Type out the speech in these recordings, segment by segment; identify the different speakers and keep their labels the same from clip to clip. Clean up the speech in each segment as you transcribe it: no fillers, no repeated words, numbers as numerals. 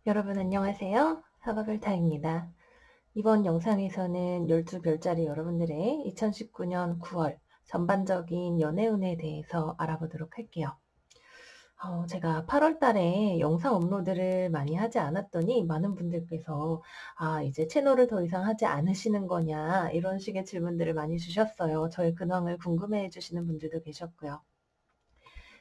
Speaker 1: 여러분 안녕하세요. 사바별타입니다. 이번 영상에서는 12별짜리 여러분들의 2019년 9월 전반적인 연애운에 대해서 알아보도록 할게요. 제가 8월 달에 영상 업로드를 많이 하지 않았더니 많은 분들께서 이제 채널을 더 이상 하지 않으시는 거냐 이런 식의 질문들을 많이 주셨어요. 저의 근황을 궁금해 해주시는 분들도 계셨고요.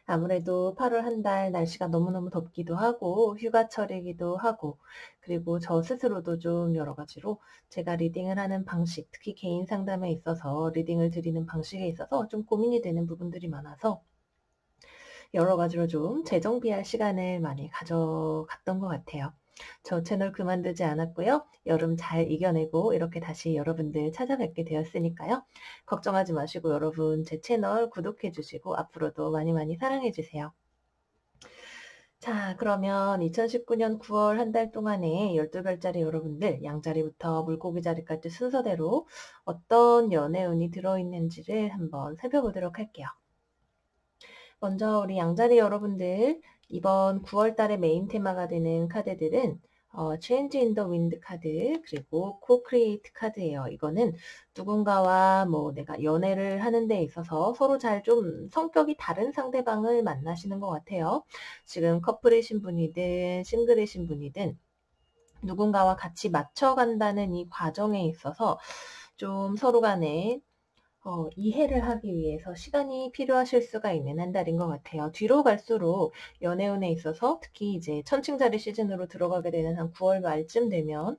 Speaker 1: 아무래도 8월 한 달 날씨가 너무너무 덥기도 하고 휴가철이기도 하고 그리고 저 스스로도 좀 여러 가지로 제가 리딩을 하는 방식, 특히 개인 상담에 있어서 리딩을 드리는 방식에 있어서 좀 고민이 되는 부분들이 많아서 여러 가지로 좀 재정비할 시간을 많이 가져갔던 것 같아요. 저 채널 그만두지 않았고요. 여름 잘 이겨내고 이렇게 다시 여러분들 찾아뵙게 되었으니까요. 걱정하지 마시고 여러분 제 채널 구독해 주시고 앞으로도 많이 많이 사랑해 주세요. 자, 그러면 2019년 9월 한 달 동안에 12별짜리 여러분들 양자리부터 물고기 자리까지 순서대로 어떤 연애운이 들어있는지를 한번 살펴보도록 할게요. 먼저 우리 양자리 여러분들 이번 9월 달에 메인 테마가 되는 카드들은 Change in the Wind 카드 그리고 Co-Create 카드예요. 이거는 누군가와 내가 연애를 하는 데 있어서 서로 잘 좀 성격이 다른 상대방을 만나시는 것 같아요. 지금 커플이신 분이든 싱글이신 분이든 누군가와 같이 맞춰간다는 이 과정에 있어서 좀 서로 간에 이해를 하기 위해서 시간이 필요하실 수가 있는 한 달인 것 같아요. 뒤로 갈수록 연애운에 있어서 특히 이제 천칭자리 시즌으로 들어가게 되는 한 9월 말쯤 되면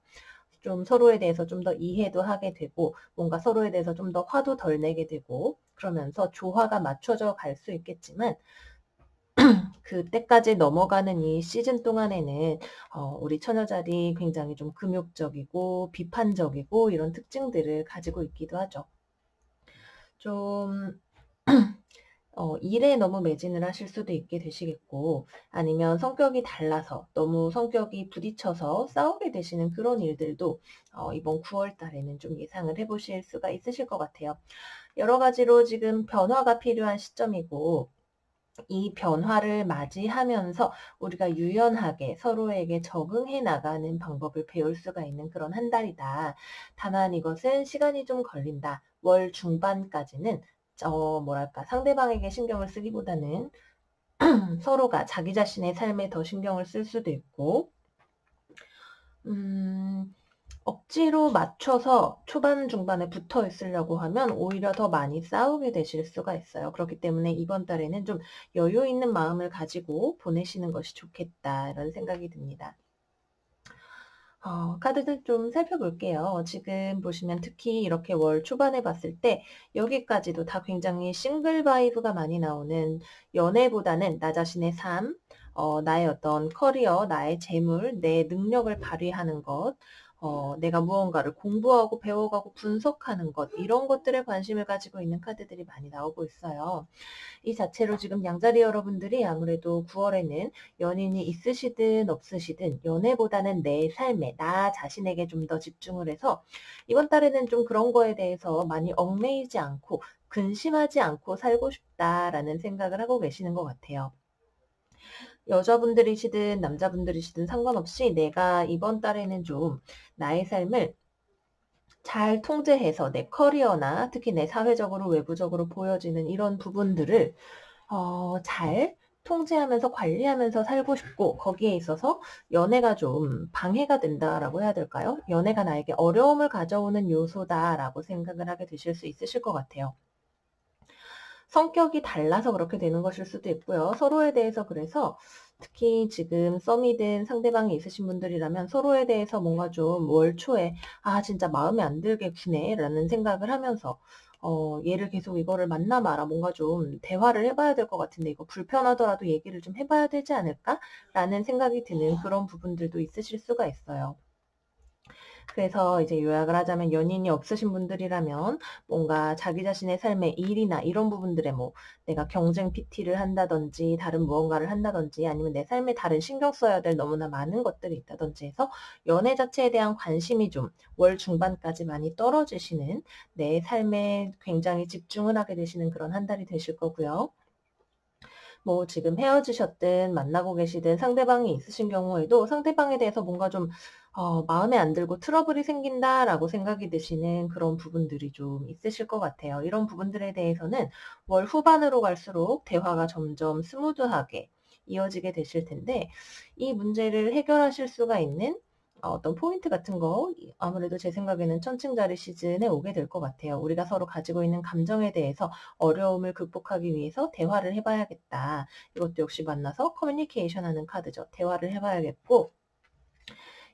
Speaker 1: 좀 서로에 대해서 좀 더 이해도 하게 되고 뭔가 서로에 대해서 좀 더 화도 덜 내게 되고 그러면서 조화가 맞춰져 갈 수 있겠지만 그때까지 넘어가는 이 시즌 동안에는 우리 처녀자리 굉장히 좀 금욕적이고 비판적이고 이런 특징들을 가지고 있기도 하죠. 좀 일에 너무 매진을 하실 수도 있게 되시겠고 아니면 성격이 달라서 너무 성격이 부딪혀서 싸우게 되시는 그런 일들도 이번 9월 달에는 좀 예상을 해보실 수가 있으실 것 같아요. 여러 가지로 지금 변화가 필요한 시점이고 이 변화를 맞이하면서 우리가 유연하게 서로에게 적응해 나가는 방법을 배울 수가 있는 그런 한 달이다. 다만 이것은 시간이 좀 걸린다. 월 중반까지는 뭐랄까 상대방에게 신경을 쓰기보다는 서로가 자기 자신의 삶에 더 신경을 쓸 수도 있고 억지로 맞춰서 초반 중반에 붙어 있으려고 하면 오히려 더 많이 싸우게 되실 수가 있어요. 그렇기 때문에 이번 달에는 좀 여유 있는 마음을 가지고 보내시는 것이 좋겠다 이런 생각이 듭니다. 카드들 좀 살펴볼게요. 지금 보시면 특히 이렇게 월 초반에 봤을 때 여기까지도 다 굉장히 싱글 바이브가 많이 나오는 연애보다는 나 자신의 삶, 나의 어떤 커리어, 나의 재물, 내 능력을 발휘하는 것, 내가 무언가를 공부하고 배워가고 분석하는 것, 이런 것들에 관심을 가지고 있는 카드들이 많이 나오고 있어요. 이 자체로 지금 양자리 여러분들이 아무래도 9월에는 연인이 있으시든 없으시든 연애보다는 내 삶에 나 자신에게 좀 더 집중을 해서 이번 달에는 좀 그런 거에 대해서 많이 얽매이지 않고 근심하지 않고 살고 싶다라는 생각을 하고 계시는 것 같아요. 여자분들이시든 남자분들이시든 상관없이 내가 이번 달에는 좀 나의 삶을 잘 통제해서 내 커리어나 특히 내 사회적으로 외부적으로 보여지는 이런 부분들을 잘 통제하면서 관리하면서 살고 싶고 거기에 있어서 연애가 좀 방해가 된다라고 해야 될까요? 연애가 나에게 어려움을 가져오는 요소다라고 생각을 하게 되실 수 있으실 것 같아요. 성격이 달라서 그렇게 되는 것일 수도 있고요. 서로에 대해서 그래서 특히 지금 썸이든 상대방이 있으신 분들이라면 서로에 대해서 뭔가 좀 월 초에 진짜 마음에 안 들게 구네 라는 생각을 하면서 얘를 계속 이거를 만나 마라 뭔가 좀 대화를 해봐야 될 것 같은데 이거 불편하더라도 얘기를 좀 해봐야 되지 않을까? 라는 생각이 드는 그런 부분들도 있으실 수가 있어요. 그래서 이제 요약을 하자면 연인이 없으신 분들이라면 뭔가 자기 자신의 삶의 일이나 이런 부분들에 내가 경쟁 PT를 한다든지 다른 무언가를 한다든지 아니면 내 삶에 다른 신경 써야 될 너무나 많은 것들이 있다든지 해서 연애 자체에 대한 관심이 좀 월 중반까지 많이 떨어지시는 내 삶에 굉장히 집중을 하게 되시는 그런 한 달이 되실 거고요. 뭐 지금 헤어지셨든 만나고 계시든 상대방이 있으신 경우에도 상대방에 대해서 뭔가 좀 마음에 안 들고 트러블이 생긴다라고 생각이 드시는 그런 부분들이 좀 있으실 것 같아요. 이런 부분들에 대해서는 월 후반으로 갈수록 대화가 점점 스무드하게 이어지게 되실 텐데 이 문제를 해결하실 수가 있는 어떤 포인트 같은 거 아무래도 제 생각에는 천칭자리 시즌에 오게 될 것 같아요. 우리가 서로 가지고 있는 감정에 대해서 어려움을 극복하기 위해서 대화를 해봐야겠다. 이것도 역시 만나서 커뮤니케이션 하는 카드죠. 대화를 해봐야겠고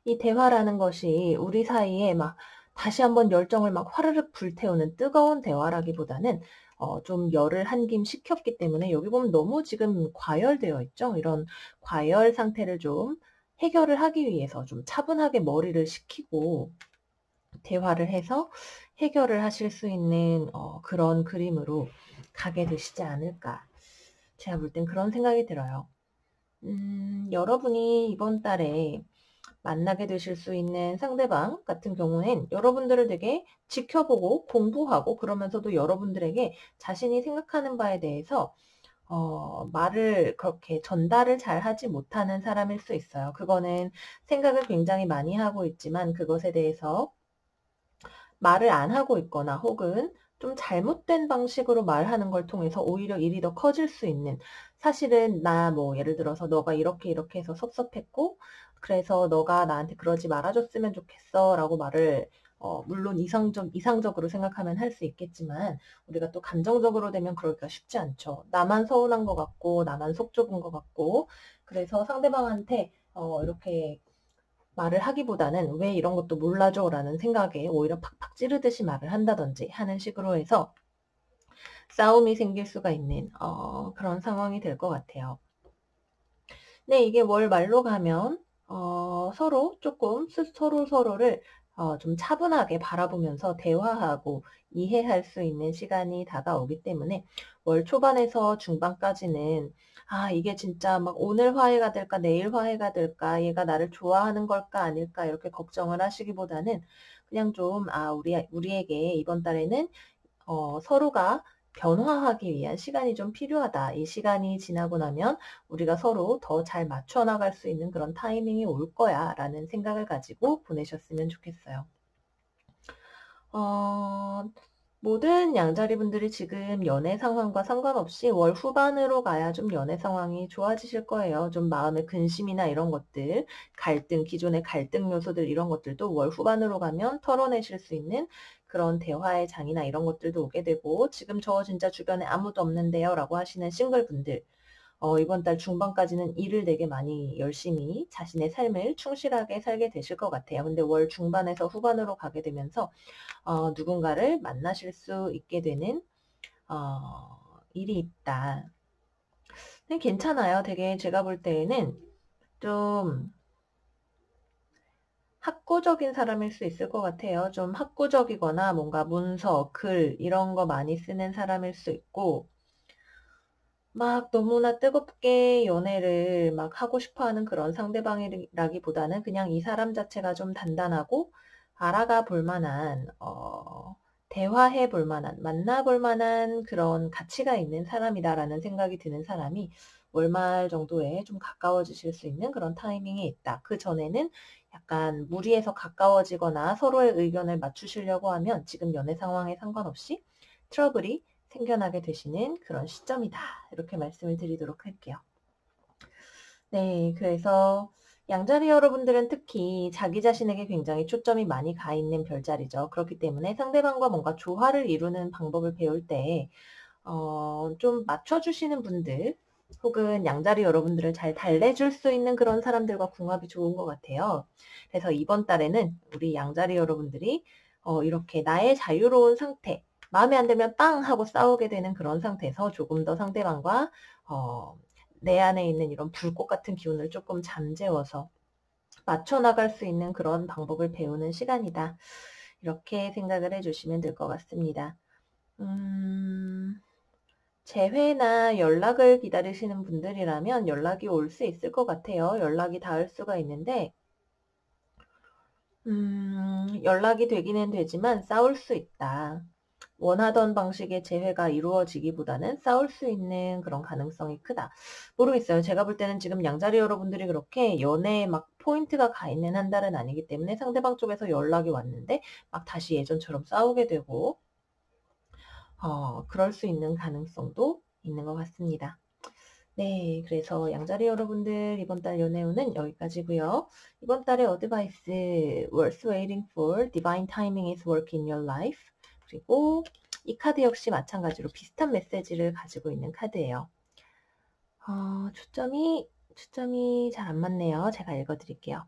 Speaker 1: 이 대화라는 것이 우리 사이에 막 다시 한번 열정을 막 화르륵 불태우는 뜨거운 대화라기보다는 좀 열을 한김 식혔기 때문에 여기 보면 너무 지금 과열되어 있죠. 이런 과열 상태를 좀 해결을 하기 위해서 좀 차분하게 머리를 식히고 대화를 해서 해결을 하실 수 있는 그런 그림으로 가게 되시지 않을까. 제가 볼 땐 그런 생각이 들어요. 여러분이 이번 달에 만나게 되실 수 있는 상대방 같은 경우엔 여러분들을 되게 지켜보고 공부하고 그러면서도 여러분들에게 자신이 생각하는 바에 대해서 말을 그렇게 전달을 잘 하지 못하는 사람일 수 있어요. 그거는 생각을 굉장히 많이 하고 있지만 그것에 대해서 말을 안 하고 있거나 혹은 좀 잘못된 방식으로 말하는 걸 통해서 오히려 일이 더 커질 수 있는 사실은 나 뭐 예를 들어서 너가 이렇게 이렇게 해서 섭섭했고 그래서 너가 나한테 그러지 말아줬으면 좋겠어 라고 말을 물론 이상적으로 생각하면 할 수 있겠지만 우리가 또 감정적으로 되면 그러기가 쉽지 않죠. 나만 서운한 것 같고 나만 속 좁은 것 같고 그래서 상대방한테 이렇게 말을 하기보다는 왜 이런 것도 몰라줘 라는 생각에 오히려 팍팍 찌르듯이 말을 한다든지 하는 식으로 해서 싸움이 생길 수가 있는 그런 상황이 될 것 같아요. 네, 이게 월 말로 가면 서로 조금 서로를 좀 차분하게 바라보면서 대화하고 이해할 수 있는 시간이 다가오기 때문에 월 초반에서 중반까지는 아, 이게 진짜 막 오늘 화해가 될까, 내일 화해가 될까, 얘가 나를 좋아하는 걸까, 아닐까, 이렇게 걱정을 하시기보다는 그냥 좀, 아, 우리에게 이번 달에는 서로가 변화하기 위한 시간이 좀 필요하다. 이 시간이 지나고 나면 우리가 서로 더 잘 맞춰 나갈 수 있는 그런 타이밍이 올 거야 라는 생각을 가지고 보내셨으면 좋겠어요. 모든 양자리 분들이 지금 연애 상황과 상관없이 월 후반으로 가야 좀 연애 상황이 좋아지실 거예요. 좀 마음의 근심이나 이런 것들, 갈등, 기존의 갈등 요소들 이런 것들도 월 후반으로 가면 털어내실 수 있는 그런 대화의 장이나 이런 것들도 오게 되고 지금 저 진짜 주변에 아무도 없는데요 라고 하시는 싱글 분들 이번 달 중반까지는 일을 되게 많이 열심히 자신의 삶을 충실하게 살게 되실 것 같아요. 근데 월 중반에서 후반으로 가게 되면서 누군가를 만나실 수 있게 되는 일이 있다. 근데 괜찮아요. 되게 제가 볼 때에는 좀 학구적인 사람일 수 있을 것 같아요. 좀 학구적이거나 뭔가 문서, 글 이런 거 많이 쓰는 사람일 수 있고 막 너무나 뜨겁게 연애를 막 하고 싶어 하는 그런 상대방이라기보다는 그냥 이 사람 자체가 좀 단단하고 알아가 볼 만한, 대화해 볼 만한, 만나 볼 만한 그런 가치가 있는 사람이다라는 생각이 드는 사람이 월말 정도에 좀 가까워지실 수 있는 그런 타이밍이 있다. 그 전에는 약간 무리해서 가까워지거나 서로의 의견을 맞추시려고 하면 지금 연애 상황에 상관없이 트러블이 생겨나게 되시는 그런 시점이다. 이렇게 말씀을 드리도록 할게요. 네, 그래서 양자리 여러분들은 특히 자기 자신에게 굉장히 초점이 많이 가 있는 별자리죠. 그렇기 때문에 상대방과 뭔가 조화를 이루는 방법을 배울 때, 좀 맞춰주시는 분들, 혹은 양자리 여러분들을 잘 달래줄 수 있는 그런 사람들과 궁합이 좋은 것 같아요. 그래서 이번 달에는 우리 양자리 여러분들이 이렇게 나의 자유로운 상태, 마음에 안 들면 빵 하고 싸우게 되는 그런 상태에서 조금 더 상대방과 내 안에 있는 이런 불꽃 같은 기운을 조금 잠재워서 맞춰 나갈 수 있는 그런 방법을 배우는 시간이다. 이렇게 생각을 해주시면 될 것 같습니다. 재회나 연락을 기다리시는 분들이라면 연락이 올 수 있을 것 같아요. 연락이 닿을 수가 있는데 연락이 되기는 되지만 싸울 수 있다. 원하던 방식의 재회가 이루어지기보다는 싸울 수 있는 그런 가능성이 크다. 모르겠어요. 제가 볼 때는 지금 양자리 여러분들이 그렇게 연애에 막 포인트가 가 있는 한 달은 아니기 때문에 상대방 쪽에서 연락이 왔는데 막 다시 예전처럼 싸우게 되고 그럴 수 있는 가능성도 있는 것 같습니다. 네, 그래서 양자리 여러분들 이번 달 연애운은 여기까지고요. 이번 달의 어드바이스 worth waiting for, divine timing is work in your life. 그리고 이 카드 역시 마찬가지로 비슷한 메시지를 가지고 있는 카드예요. 초점이 잘 안 맞네요. 제가 읽어드릴게요.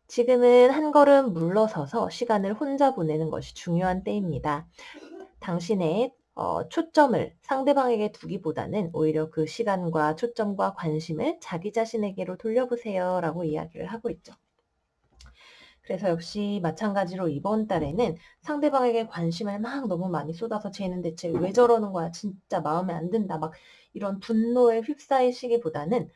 Speaker 1: 지금은 한 걸음 물러서서 시간을 혼자 보내는 것이 중요한 때입니다. 당신의 초점을 상대방에게 두기보다는 오히려 그 시간과 초점과 관심을 자기 자신에게로 돌려보세요 라고 이야기를 하고 있죠. 그래서 역시 마찬가지로 이번 달에는 상대방에게 관심을 막 너무 많이 쏟아서 쟤는 대체 왜 저러는 거야 진짜 마음에 안 든다 막 이런 분노에 휩싸이시기보다는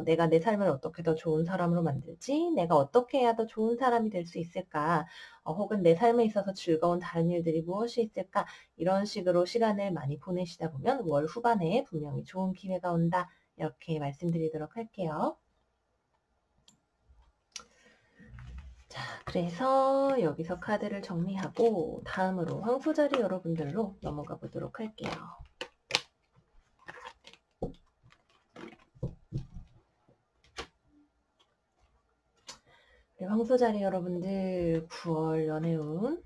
Speaker 1: 내가 내 삶을 어떻게 더 좋은 사람으로 만들지? 내가 어떻게 해야 더 좋은 사람이 될 수 있을까? 혹은 내 삶에 있어서 즐거운 다른 일들이 무엇이 있을까? 이런 식으로 시간을 많이 보내시다 보면 월 후반에 분명히 좋은 기회가 온다. 이렇게 말씀드리도록 할게요. 자, 그래서 여기서 카드를 정리하고 다음으로 황소자리 여러분들로 넘어가 보도록 할게요. 네, 황소자리 여러분들 9월 연애운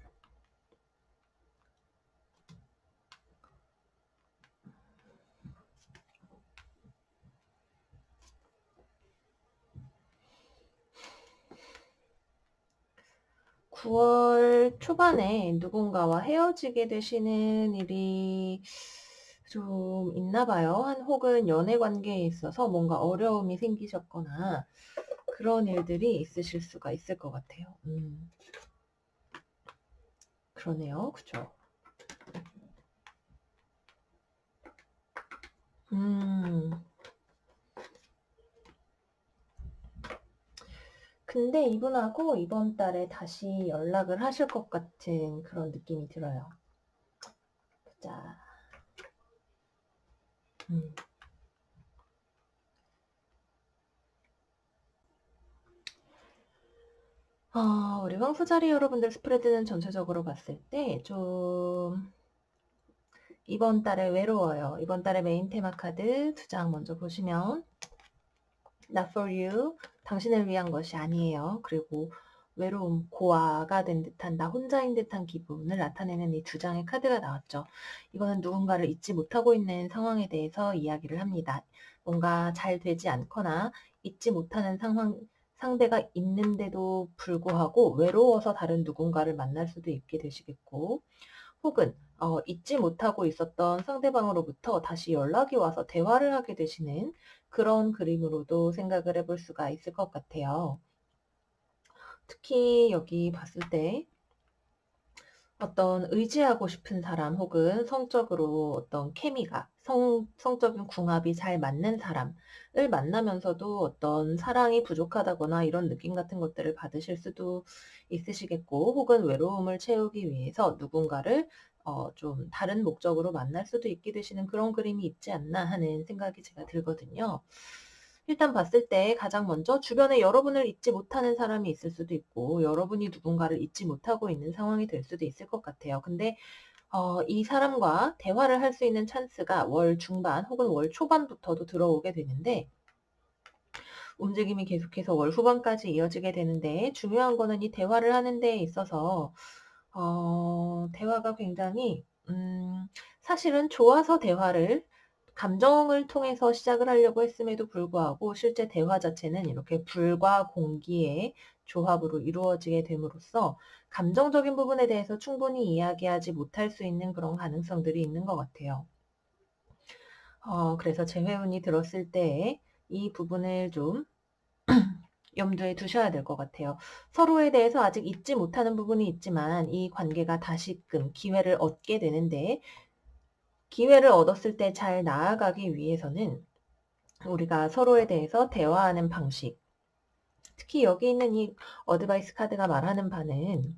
Speaker 1: 9월 초반에 누군가와 헤어지게 되시는 일이 좀 있나 봐요. 혹은 연애 관계에 있어서 뭔가 어려움이 생기셨거나 그런 일들이 있으실 수가 있을 것 같아요. 그러네요. 그죠? 근데 이분하고 이번 달에 다시 연락을 하실 것 같은 그런 느낌이 들어요. 보자. 우리 황소자리 여러분들 스프레드는 전체적으로 봤을 때 좀 이번 달에 외로워요. 이번 달에 메인 테마 카드 2장 먼저 보시면 Not for you, 당신을 위한 것이 아니에요. 그리고 외로움, 고아가 된 듯한 나 혼자인 듯한 기분을 나타내는 이 2장의 카드가 나왔죠. 이거는 누군가를 잊지 못하고 있는 상황에 대해서 이야기를 합니다. 뭔가 잘 되지 않거나 잊지 못하는 상대가 있는데도 불구하고 외로워서 다른 누군가를 만날 수도 있게 되시겠고 혹은 잊지 못하고 있었던 상대방으로부터 다시 연락이 와서 대화를 하게 되시는 그런 그림으로도 생각을 해볼 수가 있을 것 같아요. 특히 여기 봤을 때 어떤 의지하고 싶은 사람 혹은 성적으로 어떤 케미가 성적인 궁합이 잘 맞는 사람을 만나면서도 어떤 사랑이 부족하다거나 이런 느낌 같은 것들을 받으실 수도 있으시겠고 혹은 외로움을 채우기 위해서 누군가를 좀 다른 목적으로 만날 수도 있게 되시는 그런 그림이 있지 않나 하는 생각이 제가 들거든요. 일단 봤을 때 가장 먼저 주변에 여러분을 잊지 못하는 사람이 있을 수도 있고 여러분이 누군가를 잊지 못하고 있는 상황이 될 수도 있을 것 같아요. 근데 이 사람과 대화를 할 수 있는 찬스가 월 중반 혹은 월 초반부터도 들어오게 되는데 움직임이 계속해서 월 후반까지 이어지게 되는데 중요한 거는 이 대화를 하는 데에 있어서 대화가 굉장히 사실은 좋아서 대화를 감정을 통해서 시작을 하려고 했음에도 불구하고 실제 대화 자체는 이렇게 불과 공기의 조합으로 이루어지게 됨으로써 감정적인 부분에 대해서 충분히 이야기하지 못할 수 있는 그런 가능성들이 있는 것 같아요. 그래서 재회운이 들었을 때 이 부분을 좀 염두에 두셔야 될 것 같아요. 서로에 대해서 아직 잊지 못하는 부분이 있지만 이 관계가 다시금 기회를 얻게 되는데 기회를 얻었을 때 잘 나아가기 위해서는 우리가 서로에 대해서 대화하는 방식, 특히 여기 있는 이 어드바이스 카드가 말하는 바는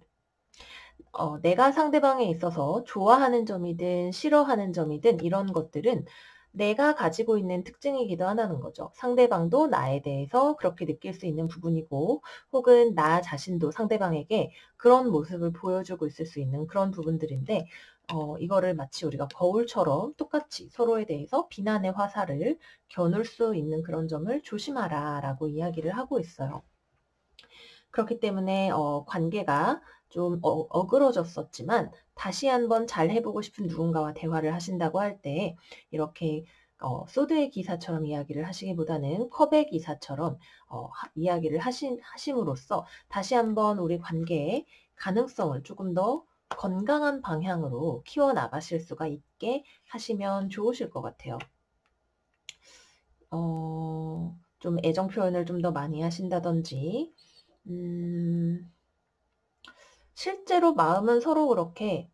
Speaker 1: 내가 상대방에 있어서 좋아하는 점이든 싫어하는 점이든 이런 것들은 내가 가지고 있는 특징이기도 하다는 거죠. 상대방도 나에 대해서 그렇게 느낄 수 있는 부분이고 혹은 나 자신도 상대방에게 그런 모습을 보여주고 있을 수 있는 그런 부분들인데 이거를 마치 우리가 거울처럼 똑같이 서로에 대해서 비난의 화살을 겨눌 수 있는 그런 점을 조심하라 라고 이야기를 하고 있어요. 그렇기 때문에 관계가 좀 어그러졌었지만 다시 한번 잘 해보고 싶은 누군가와 대화를 하신다고 할 때 이렇게 소드의 기사처럼 이야기를 하시기보다는 컵의 기사처럼 이야기를 하심으로써 다시 한번 우리 관계의 가능성을 조금 더 건강한 방향으로 키워나가실 수가 있게 하시면 좋으실 것 같아요. 좀 애정 표현을 좀 더 많이 하신다든지 실제로 마음은 서로 그렇게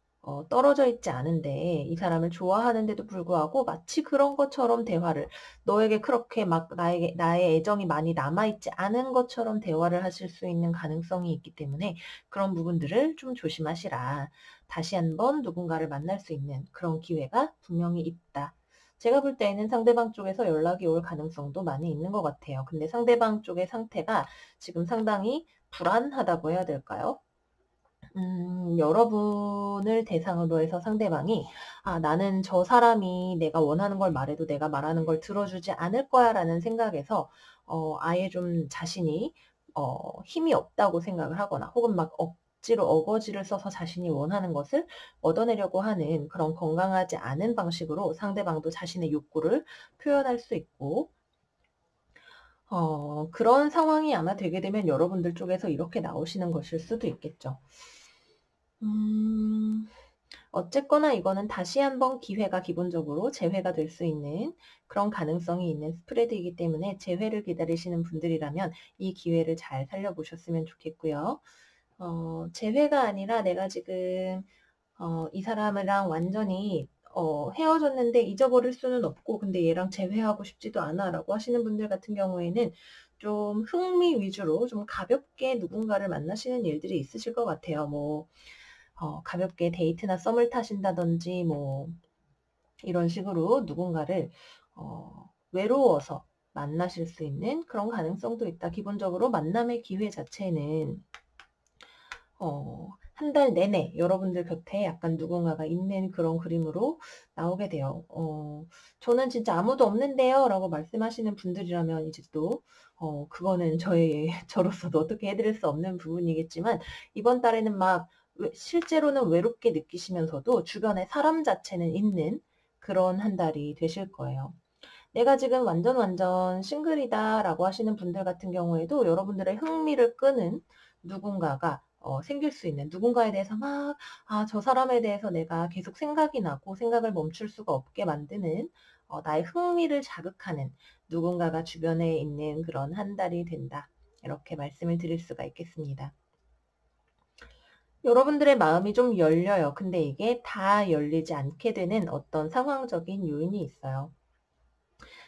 Speaker 1: 떨어져 있지 않은데 이 사람을 좋아하는데도 불구하고 마치 그런 것처럼 대화를 너에게 그렇게 막 나의 애정이 많이 남아있지 않은 것처럼 대화를 하실 수 있는 가능성이 있기 때문에 그런 부분들을 좀 조심하시라. 다시 한번 누군가를 만날 수 있는 그런 기회가 분명히 있다. 제가 볼 때에는 상대방 쪽에서 연락이 올 가능성도 많이 있는 것 같아요. 근데 상대방 쪽의 상태가 지금 상당히 불안하다고 해야 될까요? 여러분을 대상으로 해서 상대방이 나는 저 사람이 내가 원하는 걸 말해도 내가 말하는 걸 들어주지 않을 거야 라는 생각에서 아예 좀 자신이 힘이 없다고 생각을 하거나 혹은 막 억지로 어거지를 써서 자신이 원하는 것을 얻어내려고 하는 그런 건강하지 않은 방식으로 상대방도 자신의 욕구를 표현할 수 있고 그런 상황이 아마 되게 되면 여러분들 쪽에서 이렇게 나오시는 것일 수도 있겠죠. 어쨌거나 이거는 다시 한번 기회가 기본적으로 재회가 될 수 있는 그런 가능성이 있는 스프레드이기 때문에 재회를 기다리시는 분들이라면 이 기회를 잘 살려보셨으면 좋겠고요. 재회가 아니라 내가 지금 이 사람이랑 완전히 헤어졌는데 잊어버릴 수는 없고 근데 얘랑 재회하고 싶지도 않아 라고 하시는 분들 같은 경우에는 좀 흥미 위주로 좀 가볍게 누군가를 만나시는 일들이 있으실 것 같아요. 뭐 가볍게 데이트나 썸을 타신다든지 뭐 이런 식으로 누군가를 외로워서 만나실 수 있는 그런 가능성도 있다. 기본적으로 만남의 기회 자체는 한 달 내내 여러분들 곁에 약간 누군가가 있는 그런 그림으로 나오게 돼요. 저는 진짜 아무도 없는데요 라고 말씀하시는 분들이라면 이제 또 그거는 저로서도 어떻게 해드릴 수 없는 부분이겠지만 이번 달에는 막 실제로는 외롭게 느끼시면서도 주변에 사람 자체는 있는 그런 한 달이 되실 거예요. 내가 지금 완전 싱글이다 라고 하시는 분들 같은 경우에도 여러분들의 흥미를 끄는 누군가가 생길 수 있는 누군가에 대해서 막 저 사람에 대해서 내가 계속 생각이 나고 생각을 멈출 수가 없게 만드는 나의 흥미를 자극하는 누군가가 주변에 있는 그런 한 달이 된다. 이렇게 말씀을 드릴 수가 있겠습니다. 여러분들의 마음이 좀 열려요. 근데 이게 다 열리지 않게 되는 어떤 상황적인 요인이 있어요.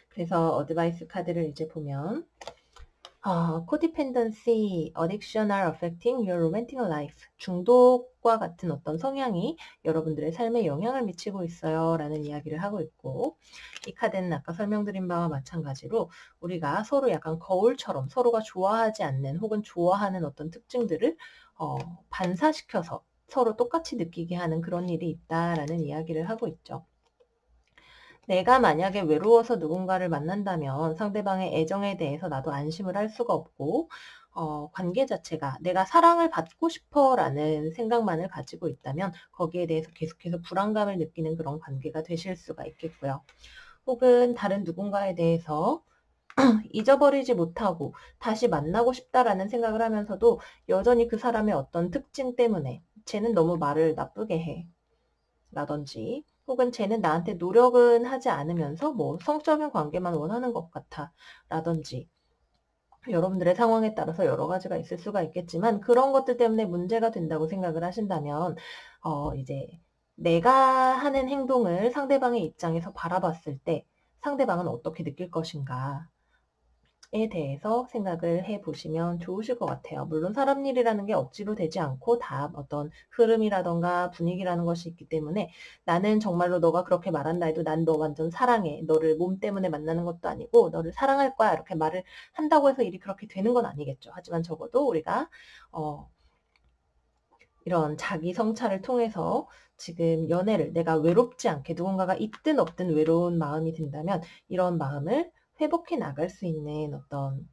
Speaker 1: 그래서 어드바이스 카드를 이제 보면 codependency, addiction are affecting your romantic life. 중독과 같은 어떤 성향이 여러분들의 삶에 영향을 미치고 있어요. 라는 이야기를 하고 있고 이 카드는 아까 설명드린 바와 마찬가지로 우리가 서로 약간 거울처럼 서로가 좋아하지 않는 혹은 좋아하는 어떤 특징들을 반사시켜서 서로 똑같이 느끼게 하는 그런 일이 있다라는 이야기를 하고 있죠. 내가 만약에 외로워서 누군가를 만난다면 상대방의 애정에 대해서 나도 안심을 할 수가 없고 관계 자체가 내가 사랑을 받고 싶어 라는 생각만을 가지고 있다면 거기에 대해서 계속해서 불안감을 느끼는 그런 관계가 되실 수가 있겠고요. 혹은 다른 누군가에 대해서 잊어버리지 못하고 다시 만나고 싶다라는 생각을 하면서도 여전히 그 사람의 어떤 특징 때문에 쟤는 너무 말을 나쁘게 해 라든지 혹은 쟤는 나한테 노력은 하지 않으면서 뭐 성적인 관계만 원하는 것 같아 라든지 여러분들의 상황에 따라서 여러 가지가 있을 수가 있겠지만 그런 것들 때문에 문제가 된다고 생각을 하신다면 이제 내가 하는 행동을 상대방의 입장에서 바라봤을 때 상대방은 어떻게 느낄 것인가 대해서 생각을 해보시면 좋으실 것 같아요. 물론 사람 일이라는 게 억지로 되지 않고 다 어떤 흐름이라던가 분위기라는 것이 있기 때문에 나는 정말로 너가 그렇게 말한다 해도 난 너 완전 사랑해. 너를 몸 때문에 만나는 것도 아니고 너를 사랑할 거야. 이렇게 말을 한다고 해서 일이 그렇게 되는 건 아니겠죠. 하지만 적어도 우리가 이런 자기 성찰을 통해서 지금 연애를 내가 외롭지 않게 누군가가 있든 없든 외로운 마음이 든다면 이런 마음을 회복해 나갈 수 있는 어떤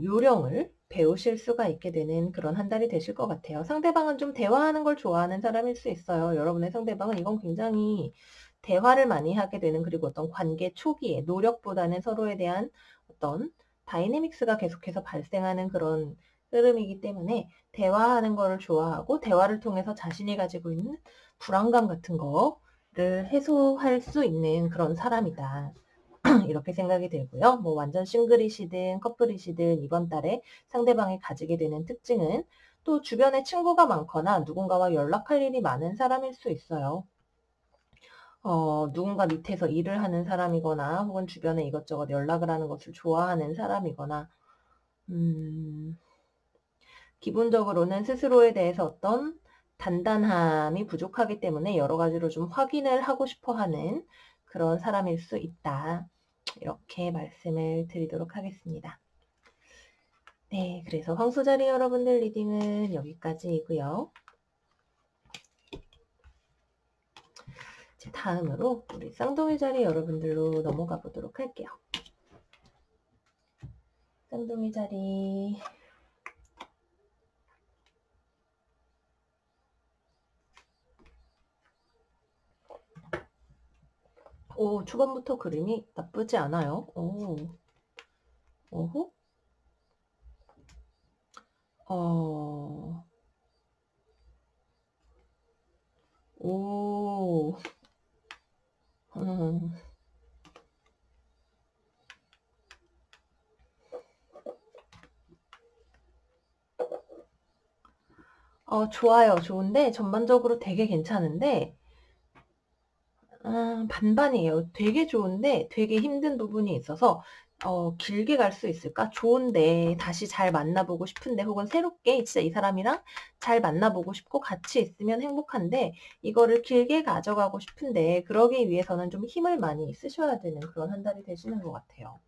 Speaker 1: 요령을 배우실 수가 있게 되는 그런 한 달이 되실 것 같아요. 상대방은 좀 대화하는 걸 좋아하는 사람일 수 있어요. 여러분의 상대방은 이건 굉장히 대화를 많이 하게 되는, 그리고 어떤 관계 초기에 노력보다는 서로에 대한 어떤 다이내믹스가 계속해서 발생하는 그런 흐름이기 때문에 대화하는 거를 좋아하고 대화를 통해서 자신이 가지고 있는 불안감 같은 거를 해소할 수 있는 그런 사람이다. 이렇게 생각이 들고요. 뭐 완전 싱글이시든 커플이시든 이번 달에 상대방이 가지게 되는 특징은 또 주변에 친구가 많거나 누군가와 연락할 일이 많은 사람일 수 있어요. 누군가 밑에서 일을 하는 사람이거나 혹은 주변에 이것저것 연락을 하는 것을 좋아하는 사람이거나 기본적으로는 스스로에 대해서 어떤 단단함이 부족하기 때문에 여러 가지로 좀 확인을 하고 싶어 하는 그런 사람일 수 있다. 이렇게 말씀을 드리도록 하겠습니다. 네, 그래서 황소자리 여러분들 리딩은 여기까지이고요. 다음으로 우리 쌍둥이 자리 여러분들로 넘어가 보도록 할게요. 쌍둥이 자리. 오, 초반부터 그림이 나쁘지 않아요. 오, 오호. 오, 음. 좋아요. 좋은데 전반적으로 되게 괜찮은데 반반이에요. 되게 좋은데 되게 힘든 부분이 있어서 길게 갈 수 있을까? 좋은데 다시 잘 만나보고 싶은데 혹은 새롭게 진짜 이 사람이랑 잘 만나보고 싶고 같이 있으면 행복한데 이거를 길게 가져가고 싶은데 그러기 위해서는 좀 힘을 많이 쓰셔야 되는 그런 한 달이 되시는 것 같아요.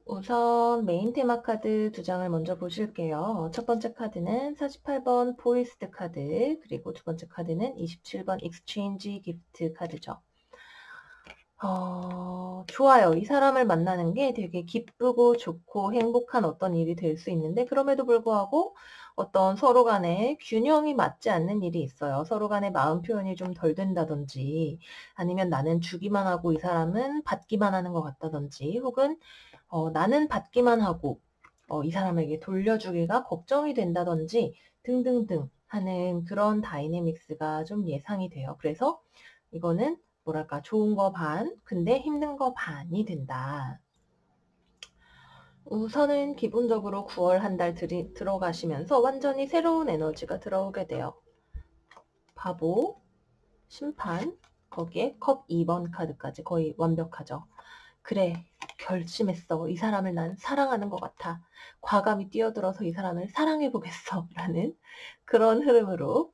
Speaker 1: 우선 메인 테마 카드 2장을 먼저 보실게요. 첫 번째 카드는 48번 포이스트 카드, 그리고 두 번째 카드는 27번 익스체인지 기프트 카드죠. 좋아요. 이 사람을 만나는 게 되게 기쁘고 좋고 행복한 어떤 일이 될 수 있는데 그럼에도 불구하고 어떤 서로 간에 균형이 맞지 않는 일이 있어요. 서로 간에 마음 표현이 좀 덜 된다든지 아니면 나는 주기만 하고 이 사람은 받기만 하는 것 같다든지 혹은 나는 받기만 하고 이 사람에게 돌려주기가 걱정이 된다든지 등등등 하는 그런 다이내믹스가 좀 예상이 돼요. 그래서 이거는 뭐랄까 좋은 거 반, 근데 힘든 거 반이 된다. 우선은 기본적으로 9월 한 달 들어가시면서 완전히 새로운 에너지가 들어오게 돼요. 바보, 심판, 거기에 컵 2번 카드까지 거의 완벽하죠. 그래, 결심했어. 이 사람을 난 사랑하는 것 같아. 과감히 뛰어들어서 이 사람을 사랑해보겠어. 라는 그런 흐름으로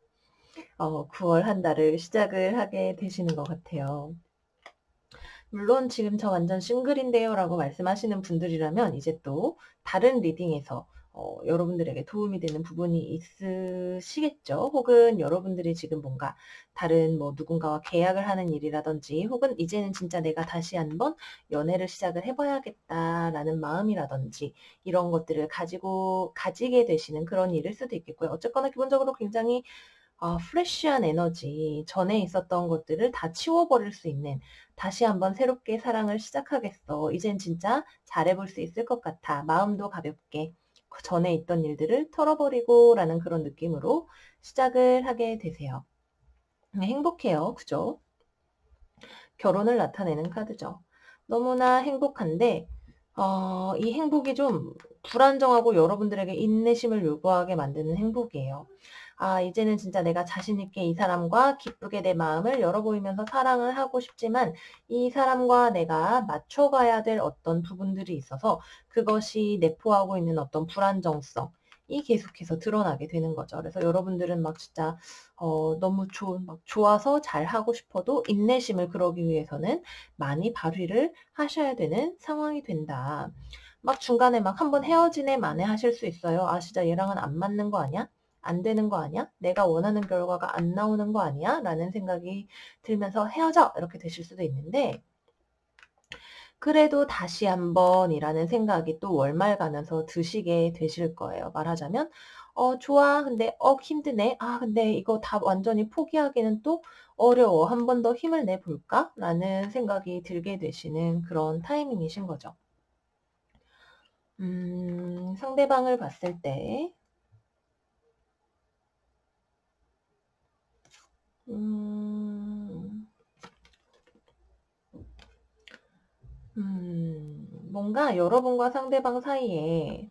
Speaker 1: 9월 한 달을 시작을 하게 되시는 것 같아요. 물론 지금 저 완전 싱글인데요 라고 말씀하시는 분들이라면 이제 또 다른 리딩에서 여러분들에게 도움이 되는 부분이 있으시겠죠. 혹은 여러분들이 지금 뭔가 다른 뭐 누군가와 계약을 하는 일이라든지 혹은 이제는 진짜 내가 다시 한번 연애를 시작을 해봐야겠다라는 마음이라든지 이런 것들을 가지게 되시는 그런 일일 수도 있겠고요. 어쨌거나 기본적으로 굉장히 프레쉬한 에너지, 전에 있었던 것들을 다 치워버릴 수 있는 다시 한번 새롭게 사랑을 시작하겠어. 이젠 진짜 잘해볼 수 있을 것 같아. 마음도 가볍게 그 전에 있던 일들을 털어버리고 라는 그런 느낌으로 시작을 하게 되세요. 행복해요. 그죠? 결혼을 나타내는 카드죠. 너무나 행복한데 이 행복이 좀 불안정하고 여러분들에게 인내심을 요구하게 만드는 행복이에요. 이제는 진짜 내가 자신 있게 이 사람과 기쁘게 내 마음을 열어보이면서 사랑을 하고 싶지만 이 사람과 내가 맞춰가야 될 어떤 부분들이 있어서 그것이 내포하고 있는 어떤 불안정성이 계속해서 드러나게 되는 거죠. 그래서 여러분들은 막 진짜 너무 막 좋아서 잘 하고 싶어도 인내심을 그러기 위해서는 많이 발휘를 하셔야 되는 상황이 된다. 막 중간에 막 한번 헤어지네 마네 하실 수 있어요. 진짜 얘랑은 안 맞는 거 아니야? 안 되는 거 아니야? 내가 원하는 결과가 안 나오는 거 아니야? 라는 생각이 들면서 헤어져! 이렇게 되실 수도 있는데 그래도 다시 한번이라는 생각이 또 월말 가면서 드시게 되실 거예요. 말하자면 좋아. 근데 힘드네. 근데 이거 다 완전히 포기하기는 또 어려워. 한 번 더 힘을 내볼까? 라는 생각이 들게 되시는 그런 타이밍이신 거죠. 상대방을 봤을 때 뭔가 여러분과 상대방 사이에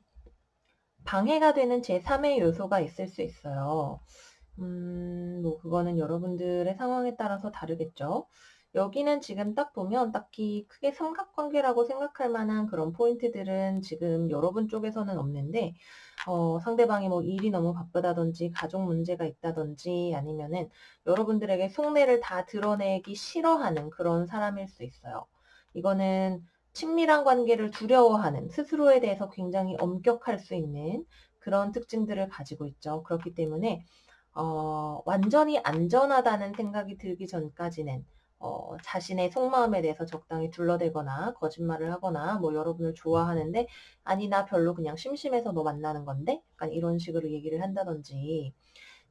Speaker 1: 방해가 되는 제3의 요소가 있을 수 있어요. 뭐 그거는 여러분들의 상황에 따라서 다르겠죠. 여기는 지금 딱 보면 딱히 크게 삼각관계라고 생각할 만한 그런 포인트들은 지금 여러분 쪽에서는 없는데 상대방이 뭐 일이 너무 바쁘다든지 가족 문제가 있다든지 아니면은 여러분들에게 속내를 다 드러내기 싫어하는 그런 사람일 수 있어요. 이거는 친밀한 관계를 두려워하는 스스로에 대해서 굉장히 엄격할 수 있는 그런 특징들을 가지고 있죠. 그렇기 때문에 완전히 안전하다는 생각이 들기 전까지는 자신의 속마음에 대해서 적당히 둘러대거나 거짓말을 하거나 뭐 여러분을 좋아하는데 아니 나 별로 그냥 심심해서 너 만나는 건데 약간 이런 식으로 얘기를 한다든지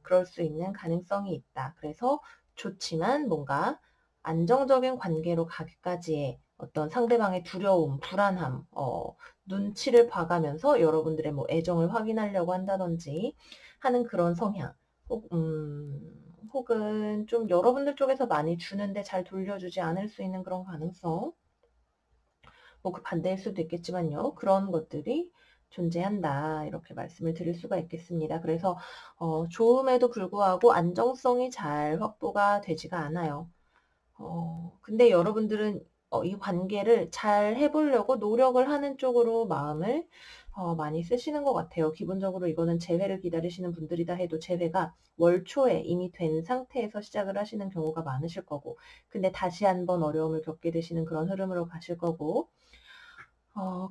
Speaker 1: 그럴 수 있는 가능성이 있다. 그래서 좋지만 뭔가 안정적인 관계로 가기까지의 어떤 상대방의 두려움, 불안함, 눈치를 봐가면서 여러분들의 뭐 애정을 확인하려고 한다든지 하는 그런 성향. 혹은 좀 여러분들 쪽에서 많이 주는데 잘 돌려주지 않을 수 있는 그런 가능성. 뭐 그 반대일 수도 있겠지만요. 그런 것들이 존재한다. 이렇게 말씀을 드릴 수가 있겠습니다. 그래서 좋음에도 불구하고 안정성이 잘 확보가 되지가 않아요. 근데 여러분들은 이 관계를 잘 해보려고 노력을 하는 쪽으로 마음을 많이 쓰시는 것 같아요. 기본적으로 이거는 재회를 기다리시는 분들이다 해도 재회가 월 초에 이미 된 상태에서 시작을 하시는 경우가 많으실 거고 근데 다시 한번 어려움을 겪게 되시는 그런 흐름으로 가실 거고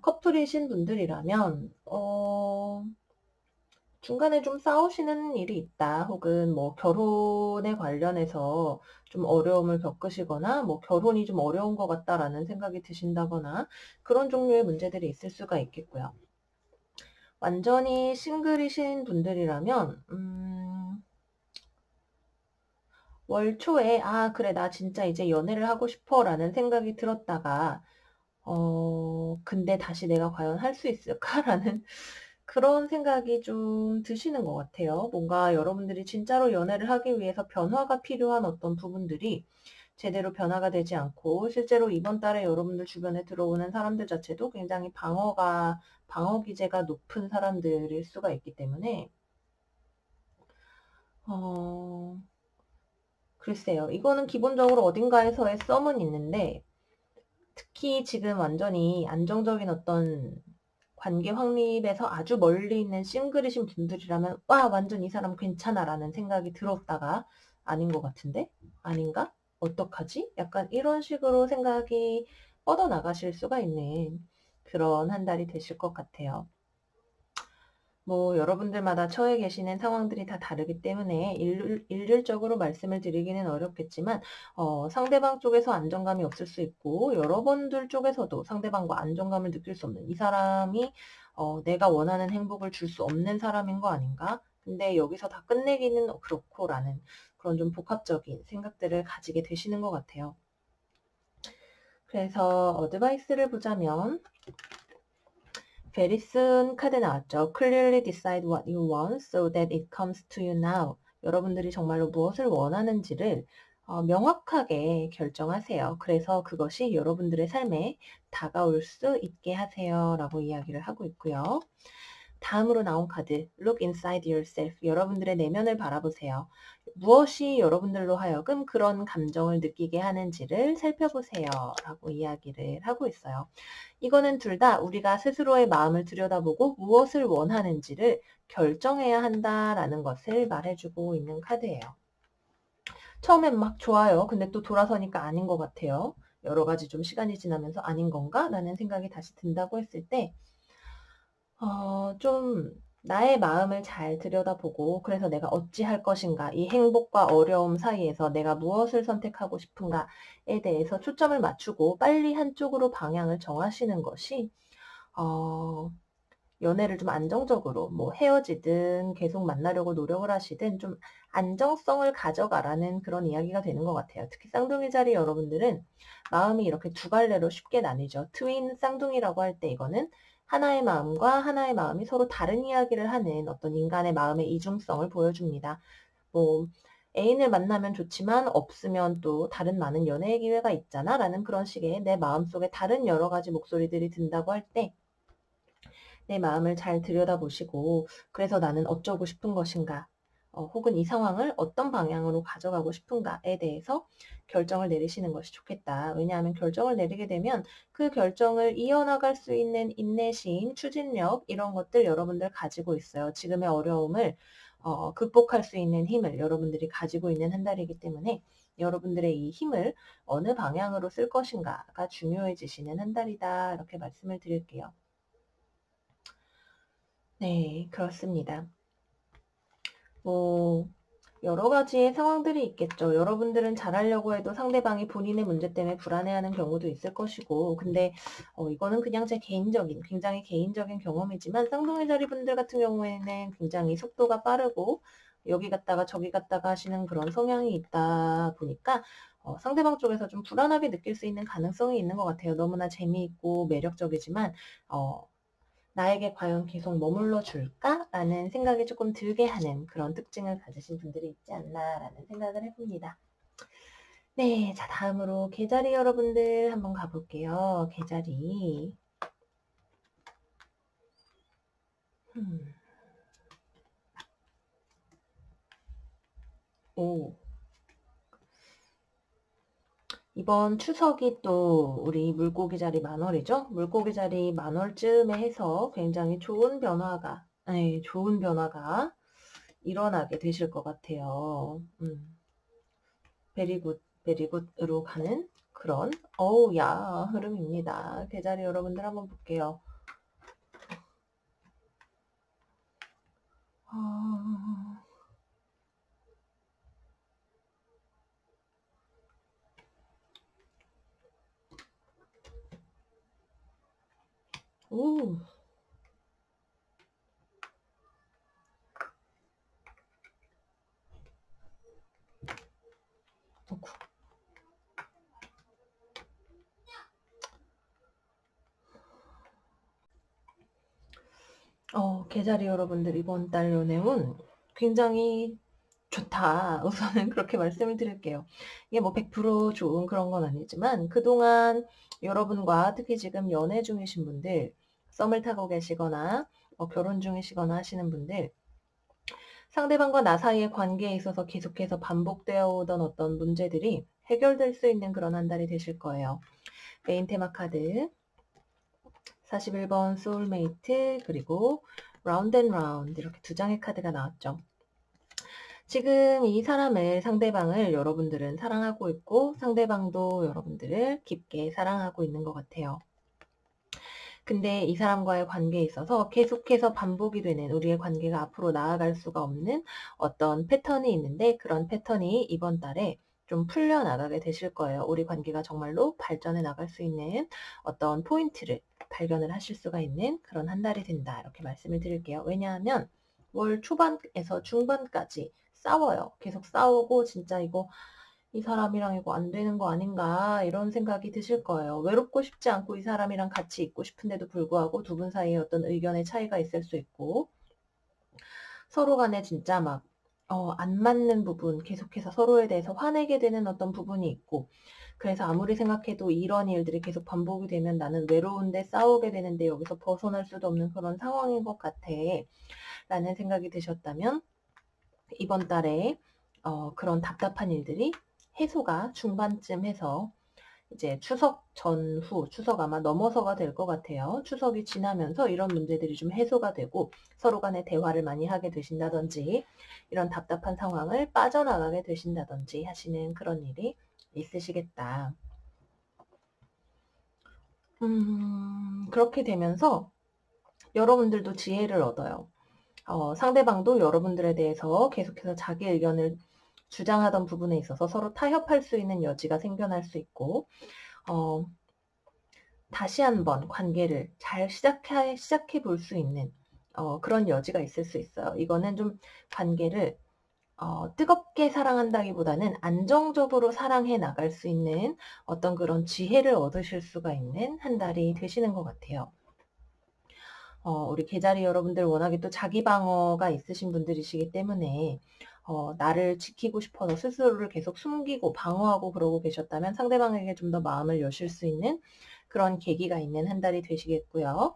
Speaker 1: 커플이신 분들이라면 중간에 좀 싸우시는 일이 있다. 혹은 뭐 결혼에 관련해서 좀 어려움을 겪으시거나 뭐 결혼이 좀 어려운 것 같다라는 생각이 드신다거나 그런 종류의 문제들이 있을 수가 있겠고요. 완전히 싱글이신 분들이라면 월 초에 그래 나 진짜 이제 연애를 하고 싶어 라는 생각이 들었다가 근데 다시 내가 과연 할 수 있을까라는 그런 생각이 좀 드시는 것 같아요. 뭔가 여러분들이 진짜로 연애를 하기 위해서 변화가 필요한 어떤 부분들이 제대로 변화가 되지 않고 실제로 이번 달에 여러분들 주변에 들어오는 사람들 자체도 굉장히 방어 기제가 높은 사람들일 수가 있기 때문에 글쎄요. 이거는 기본적으로 어딘가에서의 썸은 있는데 특히 지금 완전히 안정적인 어떤 관계 확립에서 아주 멀리 있는 싱글이신 분들이라면 와 완전 이 사람 괜찮아 라는 생각이 들었다가 아닌 것 같은데? 아닌가? 어떡하지? 약간 이런 식으로 생각이 뻗어나가실 수가 있는 그런 한 달이 되실 것 같아요. 뭐 여러분들마다 처해 계시는 상황들이 다 다르기 때문에 일률적으로 말씀을 드리기는 어렵겠지만 상대방 쪽에서 안정감이 없을 수 있고 여러분들 쪽에서도 상대방과 안정감을 느낄 수 없는 이 사람이 내가 원하는 행복을 줄 수 없는 사람인 거 아닌가? 근데 여기서 다 끝내기는 그렇고 라는 그런 좀 복합적인 생각들을 가지게 되시는 것 같아요. 그래서 어드바이스를 보자면 very soon 카드 나왔죠. Clearly decide what you want so that it comes to you now. 여러분들이 정말로 무엇을 원하는지를 명확하게 결정하세요. 그래서 그것이 여러분들의 삶에 다가올 수 있게 하세요. 라고 이야기를 하고 있고요. 다음으로 나온 카드 Look inside yourself. 여러분들의 내면을 바라보세요. 무엇이 여러분들로 하여금 그런 감정을 느끼게 하는지를 살펴보세요. 라고 이야기를 하고 있어요. 이거는 둘 다 우리가 스스로의 마음을 들여다보고 무엇을 원하는지를 결정해야 한다라는 것을 말해주고 있는 카드예요. 처음엔 막 좋아요. 근데 또 돌아서니까 아닌 것 같아요. 여러 가지 좀 시간이 지나면서 아닌 건가? 라는 생각이 다시 든다고 했을 때 좀 나의 마음을 잘 들여다보고 그래서 내가 어찌할 것인가, 이 행복과 어려움 사이에서 내가 무엇을 선택하고 싶은가에 대해서 초점을 맞추고 빨리 한쪽으로 방향을 정하시는 것이 연애를 좀 안정적으로 뭐 헤어지든 계속 만나려고 노력을 하시든 좀 안정성을 가져가라는 그런 이야기가 되는 것 같아요. 특히 쌍둥이 자리 여러분들은 마음이 이렇게 두 갈래로 쉽게 나뉘죠. 트윈 쌍둥이라고 할 때 이거는 하나의 마음과 하나의 마음이 서로 다른 이야기를 하는 어떤 인간의 마음의 이중성을 보여줍니다. 뭐 애인을 만나면 좋지만 없으면 또 다른 많은 연애의 기회가 있잖아 라는 그런 식의 내 마음속에 다른 여러 가지 목소리들이 든다고 할 때 내 마음을 잘 들여다보시고 그래서 나는 어쩌고 싶은 것인가 혹은 이 상황을 어떤 방향으로 가져가고 싶은가에 대해서 결정을 내리시는 것이 좋겠다. 왜냐하면 결정을 내리게 되면 그 결정을 이어나갈 수 있는 인내심, 추진력 이런 것들 여러분들 가지고 있어요. 지금의 어려움을 극복할 수 있는 힘을 여러분들이 가지고 있는 한 달이기 때문에 여러분들의 이 힘을 어느 방향으로 쓸 것인가가 중요해지시는 한 달이다. 이렇게 말씀을 드릴게요. 네, 그렇습니다. 뭐 여러 가지의 상황들이 있겠죠. 여러분들은 잘하려고 해도 상대방이 본인의 문제 때문에 불안해하는 경우도 있을 것이고 근데 이거는 그냥 제 굉장히 개인적인 경험이지만 쌍둥이 자리 분들 같은 경우에는 굉장히 속도가 빠르고 여기 갔다가 저기 갔다가 하시는 그런 성향이 있다 보니까 상대방 쪽에서 좀 불안하게 느낄 수 있는 가능성이 있는 것 같아요. 너무나 재미있고 매력적이지만 나에게 과연 계속 머물러 줄까? 라는 생각이 조금 들게 하는 그런 특징을 가지신 분들이 있지 않나라는 생각을 해봅니다. 네, 자 다음으로 개자리 여러분들 한번 가볼게요. 개자리. 오. 이번 추석이 또 우리 물고기 자리 만월이죠? 물고기 자리 만월쯤에 해서 굉장히 좋은 변화가 일어나게 되실 것 같아요. 베리굿, 베리굿으로 가는 그런 어우야 흐름입니다. 개자리 여러분들 한번 볼게요. 오. 개자리 여러분들 이번 달 연애운 굉장히 좋다. 우선은 그렇게 말씀을 드릴게요. 이게 뭐 100% 좋은 그런 건 아니지만 그동안 여러분과 특히 지금 연애 중이신 분들, 썸을 타고 계시거나 결혼 중이시거나 하시는 분들 상대방과 나 사이의 관계에 있어서 계속해서 반복되어 오던 어떤 문제들이 해결될 수 있는 그런 한 달이 되실 거예요. 메인 테마 카드 41번 소울메이트 그리고 라운드 앤 라운드 이렇게 두 장의 카드가 나왔죠. 지금 이 상대방을 여러분들은 사랑하고 있고 상대방도 여러분들을 깊게 사랑하고 있는 것 같아요. 근데 이 사람과의 관계에 있어서 계속해서 반복이 되는 우리의 관계가 앞으로 나아갈 수가 없는 어떤 패턴이 있는데 그런 패턴이 이번 달에 좀 풀려나가게 되실 거예요. 우리 관계가 정말로 발전해 나갈 수 있는 어떤 포인트를 발견을 하실 수가 있는 그런 한 달이 된다. 이렇게 말씀을 드릴게요. 왜냐하면 월 초반에서 중반까지 싸워요. 계속 싸우고 진짜 이거 이 사람이랑 이거 안 되는 거 아닌가 이런 생각이 드실 거예요. 외롭고 싶지 않고 이 사람이랑 같이 있고 싶은데도 불구하고 두 분 사이에 어떤 의견의 차이가 있을 수 있고 서로 간에 진짜 막 안 맞는 부분, 계속해서 서로에 대해서 화내게 되는 어떤 부분이 있고 그래서 아무리 생각해도 이런 일들이 계속 반복이 되면 나는 외로운데 싸우게 되는데 여기서 벗어날 수도 없는 그런 상황인 것 같아 라는 생각이 드셨다면 이번 달에 그런 답답한 일들이 해소가 중반쯤 해서 이제 추석 전후, 추석 아마 넘어서가 될 것 같아요. 추석이 지나면서 이런 문제들이 좀 해소가 되고 서로 간에 대화를 많이 하게 되신다든지 이런 답답한 상황을 빠져나가게 되신다든지 하시는 그런 일이 있으시겠다. 그렇게 되면서 여러분들도 지혜를 얻어요. 상대방도 여러분들에 대해서 계속해서 자기 의견을 주장하던 부분에 있어서 서로 타협할 수 있는 여지가 생겨날 수 있고 다시 한번 관계를 잘 시작해 볼 수 있는 그런 여지가 있을 수 있어요. 이거는 좀 관계를 뜨겁게 사랑한다기보다는 안정적으로 사랑해 나갈 수 있는 어떤 그런 지혜를 얻으실 수가 있는 한 달이 되시는 것 같아요. 우리 개자리 여러분들 워낙에 또 자기 방어가 있으신 분들이시기 때문에 나를 지키고 싶어서 스스로를 계속 숨기고 방어하고 그러고 계셨다면 상대방에게 좀 더 마음을 여실 수 있는 그런 계기가 있는 한 달이 되시겠고요.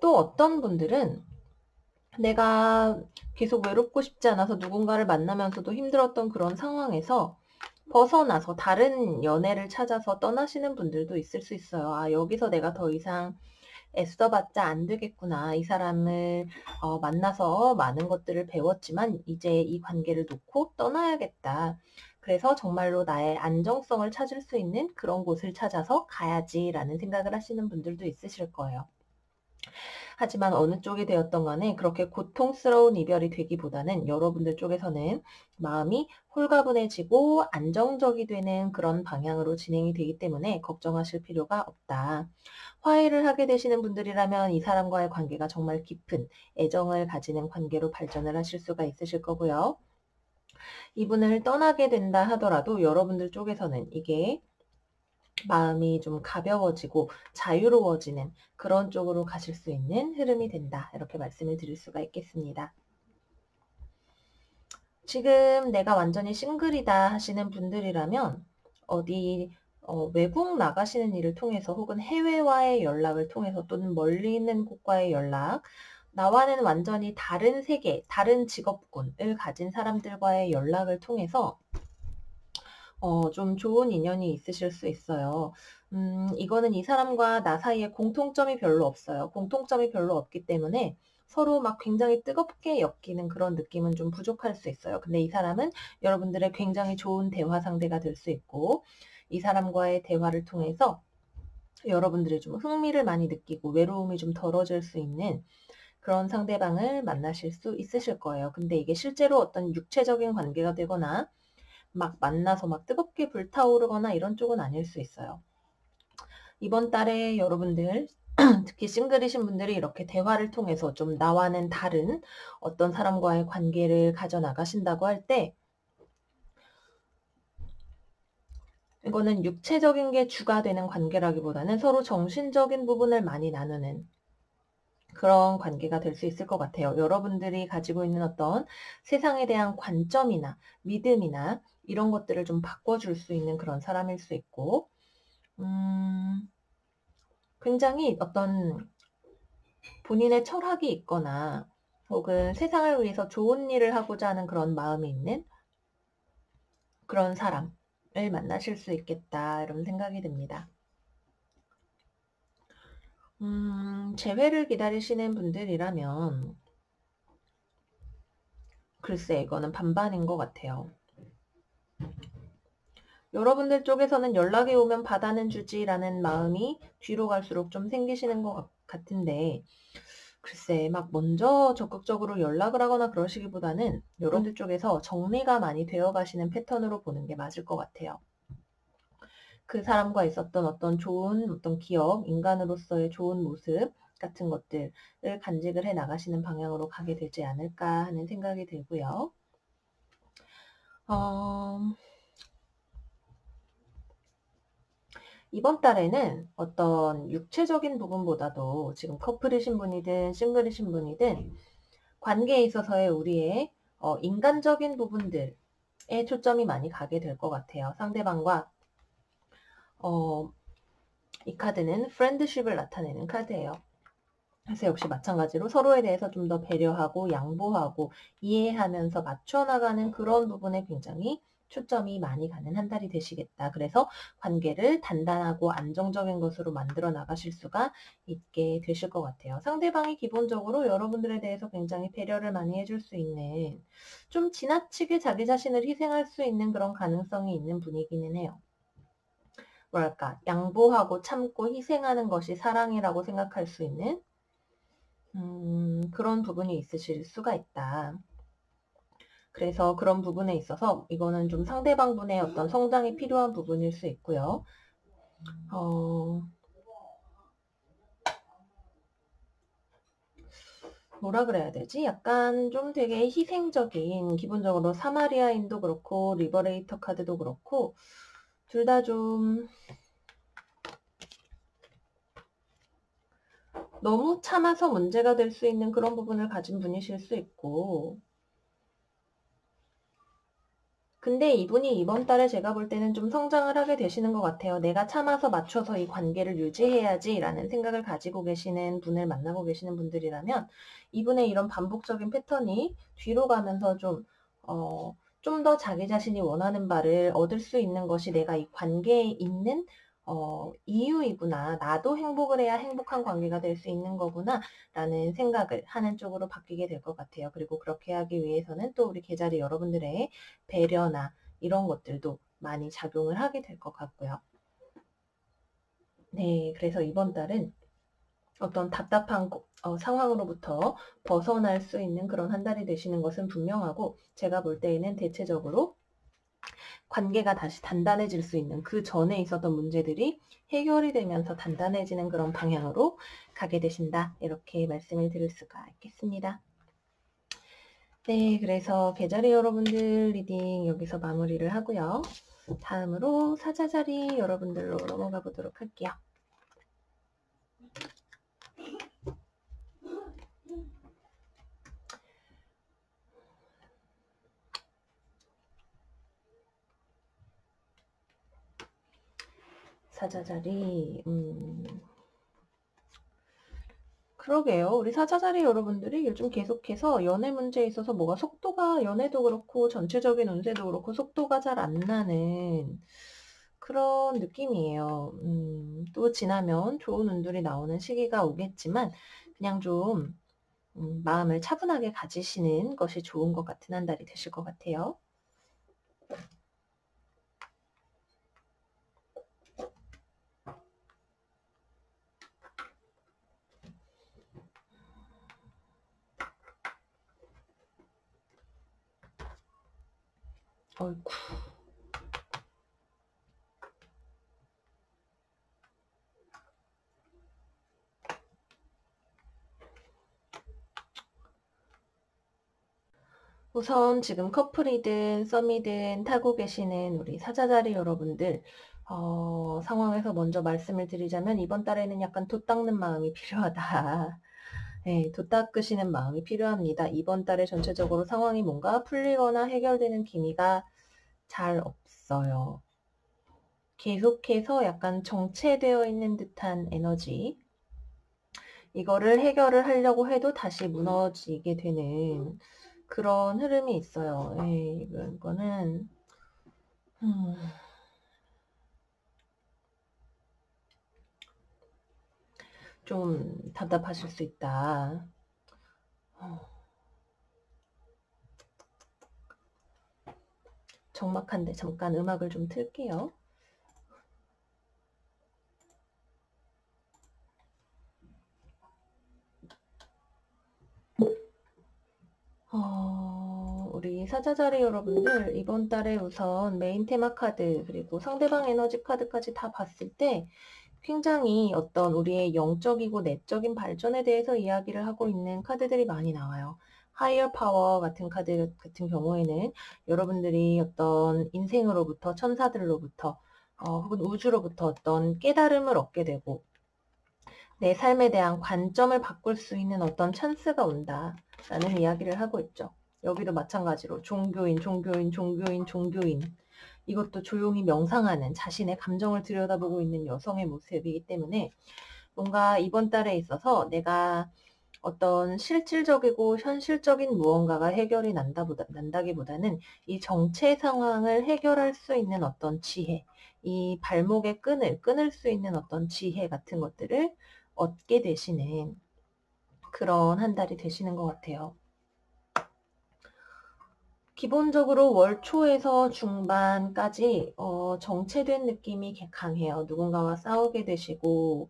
Speaker 1: 또 어떤 분들은 내가 계속 외롭고 싶지 않아서 누군가를 만나면서도 힘들었던 그런 상황에서 벗어나서 다른 연애를 찾아서 떠나시는 분들도 있을 수 있어요. 아, 여기서 내가 더 이상 애써봤자 안 되겠구나. 이 사람을 만나서 많은 것들을 배웠지만 이제 이 관계를 놓고 떠나야겠다. 그래서 정말로 나의 안정성을 찾을 수 있는 그런 곳을 찾아서 가야지라는 생각을 하시는 분들도 있으실 거예요. 하지만 어느 쪽이 되었던 간에 그렇게 고통스러운 이별이 되기보다는 여러분들 쪽에서는 마음이 홀가분해지고 안정적이 되는 그런 방향으로 진행이 되기 때문에 걱정하실 필요가 없다. 화해를 하게 되시는 분들이라면 이 사람과의 관계가 정말 깊은 애정을 가지는 관계로 발전을 하실 수가 있으실 거고요. 이분을 떠나게 된다 하더라도 여러분들 쪽에서는 이게 마음이 좀 가벼워지고 자유로워지는 그런 쪽으로 가실 수 있는 흐름이 된다. 이렇게 말씀을 드릴 수가 있겠습니다. 지금 내가 완전히 싱글이다 하시는 분들이라면 어디 외국 나가시는 일을 통해서 혹은 해외와의 연락을 통해서 또는 멀리 있는 곳과의 연락 나와는 완전히 다른 세계, 다른 직업군을 가진 사람들과의 연락을 통해서 좀 좋은 인연이 있으실 수 있어요. 이거는 이 사람과 나 사이에 공통점이 별로 없어요. 공통점이 별로 없기 때문에 서로 막 굉장히 뜨겁게 엮이는 그런 느낌은 좀 부족할 수 있어요. 근데 이 사람은 여러분들의 굉장히 좋은 대화 상대가 될 수 있고 이 사람과의 대화를 통해서 여러분들이 좀 흥미를 많이 느끼고 외로움이 좀 덜어질 수 있는 그런 상대방을 만나실 수 있으실 거예요. 근데 이게 실제로 어떤 육체적인 관계가 되거나 막 만나서 막 뜨겁게 불타오르거나 이런 쪽은 아닐 수 있어요. 이번 달에 여러분들 특히 싱글이신 분들이 이렇게 대화를 통해서 좀 나와는 다른 어떤 사람과의 관계를 가져나가신다고 할 때 이거는 육체적인 게 주가 되는 관계라기보다는 서로 정신적인 부분을 많이 나누는 그런 관계가 될 수 있을 것 같아요. 여러분들이 가지고 있는 어떤 세상에 대한 관점이나 믿음이나 이런 것들을 좀 바꿔줄 수 있는 그런 사람일 수 있고 굉장히 어떤 본인의 철학이 있거나 혹은 세상을 위해서 좋은 일을 하고자 하는 그런 마음이 있는 그런 사람을 만나실 수 있겠다 이런 생각이 듭니다. 재회를 기다리시는 분들이라면 글쎄 이거는 반반인 것 같아요. 여러분들 쪽에서는 연락이 오면 받아는 주지라는 마음이 뒤로 갈수록 좀 생기시는 것 같은데 글쎄 막 먼저 적극적으로 연락을 하거나 그러시기보다는 여러분들 쪽에서 정리가 많이 되어 가시는 패턴으로 보는 게 맞을 것 같아요. 그 사람과 있었던 어떤 좋은 어떤 기억, 인간으로서의 좋은 모습 같은 것들을 간직을 해 나가시는 방향으로 가게 되지 않을까 하는 생각이 들고요. 이번 달에는 어떤 육체적인 부분보다도 지금 커플이신 분이든 싱글이신 분이든 관계에 있어서의 우리의 인간적인 부분들에 초점이 많이 가게 될 것 같아요. 상대방과 이 카드는 프렌드십을 나타내는 카드예요. 그래서 역시 마찬가지로 서로에 대해서 좀 더 배려하고 양보하고 이해하면서 맞춰나가는 그런 부분에 굉장히 초점이 많이 가는 한 달이 되시겠다. 그래서 관계를 단단하고 안정적인 것으로 만들어 나가실 수가 있게 되실 것 같아요. 상대방이 기본적으로 여러분들에 대해서 굉장히 배려를 많이 해줄 수 있는, 좀 지나치게 자기 자신을 희생할 수 있는 그런 가능성이 있는 분이기는 해요. 뭐랄까, 양보하고 참고 희생하는 것이 사랑이라고 생각할 수 있는 그런 부분이 있으실 수가 있다. 그래서 그런 부분에 있어서 이거는 좀 상대방 분의 어떤 성장이 필요한 부분일 수 있고요. 뭐라 그래야 되지? 약간 좀 되게 희생적인, 기본적으로 사마리아인도 그렇고 리버레이터 카드도 그렇고 둘 다 좀 너무 참아서 문제가 될 수 있는 그런 부분을 가진 분이실 수 있고, 근데 이분이 이번 달에 제가 볼 때는 좀 성장을 하게 되시는 것 같아요. 내가 참아서 맞춰서 이 관계를 유지해야지 라는 생각을 가지고 계시는 분을 만나고 계시는 분들이라면 이분의 이런 반복적인 패턴이 뒤로 가면서 좀 더 자기 자신이 원하는 바를 얻을 수 있는 것이 내가 이 관계에 있는 이유이구나. 나도 행복을 해야 행복한 관계가 될 수 있는 거구나 라는 생각을 하는 쪽으로 바뀌게 될 것 같아요. 그리고 그렇게 하기 위해서는 또 우리 계자리 여러분들의 배려나 이런 것들도 많이 작용을 하게 될 것 같고요. 네, 그래서 이번 달은 어떤 답답한 상황으로부터 벗어날 수 있는 그런 한 달이 되시는 것은 분명하고, 제가 볼 때에는 대체적으로 관계가 다시 단단해질 수 있는 그 전에 있었던 문제들이 해결이 되면서 단단해지는 그런 방향으로 가게 되신다. 이렇게 말씀을 드릴 수가 있겠습니다. 네, 그래서 계자리 여러분들 리딩 여기서 마무리를 하고요. 다음으로 사자자리 여러분들로 넘어가 보도록 할게요. 사자자리, 그러게요. 우리 사자자리 여러분들이 요즘 계속해서 연애 문제에 있어서 뭐가 속도가, 연애도 그렇고 전체적인 운세도 그렇고 속도가 잘 안 나는 그런 느낌이에요. 또 지나면 좋은 운들이 나오는 시기가 오겠지만 그냥 좀 마음을 차분하게 가지시는 것이 좋은 것 같은 한 달이 되실 것 같아요. 어이구. 우선 지금 커플이든 썸이든 타고 계시는 우리 사자자리 여러분들 상황에서 먼저 말씀을 드리자면 이번 달에는 약간 돛 닦는 마음이 필요하다. 네, 돛 닦으시는 마음이 필요합니다. 이번 달에 전체적으로 상황이 뭔가 풀리거나 해결되는 기미가 잘 없어요. 계속해서 약간 정체되어 있는 듯한 에너지. 이거를 해결을 하려고 해도 다시 무너지게 되는 그런 흐름이 있어요. 예, 이거는 좀 답답하실 수 있다. 적막한데 잠깐 음악을 좀 틀게요. 우리 사자자리 여러분들 이번 달에 우선 메인 테마 카드 그리고 상대방 에너지 카드까지 다 봤을 때 굉장히 어떤 우리의 영적이고 내적인 발전에 대해서 이야기를 하고 있는 카드들이 많이 나와요. Higher Power 같은 카드 같은 경우에는 여러분들이 어떤 인생으로부터 천사들로부터 혹은 우주로부터 어떤 깨달음을 얻게 되고 내 삶에 대한 관점을 바꿀 수 있는 어떤 찬스가 온다라는 이야기를 하고 있죠. 여기도 마찬가지로 종교인, 종교인, 종교인, 종교인 이것도 조용히 명상하는 자신의 감정을 들여다보고 있는 여성의 모습이기 때문에 뭔가 이번 달에 있어서 내가 어떤 실질적이고 현실적인 무언가가 해결이 난다기보다는 이 정체 상황을 해결할 수 있는 어떤 지혜, 이 발목의 끈을 끊을 수 있는 어떤 지혜 같은 것들을 얻게 되시는 그런 한 달이 되시는 것 같아요. 기본적으로 월 초에서 중반까지 정체된 느낌이 강해요. 누군가와 싸우게 되시고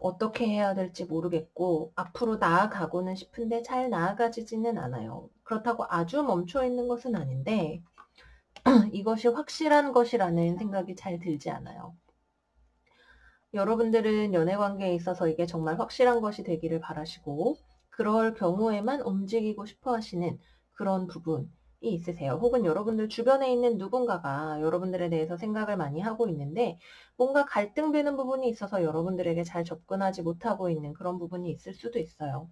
Speaker 1: 어떻게 해야 될지 모르겠고 앞으로 나아가고는 싶은데 잘 나아가지지는 않아요. 그렇다고 아주 멈춰 있는 것은 아닌데 이것이 확실한 것이라는 생각이 잘 들지 않아요. 여러분들은 연애관계에 있어서 이게 정말 확실한 것이 되기를 바라시고 그럴 경우에만 움직이고 싶어 하시는 그런 부분이 있으세요. 혹은 여러분들 주변에 있는 누군가가 여러분들에 대해서 생각을 많이 하고 있는데 뭔가 갈등되는 부분이 있어서 여러분들에게 잘 접근하지 못하고 있는 그런 부분이 있을 수도 있어요.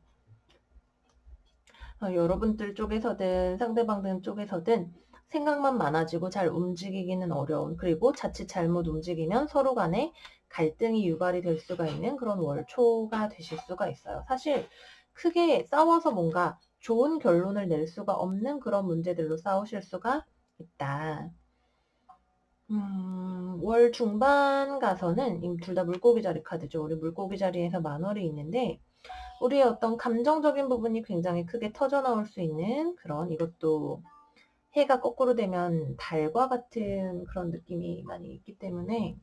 Speaker 1: 여러분들 쪽에서든 상대방 쪽에서든 생각만 많아지고 잘 움직이기는 어려운, 그리고 자칫 잘못 움직이면 서로 간에 갈등이 유발이 될 수가 있는 그런 월초가 되실 수가 있어요. 사실 크게 싸워서 뭔가 좋은 결론을 낼 수가 없는 그런 문제들로 싸우실 수가 있다. 월 중반 가서는 둘 다 물고기 자리 카드죠. 우리 물고기 자리에서 만월이 있는데 우리의 어떤 감정적인 부분이 굉장히 크게 터져 나올 수 있는 그런, 이것도 해가 거꾸로 되면 달과 같은 그런 느낌이 많이 있기 때문에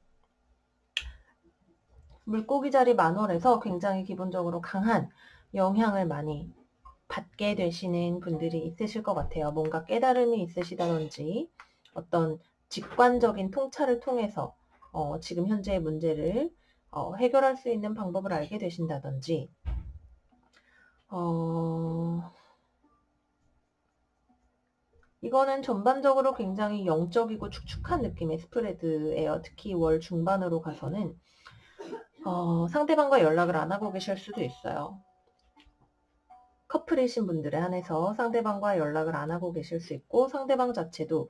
Speaker 1: 물고기 자리 만월에서 굉장히 기본적으로 강한 영향을 많이 받게 되시는 분들이 있으실 것 같아요. 뭔가 깨달음이 있으시다든지 어떤 직관적인 통찰을 통해서 지금 현재의 문제를 해결할 수 있는 방법을 알게 되신다든지 이거는 전반적으로 굉장히 영적이고 축축한 느낌의 스프레드예요. 특히 월 중반으로 가서는 상대방과 연락을 안 하고 계실 수도 있어요. 커플이신 분들에 한해서 상대방과 연락을 안 하고 계실 수 있고 상대방 자체도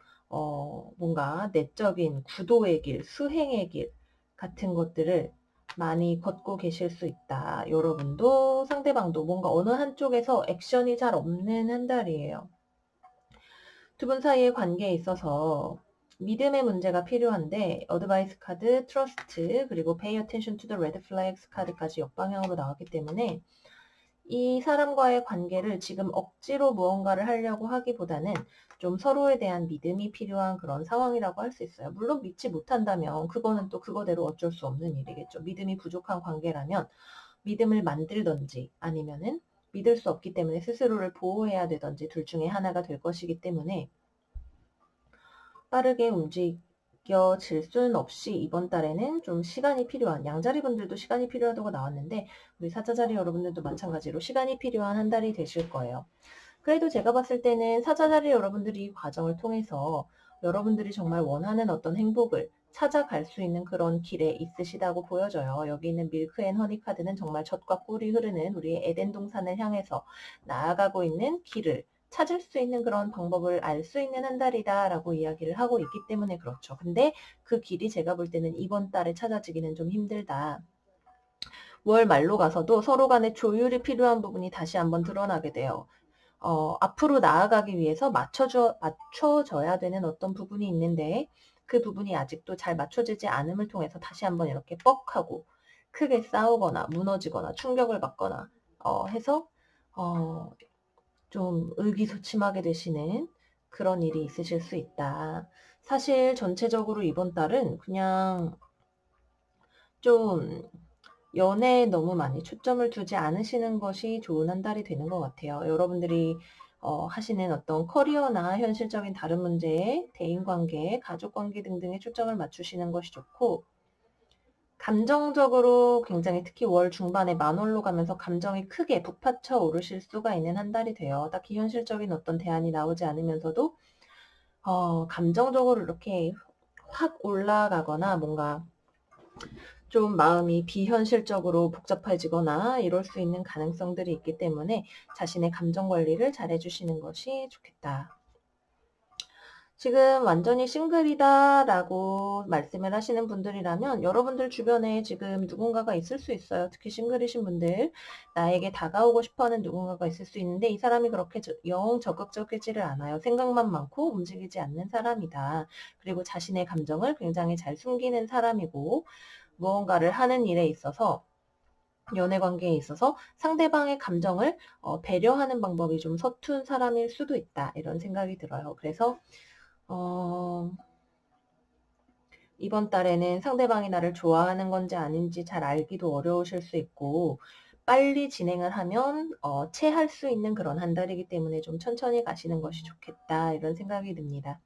Speaker 1: 뭔가 내적인 구도의 길, 수행의 길 같은 것들을 많이 걷고 계실 수 있다. 여러분도 상대방도 뭔가 어느 한쪽에서 액션이 잘 없는 한 달이에요. 두 분 사이의 관계에 있어서 믿음의 문제가 필요한데 어드바이스 카드, 트러스트, 그리고 pay attention to the red flags 카드까지 역방향으로 나왔기 때문에 이 사람과의 관계를 지금 억지로 무언가를 하려고 하기보다는 좀 서로에 대한 믿음이 필요한 그런 상황이라고 할 수 있어요. 물론 믿지 못한다면 그거는 또 그거대로 어쩔 수 없는 일이겠죠. 믿음이 부족한 관계라면 믿음을 만들던지 아니면은 믿을 수 없기 때문에 스스로를 보호해야 되던지 둘 중에 하나가 될 것이기 때문에 빠르게 움직여질 수는 없이 이번 달에는 좀 시간이 필요한, 양자리 분들도 시간이 필요하다고 나왔는데 우리 사자자리 여러분들도 마찬가지로 시간이 필요한 한 달이 되실 거예요. 그래도 제가 봤을 때는 사자자리 여러분들이 이 과정을 통해서 여러분들이 정말 원하는 어떤 행복을 찾아갈 수 있는 그런 길에 있으시다고 보여져요. 여기 있는 밀크 앤 허니 카드는 정말 젖과 꿀이 흐르는 우리의 에덴 동산을 향해서 나아가고 있는 길을 찾을 수 있는 그런 방법을 알 수 있는 한 달이다라고 이야기를 하고 있기 때문에 그렇죠. 근데 그 길이 제가 볼 때는 이번 달에 찾아지기는 좀 힘들다. 월 말로 가서도 서로 간에 조율이 필요한 부분이 다시 한번 드러나게 돼요. 앞으로 나아가기 위해서 맞춰져야 되는 어떤 부분이 있는데 그 부분이 아직도 잘 맞춰지지 않음을 통해서 다시 한번 이렇게 뻑하고 크게 싸우거나 무너지거나 충격을 받거나 해서 좀 의기소침하게 되시는 그런 일이 있으실 수 있다. 사실 전체적으로 이번 달은 그냥 좀 연애에 너무 많이 초점을 두지 않으시는 것이 좋은 한 달이 되는 것 같아요. 여러분들이 하시는 어떤 커리어나 현실적인 다른 문제에 대인관계, 가족관계 등등에 초점을 맞추시는 것이 좋고 감정적으로 굉장히 특히 월 중반에 만월로 가면서 감정이 크게 북받쳐 오르실 수가 있는 한 달이 돼요. 딱히 현실적인 어떤 대안이 나오지 않으면서도 감정적으로 이렇게 확 올라가거나 뭔가 좀 마음이 비현실적으로 복잡해지거나 이럴 수 있는 가능성들이 있기 때문에 자신의 감정 관리를 잘 해주시는 것이 좋겠다. 지금 완전히 싱글이다 라고 말씀을 하시는 분들이라면 여러분들 주변에 지금 누군가가 있을 수 있어요. 특히 싱글이신 분들, 나에게 다가오고 싶어하는 누군가가 있을 수 있는데 이 사람이 그렇게 영 적극적이지를 않아요. 생각만 많고 움직이지 않는 사람이다. 그리고 자신의 감정을 굉장히 잘 숨기는 사람이고 무언가를 하는 일에 있어서 연애 관계에 있어서 상대방의 감정을 배려하는 방법이 좀 서툰 사람일 수도 있다. 이런 생각이 들어요. 그래서 이번 달에는 상대방이 나를 좋아하는 건지 아닌지 잘 알기도 어려우실 수 있고 빨리 진행을 하면 체할 수 있는 그런 한 달이기 때문에 좀 천천히 가시는 것이 좋겠다. 이런 생각이 듭니다.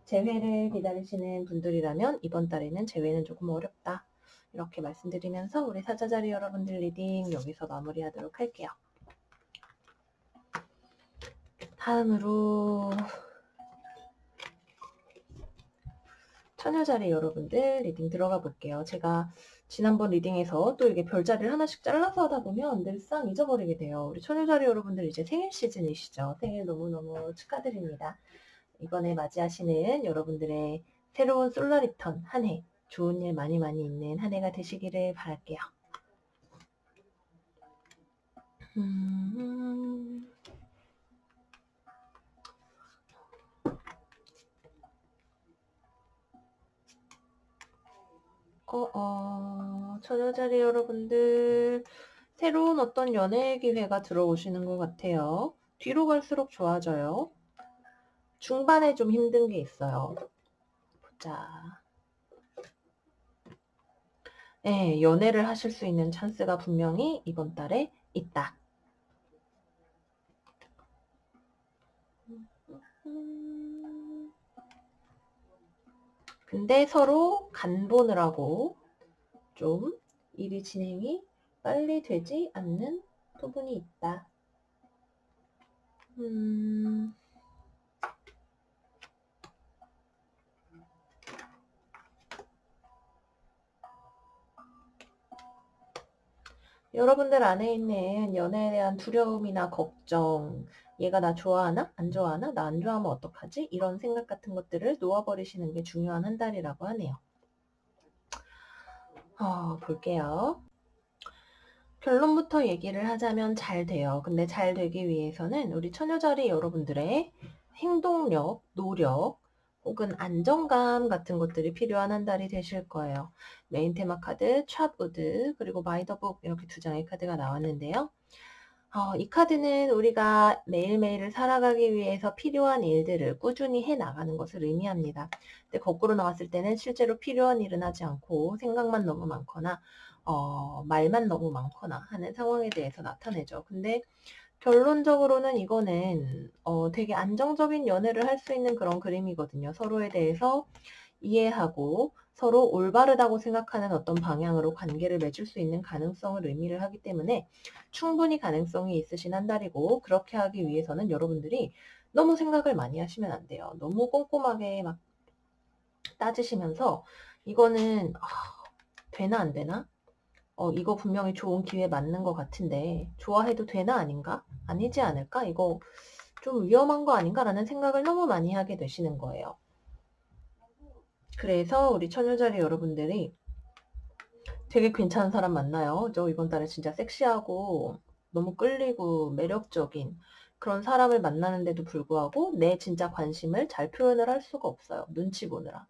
Speaker 1: 재회를 기다리시는 분들이라면 이번 달에는 재회는 조금 어렵다. 이렇게 말씀드리면서 우리 사자자리 여러분들 리딩 여기서 마무리하도록 할게요. 다음으로 처녀자리 여러분들 리딩 들어가 볼게요. 제가 지난번 리딩에서 또 이게 별자리를 하나씩 잘라서 하다 보면 늘상 잊어버리게 돼요. 우리 처녀자리 여러분들 이제 생일 시즌이시죠. 생일 너무너무 축하드립니다. 이번에 맞이하시는 여러분들의 새로운 솔라 리턴 한 해 좋은 일 많이 있는 한 해가 되시기를 바랄게요. 처녀자리 여러분들 새로운 어떤 연애 기회가 들어오시는 것 같아요. 뒤로 갈수록 좋아져요. 중반에 좀 힘든 게 있어요. 보자. 네, 연애를 하실 수 있는 찬스가 분명히 이번 달에 있다. 근데 서로 간본을 하고 좀 일이 진행이 빨리 되지 않는 부분이 있다. 여러분들 안에 있는 연애에 대한 두려움이나 걱정, 얘가 나 좋아하나? 안 좋아하나? 나 안 좋아하면 어떡하지? 이런 생각 같은 것들을 놓아버리시는 게 중요한 한 달이라고 하네요. 볼게요. 결론부터 얘기를 하자면 잘 돼요. 근데 잘 되기 위해서는 우리 처녀자리 여러분들의 행동력, 노력, 혹은 안정감 같은 것들이 필요한 한 달이 되실 거예요. 메인 테마 카드, 찹우드, 그리고 마이더북 이렇게 두 장의 카드가 나왔는데요. 이 카드는 우리가 매일매일을 살아가기 위해서 필요한 일들을 꾸준히 해나가는 것을 의미합니다. 근데 거꾸로 나왔을 때는 실제로 필요한 일은 하지 않고 생각만 너무 많거나 말만 너무 많거나 하는 상황에 대해서 나타내죠. 근데 결론적으로는 이거는 되게 안정적인 연애를 할 수 있는 그런 그림이거든요. 서로에 대해서 이해하고 서로 올바르다고 생각하는 어떤 방향으로 관계를 맺을 수 있는 가능성을 의미를 하기 때문에 충분히 가능성이 있으신 한 달이고 그렇게 하기 위해서는 여러분들이 너무 생각을 많이 하시면 안 돼요. 너무 꼼꼼하게 막 따지시면서 이거는 되나 안 되나? 이거 분명히 좋은 기회 맞는 것 같은데 좋아해도 되나 아닌가? 아니지 않을까? 이거 좀 위험한 거 아닌가라는 생각을 너무 많이 하게 되시는 거예요. 그래서 우리 처녀자리 여러분들이 되게 괜찮은 사람 만나요. 저 이번 달에 진짜 섹시하고 너무 끌리고 매력적인 그런 사람을 만나는데도 불구하고 내 진짜 관심을 잘 표현을 할 수가 없어요. 눈치 보느라.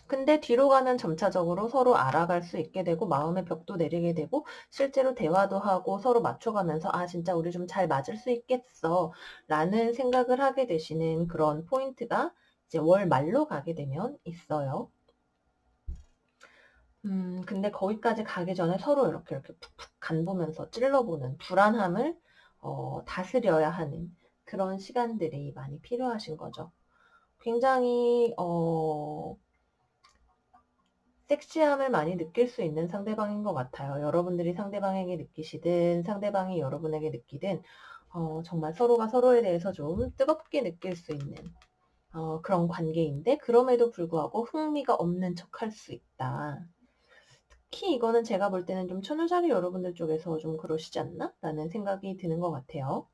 Speaker 1: 근데 뒤로 가면 점차적으로 서로 알아갈 수 있게 되고 마음의 벽도 내리게 되고 실제로 대화도 하고 서로 맞춰가면서 진짜 우리 좀 잘 맞을 수 있겠어 라는 생각을 하게 되시는 그런 포인트가 이제 월 말로 가게 되면 있어요. 근데 거기까지 가기 전에 서로 이렇게 푹푹 간보면서 찔러보는 불안함을 다스려야 하는 그런 시간들이 많이 필요하신 거죠. 굉장히 섹시함을 많이 느낄 수 있는 상대방인 것 같아요. 여러분들이 상대방에게 느끼시든 상대방이 여러분에게 느끼든 정말 서로가 서로에 대해서 좀 뜨겁게 느낄 수 있는 그런 관계인데 그럼에도 불구하고 흥미가 없는 척할 수 있다. 특히 이거는 제가 볼 때는 좀 천우자리 여러분들 쪽에서 좀 그러시지 않나? 라는 생각이 드는 것 같아요.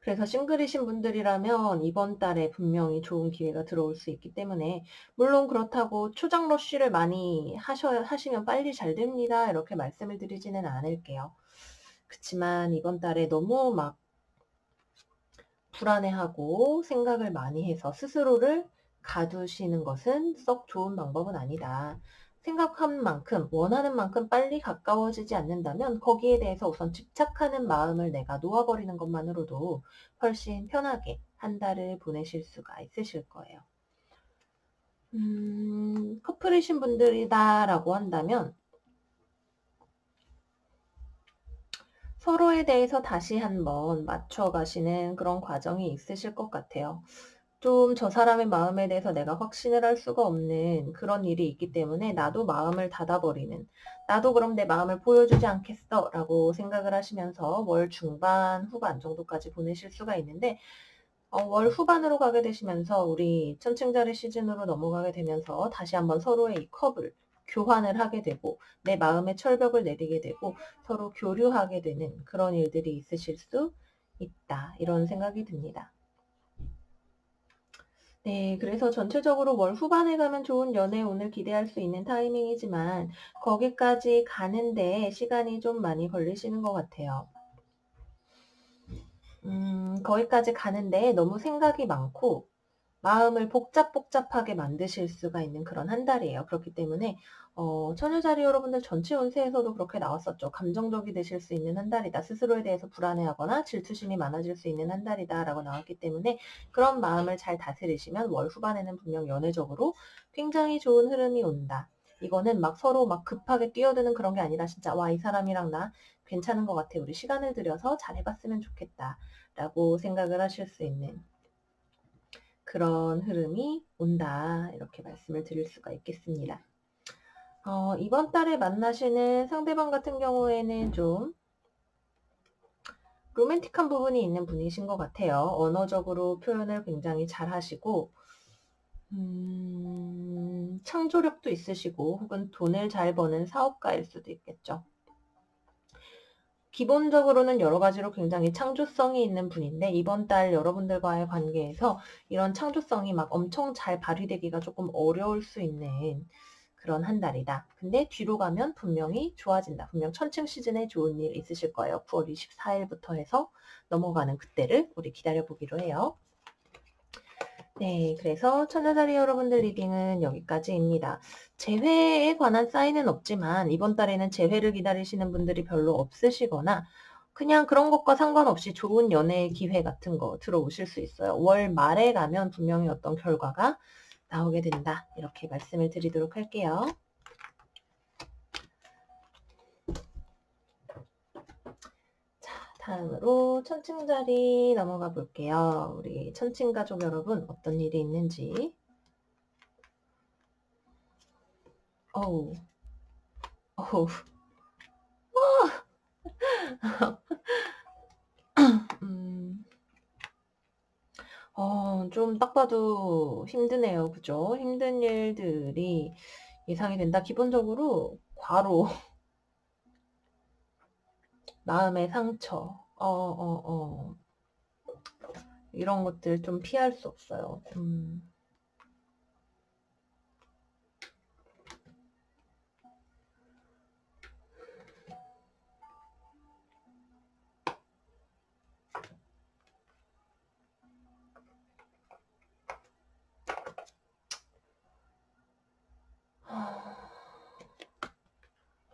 Speaker 1: 그래서 싱글이신 분들이라면 이번 달에 분명히 좋은 기회가 들어올 수 있기 때문에 물론 그렇다고 초장 러쉬를 많이 하시면 빨리 잘 됩니다. 이렇게 말씀을 드리지는 않을게요. 그치만 이번 달에 너무 막 불안해하고 생각을 많이 해서 스스로를 가두시는 것은 썩 좋은 방법은 아니다. 생각한 만큼, 원하는 만큼 빨리 가까워지지 않는다면 거기에 대해서 우선 집착하는 마음을 내가 놓아버리는 것만으로도 훨씬 편하게 한 달을 보내실 수가 있으실 거예요. 커플이신 분들이다라고 한다면 서로에 대해서 다시 한번 맞춰가시는 그런 과정이 있으실 것 같아요. 좀 저 사람의 마음에 대해서 내가 확신을 할 수가 없는 그런 일이 있기 때문에 나도 마음을 닫아버리는, 나도 그럼 내 마음을 보여주지 않겠어 라고 생각을 하시면서 월 중반, 후반 정도까지 보내실 수가 있는데 월 후반으로 가게 되시면서 우리 천칭자리 시즌으로 넘어가게 되면서 다시 한번 서로의 이 컵을 교환을 하게 되고 내 마음의 철벽을 내리게 되고 서로 교류하게 되는 그런 일들이 있으실 수 있다. 이런 생각이 듭니다. 네, 그래서 전체적으로 월 후반에 가면 좋은 연애 운을 기대할 수 있는 타이밍이지만 거기까지 가는데 시간이 좀 많이 걸리시는 것 같아요. 거기까지 가는데 너무 생각이 많고 마음을 복잡복잡하게 만드실 수가 있는 그런 한 달이에요. 그렇기 때문에 천유자리 여러분들 전체 운세에서도 그렇게 나왔었죠. 감정적이 되실 수 있는 한 달이다. 스스로에 대해서 불안해하거나 질투심이 많아질 수 있는 한 달이다 라고 나왔기 때문에 그런 마음을 잘 다스리시면 월 후반에는 분명 연애적으로 굉장히 좋은 흐름이 온다. 이거는 막 서로 막 급하게 뛰어드는 그런 게 아니라 진짜 와, 이 사람이랑 나 괜찮은 것 같아. 우리 시간을 들여서 잘해봤으면 좋겠다 라고 생각을 하실 수 있는 그런 흐름이 온다. 이렇게 말씀을 드릴 수가 있겠습니다. 이번 달에 만나시는 상대방 같은 경우에는 좀 로맨틱한 부분이 있는 분이신 것 같아요. 언어적으로 표현을 굉장히 잘 하시고, 창조력도 있으시고, 혹은 돈을 잘 버는 사업가일 수도 있겠죠. 기본적으로는 여러 가지로 굉장히 창조성이 있는 분인데 이번 달 여러분들과의 관계에서 이런 창조성이 막 엄청 잘 발휘되기가 조금 어려울 수 있는 그런 한 달이다. 근데 뒤로 가면 분명히 좋아진다. 분명 천칭 시즌에 좋은 일 있으실 거예요. 9월 24일부터 해서 넘어가는 그때를 우리 기다려보기로 해요. 네, 그래서 천여자리 여러분들 리딩은 여기까지입니다. 재회에 관한 사인은 없지만 이번 달에는 재회를 기다리시는 분들이 별로 없으시거나 그냥 그런 것과 상관없이 좋은 연애의 기회 같은 거 들어오실 수 있어요. 월 말에 가면 분명히 어떤 결과가 나오게 된다. 이렇게 말씀을 드리도록 할게요. 자, 다음으로 천칭자리 넘어가 볼게요. 우리 천칭가족 여러분 어떤 일이 있는지. 어우, 어우, 좀 딱 봐도 힘드네요. 그죠? 힘든 일들이 예상이 된다. 기본적으로 과로, 마음의 상처, 이런 것들 좀 피할 수 없어요.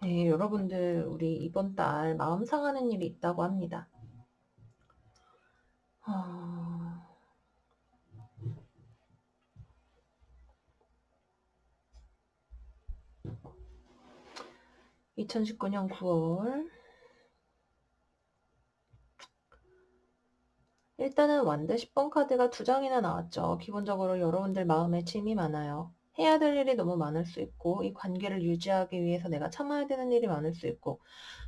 Speaker 1: 네, 여러분들 우리 이번 달 마음 상하는 일이 있다고 합니다. 2019년 9월 일단은 완드 10번 카드가 2장이나 나왔죠. 기본적으로 여러분들 마음에 짐이 많아요. 해야 될 일이 너무 많을 수 있고, 이 관계를 유지하기 위해서 내가 참아야 되는 일이 많을 수 있고,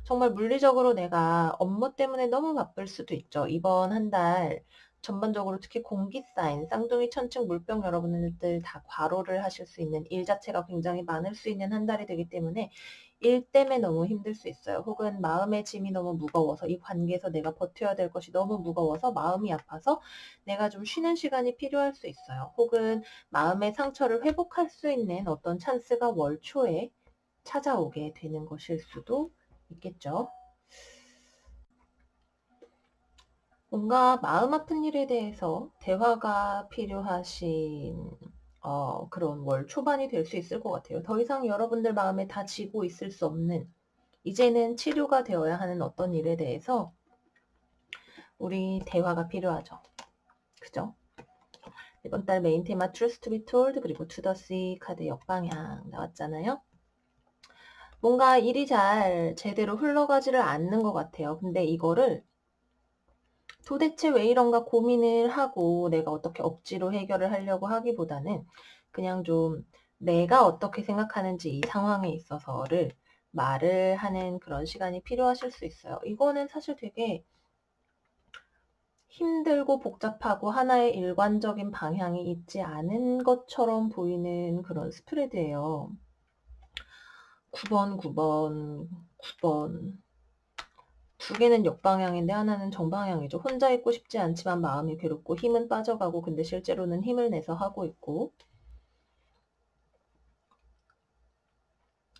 Speaker 1: 정말 물리적으로 내가 업무 때문에 너무 바쁠 수도 있죠. 이번 한 달 전반적으로 특히 공기 사인, 쌍둥이 천칭 물병 여러분들 다 과로를 하실 수 있는 일 자체가 굉장히 많을 수 있는 한 달이 되기 때문에 일 때문에 너무 힘들 수 있어요. 혹은 마음의 짐이 너무 무거워서 이 관계에서 내가 버텨야 될 것이 너무 무거워서 마음이 아파서 내가 좀 쉬는 시간이 필요할 수 있어요. 혹은 마음의 상처를 회복할 수 있는 어떤 찬스가 월 초에 찾아오게 되는 것일 수도 있겠죠. 뭔가 마음 아픈 일에 대해서 대화가 필요하신 그런 월 초반이 될 수 있을 것 같아요. 더 이상 여러분들 마음에 다 지고 있을 수 없는, 이제는 치료가 되어야 하는 어떤 일에 대해서 우리 대화가 필요하죠. 그죠? 이번 달 메인 테마 Truth to be told 그리고 To the Sea 카드 역방향 나왔잖아요. 뭔가 일이 잘 제대로 흘러가지를 않는 것 같아요. 근데 이거를 도대체 왜 이런가 고민을 하고 내가 어떻게 억지로 해결을 하려고 하기보다는 그냥 좀 내가 어떻게 생각하는지 이 상황에 있어서를 말을 하는 그런 시간이 필요하실 수 있어요. 이거는 사실 되게 힘들고 복잡하고 하나의 일관적인 방향이 있지 않은 것처럼 보이는 그런 스프레드예요. 9번, 9번, 9번. 두 개는 역방향인데 하나는 정방향이죠. 혼자 있고 싶지 않지만 마음이 괴롭고 힘은 빠져가고 근데 실제로는 힘을 내서 하고 있고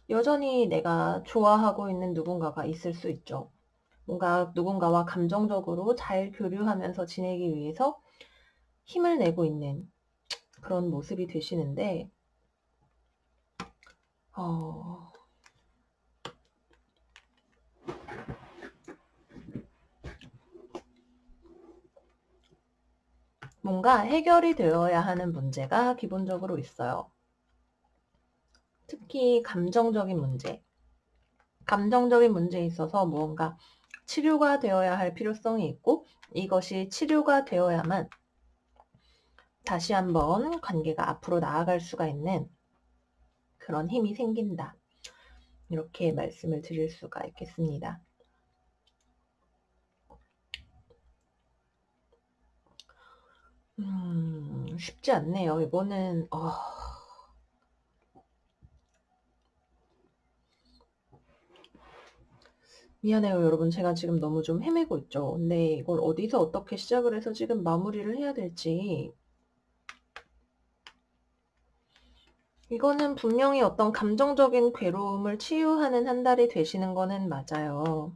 Speaker 1: 여전히 내가 좋아하고 있는 누군가가 있을 수 있죠. 뭔가 누군가와 감정적으로 잘 교류하면서 지내기 위해서 힘을 내고 있는 그런 모습이 되시는데 뭔가 해결이 되어야 하는 문제가 기본적으로 있어요. 특히 감정적인 문제. 감정적인 문제에 있어서 무언가 치료가 되어야 할 필요성이 있고 이것이 치료가 되어야만 다시 한번 관계가 앞으로 나아갈 수가 있는 그런 힘이 생긴다. 이렇게 말씀을 드릴 수가 있겠습니다. 쉽지 않네요. 이거는 미안해요, 여러분. 제가 지금 너무 좀 헤매고 있죠. 근데 이걸 어디서 어떻게 시작을 해서 지금 마무리를 해야 될지. 이거는 분명히 어떤 감정적인 괴로움을 치유하는 한 달이 되시는 거는 맞아요.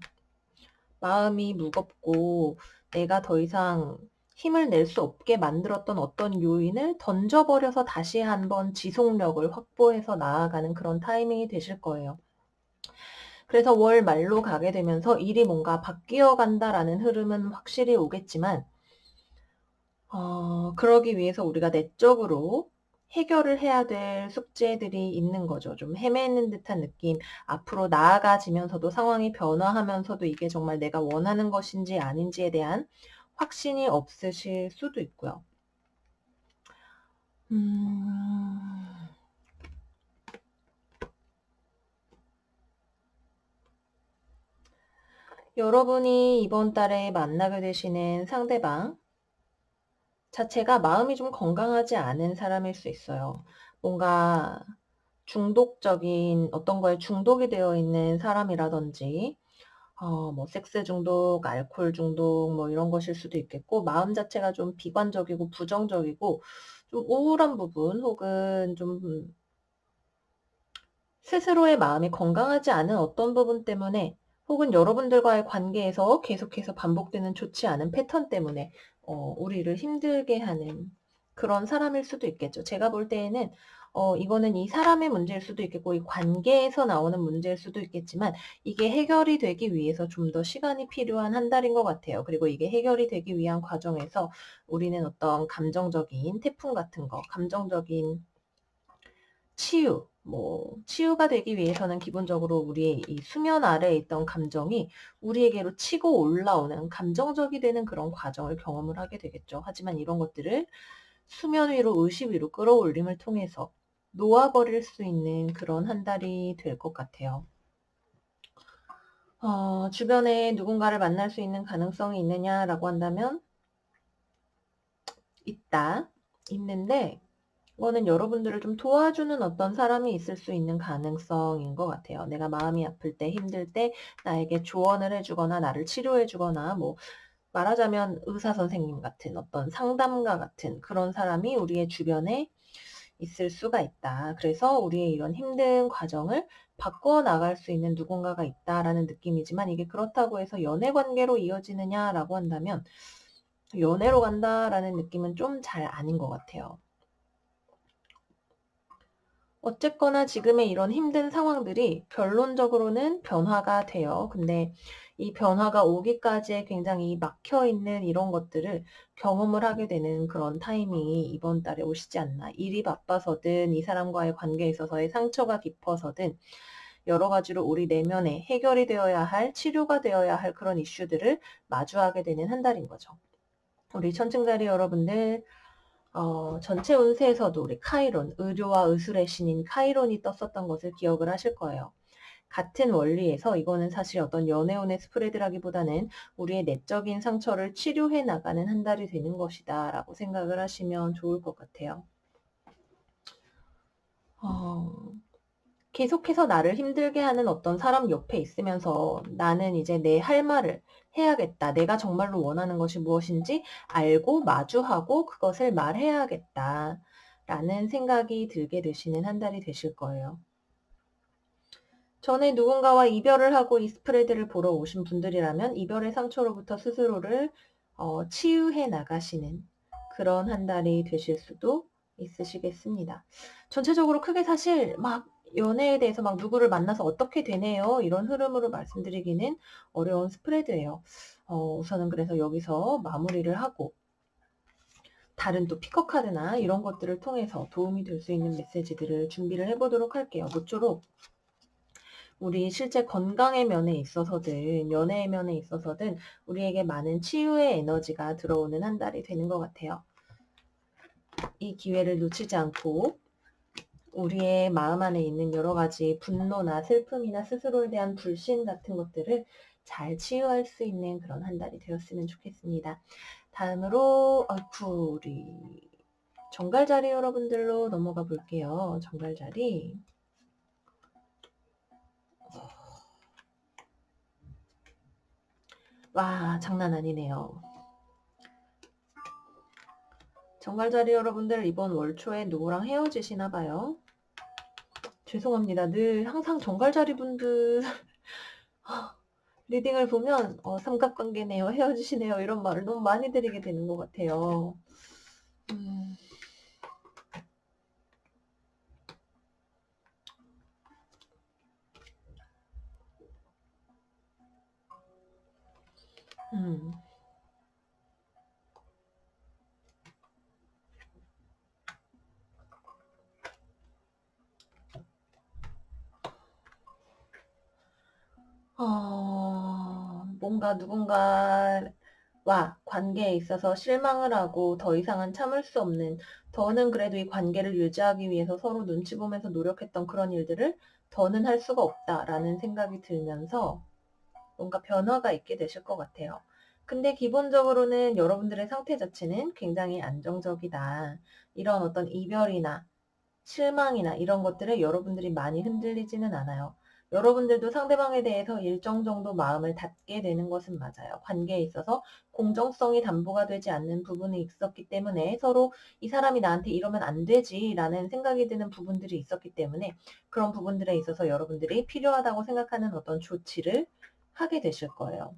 Speaker 1: 마음이 무겁고 내가 더 이상 힘을 낼 수 없게 만들었던 어떤 요인을 던져버려서 다시 한번 지속력을 확보해서 나아가는 그런 타이밍이 되실 거예요. 그래서 월 말로 가게 되면서 일이 뭔가 바뀌어 간다라는 흐름은 확실히 오겠지만 그러기 위해서 우리가 내적으로 해결을 해야 될 숙제들이 있는 거죠. 좀 헤매는 듯한 느낌, 앞으로 나아가지면서도 상황이 변화하면서도 이게 정말 내가 원하는 것인지 아닌지에 대한 확신이 없으실 수도 있고요. 여러분이 이번 달에 만나게 되시는 상대방 자체가 마음이 좀 건강하지 않은 사람일 수 있어요. 뭔가 중독적인 어떤 거에 중독이 되어 있는 사람이라든지 뭐 섹스 중독, 알코올 중독 뭐 이런 것일 수도 있겠고 마음 자체가 좀 비관적이고 부정적이고 좀 우울한 부분 혹은 좀 스스로의 마음이 건강하지 않은 어떤 부분 때문에 혹은 여러분들과의 관계에서 계속해서 반복되는 좋지 않은 패턴 때문에 우리를 힘들게 하는 그런 사람일 수도 있겠죠. 제가 볼 때에는 이거는 이 사람의 문제일 수도 있겠고 이 관계에서 나오는 문제일 수도 있겠지만 이게 해결이 되기 위해서 좀 더 시간이 필요한 한 달인 것 같아요. 그리고 이게 해결이 되기 위한 과정에서 우리는 어떤 감정적인 태풍 같은 거, 감정적인 치유, 뭐 치유가 되기 위해서는 기본적으로 우리의 이 수면 아래에 있던 감정이 우리에게로 치고 올라오는 감정적이 되는 그런 과정을 경험을 하게 되겠죠. 하지만 이런 것들을 수면 위로 의식 위로 끌어올림을 통해서 놓아버릴 수 있는 그런 한 달이 될 것 같아요. 주변에 누군가를 만날 수 있는 가능성이 있느냐라고 한다면 있다. 있는데 이거는 여러분들을 좀 도와주는 어떤 사람이 있을 수 있는 가능성인 것 같아요. 내가 마음이 아플 때, 힘들 때 나에게 조언을 해주거나 나를 치료해주거나 뭐 말하자면 의사 선생님 같은 어떤 상담가 같은 그런 사람이 우리의 주변에 있을 수가 있다. 그래서 우리의 이런 힘든 과정을 바꿔 나갈 수 있는 누군가가 있다라는 느낌이지만 이게 그렇다고 해서 연애 관계로 이어지느냐라고 한다면 연애로 간다라는 느낌은 좀 잘 아닌 것 같아요. 어쨌거나 지금의 이런 힘든 상황들이 결론적으로는 변화가 돼요. 근데 이 변화가 오기까지에 굉장히 막혀있는 이런 것들을 경험을 하게 되는 그런 타이밍이 이번 달에 오시지 않나. 일이 바빠서든 이 사람과의 관계에 있어서의 상처가 깊어서든 여러 가지로 우리 내면에 해결이 되어야 할, 치료가 되어야 할 그런 이슈들을 마주하게 되는 한 달인 거죠. 우리 천칭자리 여러분들 전체 운세에서도 우리 카이론, 의료와 의술의 신인 카이론이 떴었던 것을 기억을 하실 거예요. 같은 원리에서 이거는 사실 어떤 연애운의 스프레드라기보다는 우리의 내적인 상처를 치료해 나가는 한 달이 되는 것이다 라고 생각을 하시면 좋을 것 같아요. 계속해서 나를 힘들게 하는 어떤 사람 옆에 있으면서 나는 이제 내 할 말을 해야겠다. 내가 정말로 원하는 것이 무엇인지 알고 마주하고 그것을 말해야겠다. 라는 생각이 들게 되시는 한 달이 되실 거예요. 전에 누군가와 이별을 하고 이 스프레드를 보러 오신 분들이라면 이별의 상처로부터 스스로를 치유해 나가시는 그런 한 달이 되실 수도 있으시겠습니다. 전체적으로 크게 사실 막 연애에 대해서 막 누구를 만나서 어떻게 되네요. 이런 흐름으로 말씀드리기는 어려운 스프레드예요. 우선은 그래서 여기서 마무리를 하고 다른 또 피커 카드나 이런 것들을 통해서 도움이 될 수 있는 메시지들을 준비를 해보도록 할게요. 모쪼록 우리 실제 건강의 면에 있어서든 연애의 면에 있어서든 우리에게 많은 치유의 에너지가 들어오는 한 달이 되는 것 같아요. 이 기회를 놓치지 않고 우리의 마음 안에 있는 여러 가지 분노나 슬픔이나 스스로에 대한 불신 같은 것들을 잘 치유할 수 있는 그런 한 달이 되었으면 좋겠습니다. 다음으로 우리 정갈자리 여러분들로 넘어가 볼게요. 정갈자리. 와, 장난 아니네요. 정갈자리 여러분들 이번 월 초에 누구랑 헤어지시나 봐요. 죄송합니다. 늘 항상 정갈자리 분들 리딩을 보면 삼각관계네요, 헤어지시네요 이런 말을 너무 많이 드리게 되는 것 같아요. 음. 뭔가 누군가와 관계에 있어서 실망을 하고 더 이상은 참을 수 없는, 더는 그래도 이 관계를 유지하기 위해서 서로 눈치 보면서 노력했던 그런 일들을 더는 할 수가 없다라는 생각이 들면서 뭔가 변화가 있게 되실 것 같아요. 근데 기본적으로는 여러분들의 상태 자체는 굉장히 안정적이다. 이런 어떤 이별이나 실망이나 이런 것들에 여러분들이 많이 흔들리지는 않아요. 여러분들도 상대방에 대해서 일정 정도 마음을 닫게 되는 것은 맞아요. 관계에 있어서 공정성이 담보가 되지 않는 부분이 있었기 때문에 서로 이 사람이 나한테 이러면 안 되지라는 생각이 드는 부분들이 있었기 때문에 그런 부분들에 있어서 여러분들이 필요하다고 생각하는 어떤 조치를 하게 되실 거예요.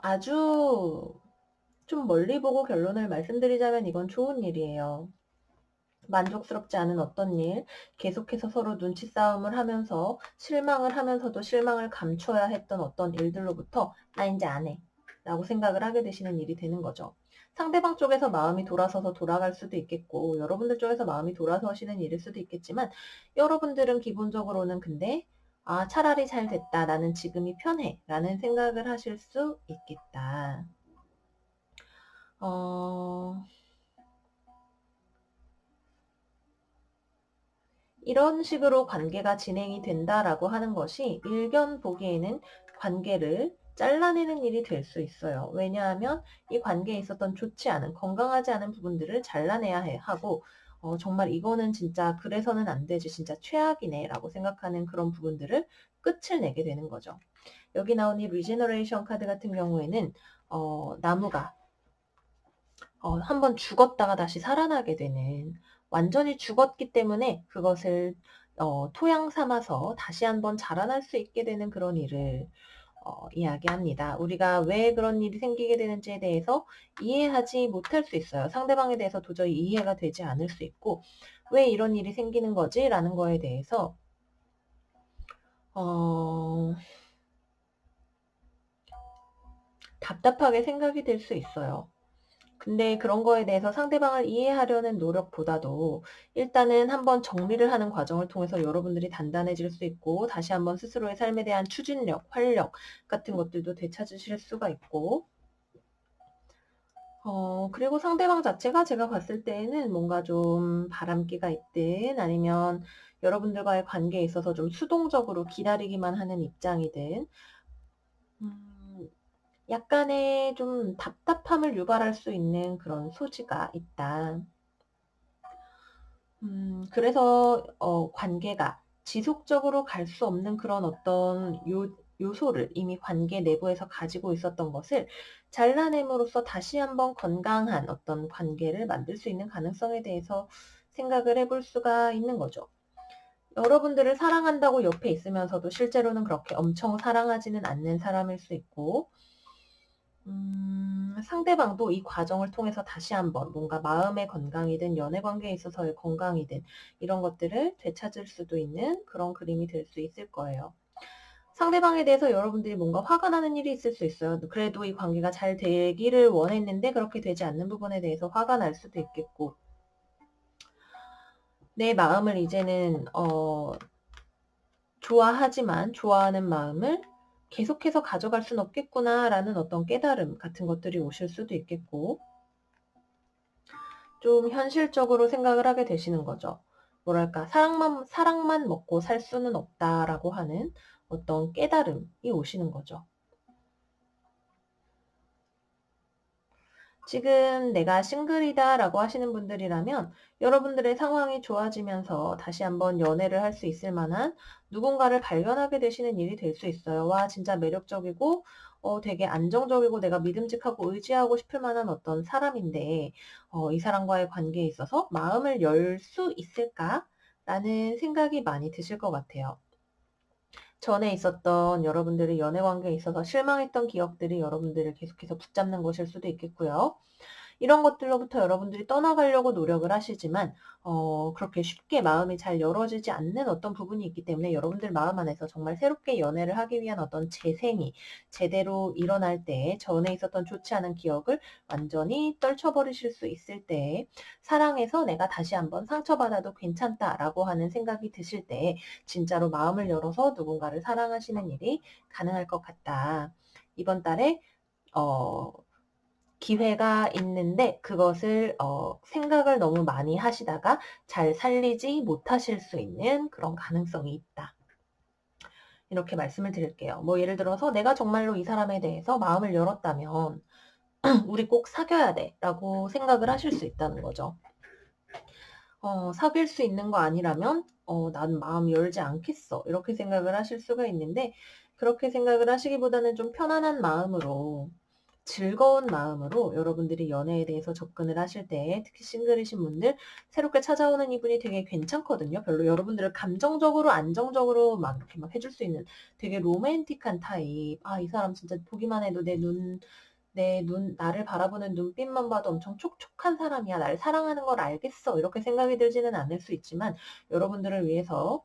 Speaker 1: 아주 좀 멀리 보고 결론을 말씀드리자면 이건 좋은 일이에요. 만족스럽지 않은 어떤 일, 계속해서 서로 눈치 싸움을 하면서 실망을 하면서도 실망을 감춰야 했던 어떤 일들로부터 나 이제 안 해 라고 생각을 하게 되시는 일이 되는 거죠. 상대방 쪽에서 마음이 돌아서서 돌아갈 수도 있겠고 여러분들 쪽에서 마음이 돌아서시는 일일 수도 있겠지만 여러분들은 기본적으로는 근데 아, 차라리 잘 됐다. 나는 지금이 편해. 라는 생각을 하실 수 있겠다. 이런 식으로 관계가 진행이 된다라고 하는 것이 일견 보기에는 관계를 잘라내는 일이 될 수 있어요. 왜냐하면 이 관계에 있었던 좋지 않은, 건강하지 않은 부분들을 잘라내야 하고, 정말 이거는 진짜 그래서는 안 되지, 진짜 최악이네 라고 생각하는 그런 부분들을 끝을 내게 되는 거죠. 여기 나온 이 리제너레이션 카드 같은 경우에는 나무가 한번 죽었다가 다시 살아나게 되는, 완전히 죽었기 때문에 그것을 토양 삼아서 다시 한번 자라날 수 있게 되는 그런 일을 이야기합니다. 우리가 왜 그런 일이 생기게 되는지에 대해서 이해하지 못할 수 있어요. 상대방에 대해서 도저히 이해가 되지 않을 수 있고, 왜 이런 일이 생기는 거지? 라는 거에 대해서 답답하게 생각이 될 수 있어요. 근데 그런 거에 대해서 상대방을 이해하려는 노력보다도 일단은 한번 정리를 하는 과정을 통해서 여러분들이 단단해질 수 있고, 다시 한번 스스로의 삶에 대한 추진력, 활력 같은 것들도 되찾으실 수가 있고, 그리고 상대방 자체가 제가 봤을 때에는 뭔가 좀 바람기가 있든 아니면 여러분들과의 관계에 있어서 좀 수동적으로 기다리기만 하는 입장이든, 약간의 좀 답답함을 유발할 수 있는 그런 소지가 있다. 그래서 관계가 지속적으로 갈 수 없는 그런 어떤 요소를 이미 관계 내부에서 가지고 있었던 것을 잘라냄으로써 다시 한번 건강한 어떤 관계를 만들 수 있는 가능성에 대해서 생각을 해볼 수가 있는 거죠. 여러분들을 사랑한다고 옆에 있으면서도 실제로는 그렇게 엄청 사랑하지는 않는 사람일 수 있고, 상대방도 이 과정을 통해서 다시 한번 뭔가 마음의 건강이든 연애 관계에 있어서의 건강이든 이런 것들을 되찾을 수도 있는 그런 그림이 될 수 있을 거예요. 상대방에 대해서 여러분들이 뭔가 화가 나는 일이 있을 수 있어요. 그래도 이 관계가 잘 되기를 원했는데 그렇게 되지 않는 부분에 대해서 화가 날 수도 있겠고, 내 마음을 이제는 좋아하지만 좋아하는 마음을 계속해서 가져갈 순 없겠구나라는 어떤 깨달음 같은 것들이 오실 수도 있겠고, 좀 현실적으로 생각을 하게 되시는 거죠. 뭐랄까, 사랑만 먹고 살 수는 없다라고 하는 어떤 깨달음이 오시는 거죠. 지금 내가 싱글이다 라고 하시는 분들이라면 여러분들의 상황이 좋아지면서 다시 한번 연애를 할 수 있을 만한 누군가를 발견하게 되시는 일이 될 수 있어요. 와, 진짜 매력적이고 되게 안정적이고 내가 믿음직하고 의지하고 싶을 만한 어떤 사람인데 이 사람과의 관계에 있어서 마음을 열 수 있을까? 라는 생각이 많이 드실 것 같아요. 전에 있었던 여러분들의 연애 관계에 있어서 실망했던 기억들이 여러분들을 계속해서 붙잡는 것일 수도 있겠고요. 이런 것들로부터 여러분들이 떠나가려고 노력을 하시지만 그렇게 쉽게 마음이 잘 열어지지 않는 어떤 부분이 있기 때문에 여러분들 마음 안에서 정말 새롭게 연애를 하기 위한 어떤 재생이 제대로 일어날 때 전에 있었던 좋지 않은 기억을 완전히 떨쳐버리실 수 있을 때, 사랑해서 내가 다시 한번 상처받아도 괜찮다라고 하는 생각이 드실 때 진짜로 마음을 열어서 누군가를 사랑하시는 일이 가능할 것 같다. 이번 달에 기회가 있는데 그것을 생각을 너무 많이 하시다가 잘 살리지 못하실 수 있는 그런 가능성이 있다. 이렇게 말씀을 드릴게요. 뭐 예를 들어서 내가 정말로 이 사람에 대해서 마음을 열었다면 우리 꼭 사귀어야 돼 라고 생각을 하실 수 있다는 거죠. 사귈 수 있는 거 아니라면 난 마음 열지 않겠어 이렇게 생각을 하실 수가 있는데, 그렇게 생각을 하시기보다는 좀 편안한 마음으로, 즐거운 마음으로 여러분들이 연애에 대해서 접근을 하실 때, 특히 싱글이신 분들 새롭게 찾아오는 이분이 되게 괜찮거든요. 별로 여러분들을 감정적으로 안정적으로 막 이렇게 막 해줄 수 있는 되게 로맨틱한 타입. 아, 이 사람 진짜 보기만 해도 나를 바라보는 눈빛만 봐도 엄청 촉촉한 사람이야. 날 사랑하는 걸 알겠어. 이렇게 생각이 들지는 않을 수 있지만 여러분들을 위해서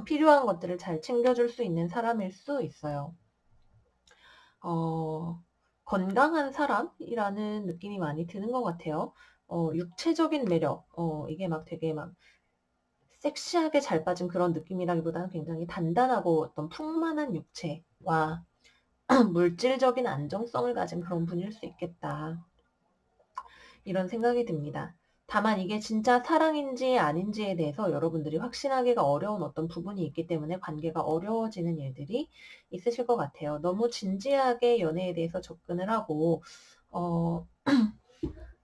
Speaker 1: 필요한 것들을 잘 챙겨줄 수 있는 사람일 수 있어요. 건강한 사람이라는 느낌이 많이 드는 것 같아요. 육체적인 매력, 이게 막 되게 막 섹시하게 잘 빠진 그런 느낌이라기보다는 굉장히 단단하고 어떤 풍만한 육체와 물질적인 안정성을 가진 그런 분일 수 있겠다. 이런 생각이 듭니다. 다만 이게 진짜 사랑인지 아닌지에 대해서 여러분들이 확신하기가 어려운 어떤 부분이 있기 때문에 관계가 어려워지는 일들이 있으실 것 같아요. 너무 진지하게 연애에 대해서 접근을 하고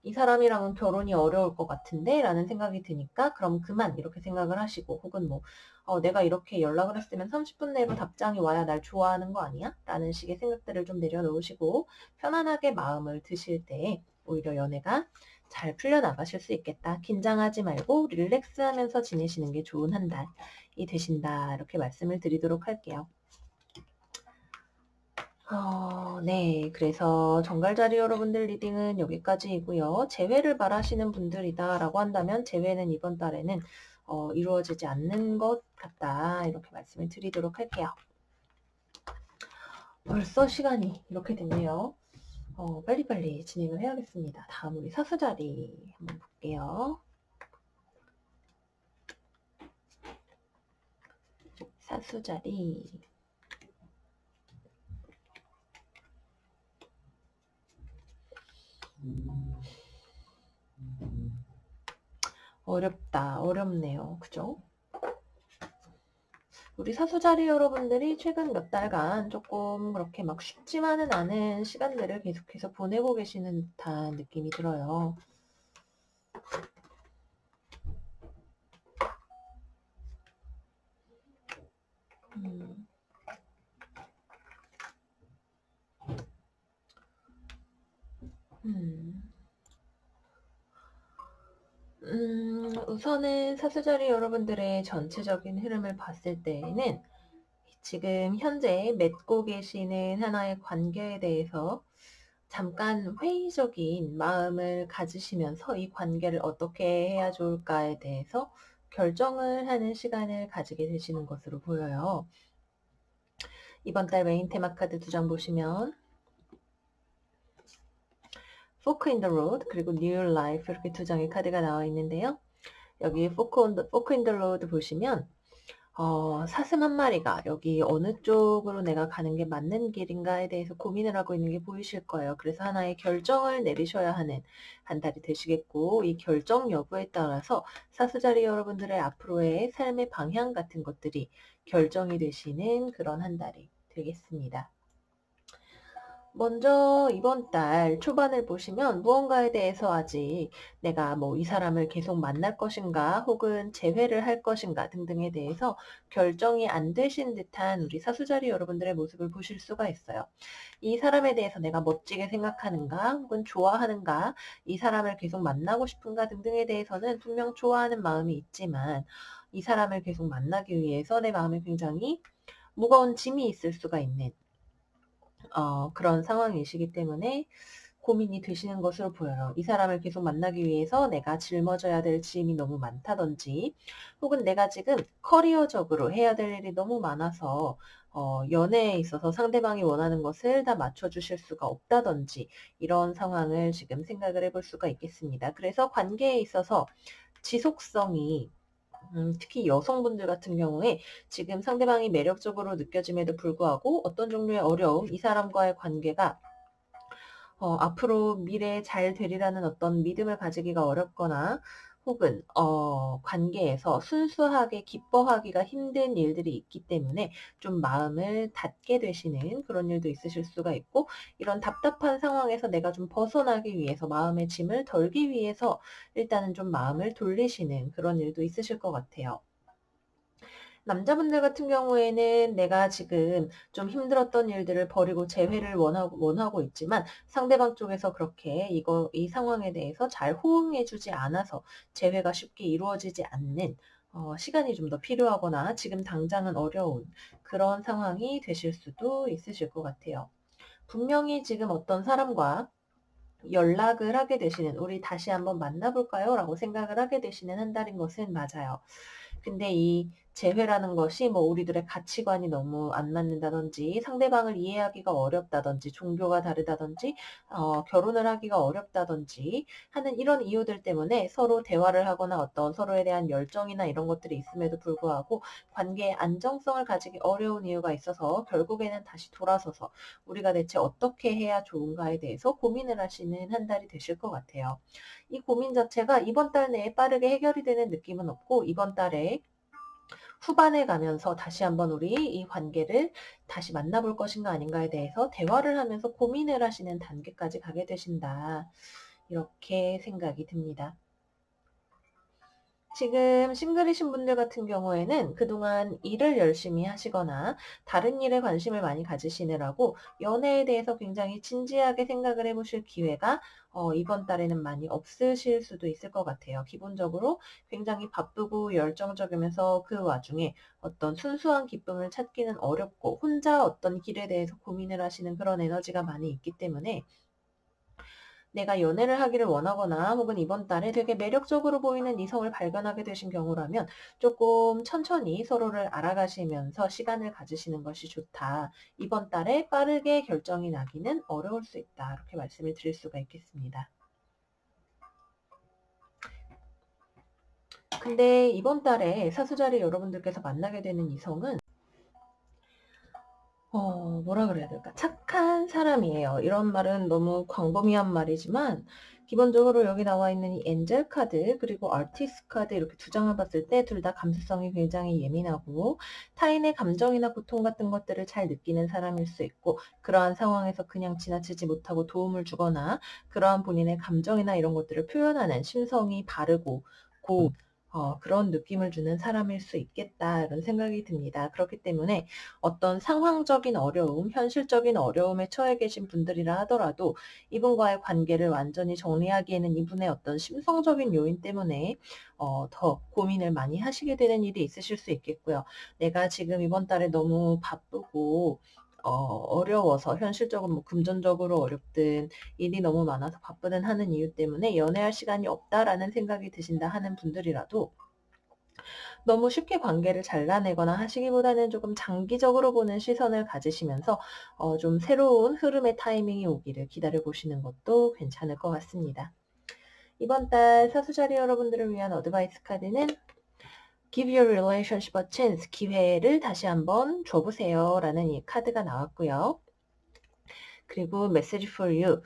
Speaker 1: 이 사람이랑은 결혼이 어려울 것 같은데 라는 생각이 드니까 그럼 그만 이렇게 생각을 하시고 혹은 뭐 내가 이렇게 연락을 했으면 30분 내로 답장이 와야 날 좋아하는 거 아니야? 라는 식의 생각들을 좀 내려놓으시고 편안하게 마음을 드실 때 오히려 연애가 잘 풀려나가실 수 있겠다. 긴장하지 말고 릴렉스하면서 지내시는 게 좋은 한 달이 되신다. 이렇게 말씀을 드리도록 할게요. 네. 그래서 정갈자리 여러분들 리딩은 여기까지이고요. 재회를 바라시는 분들이다 라고 한다면 재회는 이번 달에는 이루어지지 않는 것 같다. 이렇게 말씀을 드리도록 할게요. 벌써 시간이 이렇게 됐네요. 빨리빨리 진행을 해야겠습니다. 다음 우리 사수자리 한번 볼게요. 사수자리. 어렵네요. 그죠? 우리 사수자리 여러분들이 최근 몇 달간 조금 그렇게 막 쉽지만은 않은 시간들을 계속해서 보내고 계시는 듯한 느낌이 들어요. 우선은 사수자리 여러분들의 전체적인 흐름을 봤을 때에는 지금 현재 맺고 계시는 하나의 관계에 대해서 잠깐 회의적인 마음을 가지시면서 이 관계를 어떻게 해야 좋을까에 대해서 결정을 하는 시간을 가지게 되시는 것으로 보여요. 이번 달 메인 테마 카드 2장 보시면 Fork in the Road 그리고 New Life 이렇게 2장의 카드가 나와 있는데요. 여기 Fork in the Road 보시면 사슴 한 마리가 여기 어느 쪽으로 내가 가는 게 맞는 길인가에 대해서 고민을 하고 있는 게 보이실 거예요. 그래서 하나의 결정을 내리셔야 하는 한 달이 되시겠고 이 결정 여부에 따라서 사수자리 여러분들의 앞으로의 삶의 방향 같은 것들이 결정이 되시는 그런 한 달이 되겠습니다. 먼저 이번 달 초반을 보시면 무언가에 대해서 아직 내가 뭐 이 사람을 계속 만날 것인가 혹은 재회를 할 것인가 등등에 대해서 결정이 안 되신 듯한 우리 사수자리 여러분들의 모습을 보실 수가 있어요. 이 사람에 대해서 내가 멋지게 생각하는가 혹은 좋아하는가 이 사람을 계속 만나고 싶은가 등등에 대해서는 분명 좋아하는 마음이 있지만 이 사람을 계속 만나기 위해서 내 마음에 굉장히 무거운 짐이 있을 수가 있는 그런 상황이시기 때문에 고민이 되시는 것으로 보여요. 이 사람을 계속 만나기 위해서 내가 짊어져야 될 짐이 너무 많다든지 혹은 내가 지금 커리어적으로 해야 될 일이 너무 많아서 연애에 있어서 상대방이 원하는 것을 다 맞춰주실 수가 없다든지 이런 상황을 지금 생각을 해볼 수가 있겠습니다. 그래서 관계에 있어서 지속성이 특히 여성분들 같은 경우에 지금 상대방이 매력적으로 느껴짐에도 불구하고 어떤 종류의 어려움, 이 사람과의 관계가 앞으로 미래에 잘 되리라는 어떤 믿음을 가지기가 어렵거나 혹은 관계에서 순수하게 기뻐하기가 힘든 일들이 있기 때문에 좀 마음을 닫게 되시는 그런 일도 있으실 수가 있고 이런 답답한 상황에서 내가 좀 벗어나기 위해서 마음의 짐을 덜기 위해서 일단은 좀 마음을 돌리시는 그런 일도 있으실 것 같아요. 남자분들 같은 경우에는 내가 지금 좀 힘들었던 일들을 버리고 재회를 원하고 있지만 상대방 쪽에서 그렇게 이 상황에 대해서 잘 호응해주지 않아서 재회가 쉽게 이루어지지 않는 시간이 좀 더 필요하거나 지금 당장은 어려운 그런 상황이 되실 수도 있으실 것 같아요. 분명히 지금 어떤 사람과 연락을 하게 되시는 우리 다시 한번 만나볼까요? 라고 생각을 하게 되시는 한 달인 것은 맞아요. 근데 이 재회라는 것이 뭐 우리들의 가치관이 너무 안 맞는다든지 상대방을 이해하기가 어렵다든지 종교가 다르다든지 결혼을 하기가 어렵다든지 하는 이런 이유들 때문에 서로 대화를 하거나 어떤 서로에 대한 열정이나 이런 것들이 있음에도 불구하고 관계의 안정성을 가지기 어려운 이유가 있어서 결국에는 다시 돌아서서 우리가 대체 어떻게 해야 좋은가에 대해서 고민을 하시는 한 달이 되실 것 같아요. 이 고민 자체가 이번 달 내에 빠르게 해결이 되는 느낌은 없고 이번 달에 후반에 가면서 다시 한번 우리 이 관계를 다시 만나볼 것인가 아닌가에 대해서 대화를 하면서 고민을 하시는 단계까지 가게 되신다. 이렇게 생각이 듭니다. 지금 싱글이신 분들 같은 경우에는 그동안 일을 열심히 하시거나 다른 일에 관심을 많이 가지시느라고 연애에 대해서 굉장히 진지하게 생각을 해보실 기회가 이번 달에는 많이 없으실 수도 있을 것 같아요. 기본적으로 굉장히 바쁘고 열정적이면서 그 와중에 어떤 순수한 기쁨을 찾기는 어렵고 혼자 어떤 길에 대해서 고민을 하시는 그런 에너지가 많이 있기 때문에 내가 연애를 하기를 원하거나 혹은 이번 달에 되게 매력적으로 보이는 이성을 발견하게 되신 경우라면 조금 천천히 서로를 알아가시면서 시간을 가지시는 것이 좋다. 이번 달에 빠르게 결정이 나기는 어려울 수 있다. 이렇게 말씀을 드릴 수가 있겠습니다. 근데 이번 달에 사수자리 여러분들께서 만나게 되는 이성은 뭐라 그래야 될까? 착한 사람이에요. 이런 말은 너무 광범위한 말이지만 기본적으로 여기 나와 있는 이 엔젤 카드 그리고 아티스트 카드 이렇게 두 장을 봤을 때 둘 다 감수성이 굉장히 예민하고 타인의 감정이나 고통 같은 것들을 잘 느끼는 사람일 수 있고 그러한 상황에서 그냥 지나치지 못하고 도움을 주거나 그러한 본인의 감정이나 이런 것들을 표현하는 심성이 바르고 그런 느낌을 주는 사람일 수 있겠다 이런 생각이 듭니다. 그렇기 때문에 어떤 상황적인 어려움, 현실적인 어려움에 처해 계신 분들이라 하더라도 이분과의 관계를 완전히 정리하기에는 이분의 어떤 심성적인 요인 때문에 더 고민을 많이 하시게 되는 일이 있으실 수 있겠고요. 내가 지금 이번 달에 너무 바쁘고 어려워서 현실적으로 뭐 금전적으로 어렵든 일이 너무 많아서 바쁘든 하는 이유 때문에 연애할 시간이 없다라는 생각이 드신다 하는 분들이라도 너무 쉽게 관계를 잘라내거나 하시기보다는 조금 장기적으로 보는 시선을 가지시면서 좀 새로운 흐름의 타이밍이 오기를 기다려 보시는 것도 괜찮을 것 같습니다. 이번 달 사수자리 여러분들을 위한 어드바이스 카드는 Give your relationship a chance, 기회를 다시 한번 줘보세요 라는 이 카드가 나왔고요. 그리고 Message for you,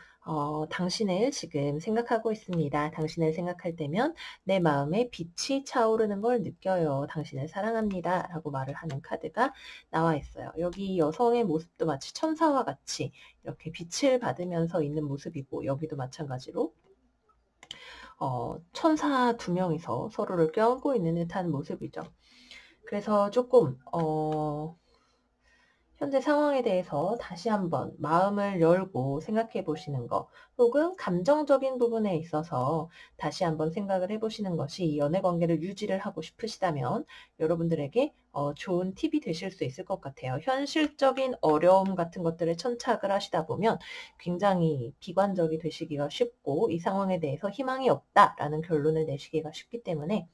Speaker 1: 당신을 지금 생각하고 있습니다. 당신을 생각할 때면 내 마음에 빛이 차오르는 걸 느껴요. 당신을 사랑합니다. 라고 말을 하는 카드가 나와 있어요. 여기 여성의 모습도 마치 천사와 같이 이렇게 빛을 받으면서 있는 모습이고 여기도 마찬가지로 천사 두 명이서 서로를 껴안고 있는 듯한 모습이죠. 그래서 조금 현재 상황에 대해서 다시 한번 마음을 열고 생각해 보시는 것, 혹은 감정적인 부분에 있어서 다시 한번 생각을 해보시는 것이 이 연애 관계를 유지를 하고 싶으시다면 여러분들에게 좋은 팁이 되실 수 있을 것 같아요. 현실적인 어려움 같은 것들에 천착을 하시다 보면 굉장히 비관적이 되시기가 쉽고 이 상황에 대해서 희망이 없다라는 결론을 내시기가 쉽기 때문에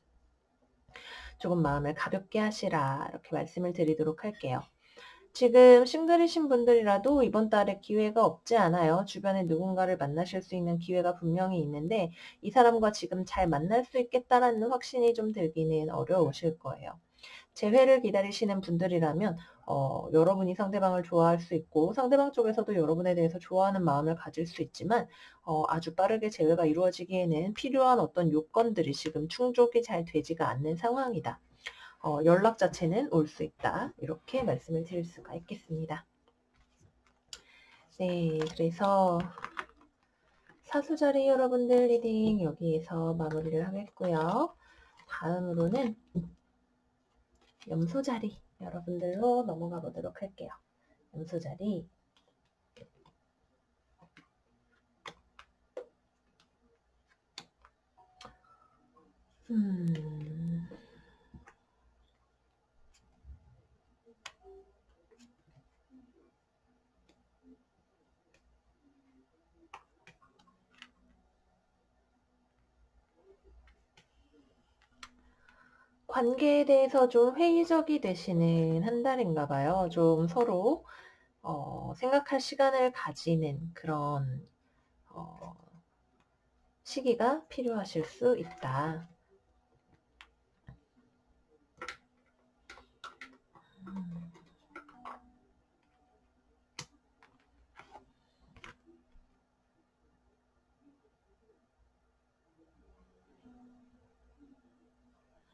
Speaker 1: 조금 마음을 가볍게 하시라 이렇게 말씀을 드리도록 할게요. 지금 싱글이신 분들이라도 이번 달에 기회가 없지 않아요. 주변에 누군가를 만나실 수 있는 기회가 분명히 있는데 이 사람과 지금 잘 만날 수 있겠다라는 확신이 좀 들기는 어려우실 거예요. 재회를 기다리시는 분들이라면 여러분이 상대방을 좋아할 수 있고 상대방 쪽에서도 여러분에 대해서 좋아하는 마음을 가질 수 있지만 아주 빠르게 재회가 이루어지기에는 필요한 어떤 요건들이 지금 충족이 잘 되지가 않는 상황이다. 연락 자체는 올 수 있다. 이렇게 말씀을 드릴 수가 있겠습니다. 네, 그래서 사수자리 여러분들 리딩 여기에서 마무리를 하겠고요. 다음으로는 염소자리 여러분들로 넘어가 보도록 할게요. 염소자리. 관계에 대해서 좀 회의적이 되시는 한 달인가 봐요. 좀 서로 생각할 시간을 가지는 그런 시기가 필요하실 수 있다.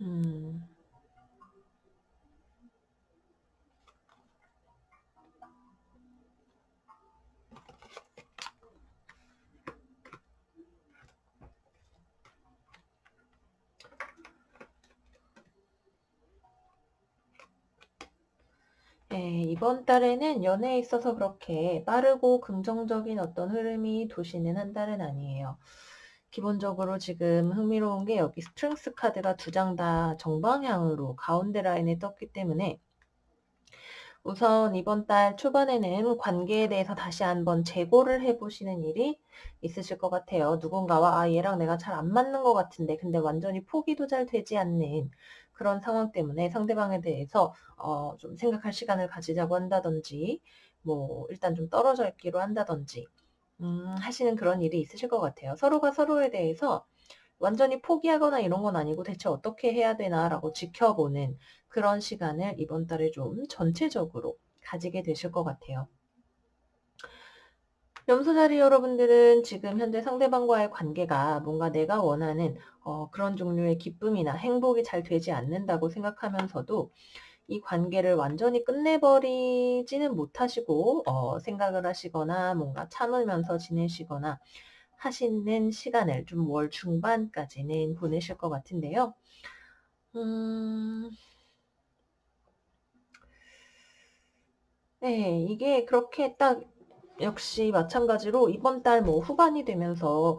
Speaker 1: 음. 네, 이번 달에는 연애에 있어서 그렇게 빠르고 긍정적인 어떤 흐름이 도시는 한 달은 아니에요. 기본적으로 지금 흥미로운 게 여기 스트렝스 카드가 두 장 다 정방향으로 가운데 라인에 떴기 때문에 우선 이번 달 초반에는 관계에 대해서 다시 한번 재고를 해보시는 일이 있으실 것 같아요. 누군가와 얘랑 내가 잘 안 맞는 것 같은데 근데 완전히 포기도 잘 되지 않는 그런 상황 때문에 상대방에 대해서 좀 생각할 시간을 가지자고 한다든지 뭐 일단 좀 떨어져 있기로 한다든지 하시는 그런 일이 있으실 것 같아요. 서로가 서로에 대해서 완전히 포기하거나 이런 건 아니고 대체 어떻게 해야 되나라고 지켜보는 그런 시간을 이번 달에 좀 전체적으로 가지게 되실 것 같아요. 염소자리 여러분들은 지금 현재 상대방과의 관계가 뭔가 내가 원하는 그런 종류의 기쁨이나 행복이 잘 되지 않는다고 생각하면서도 이 관계를 완전히 끝내버리지는 못하시고 생각을 하시거나 뭔가 참으면서 지내시거나 하시는 시간을 좀 월 중반까지는 보내실 것 같은데요. 네, 이게 그렇게 딱 역시 마찬가지로 이번 달 뭐 후반이 되면서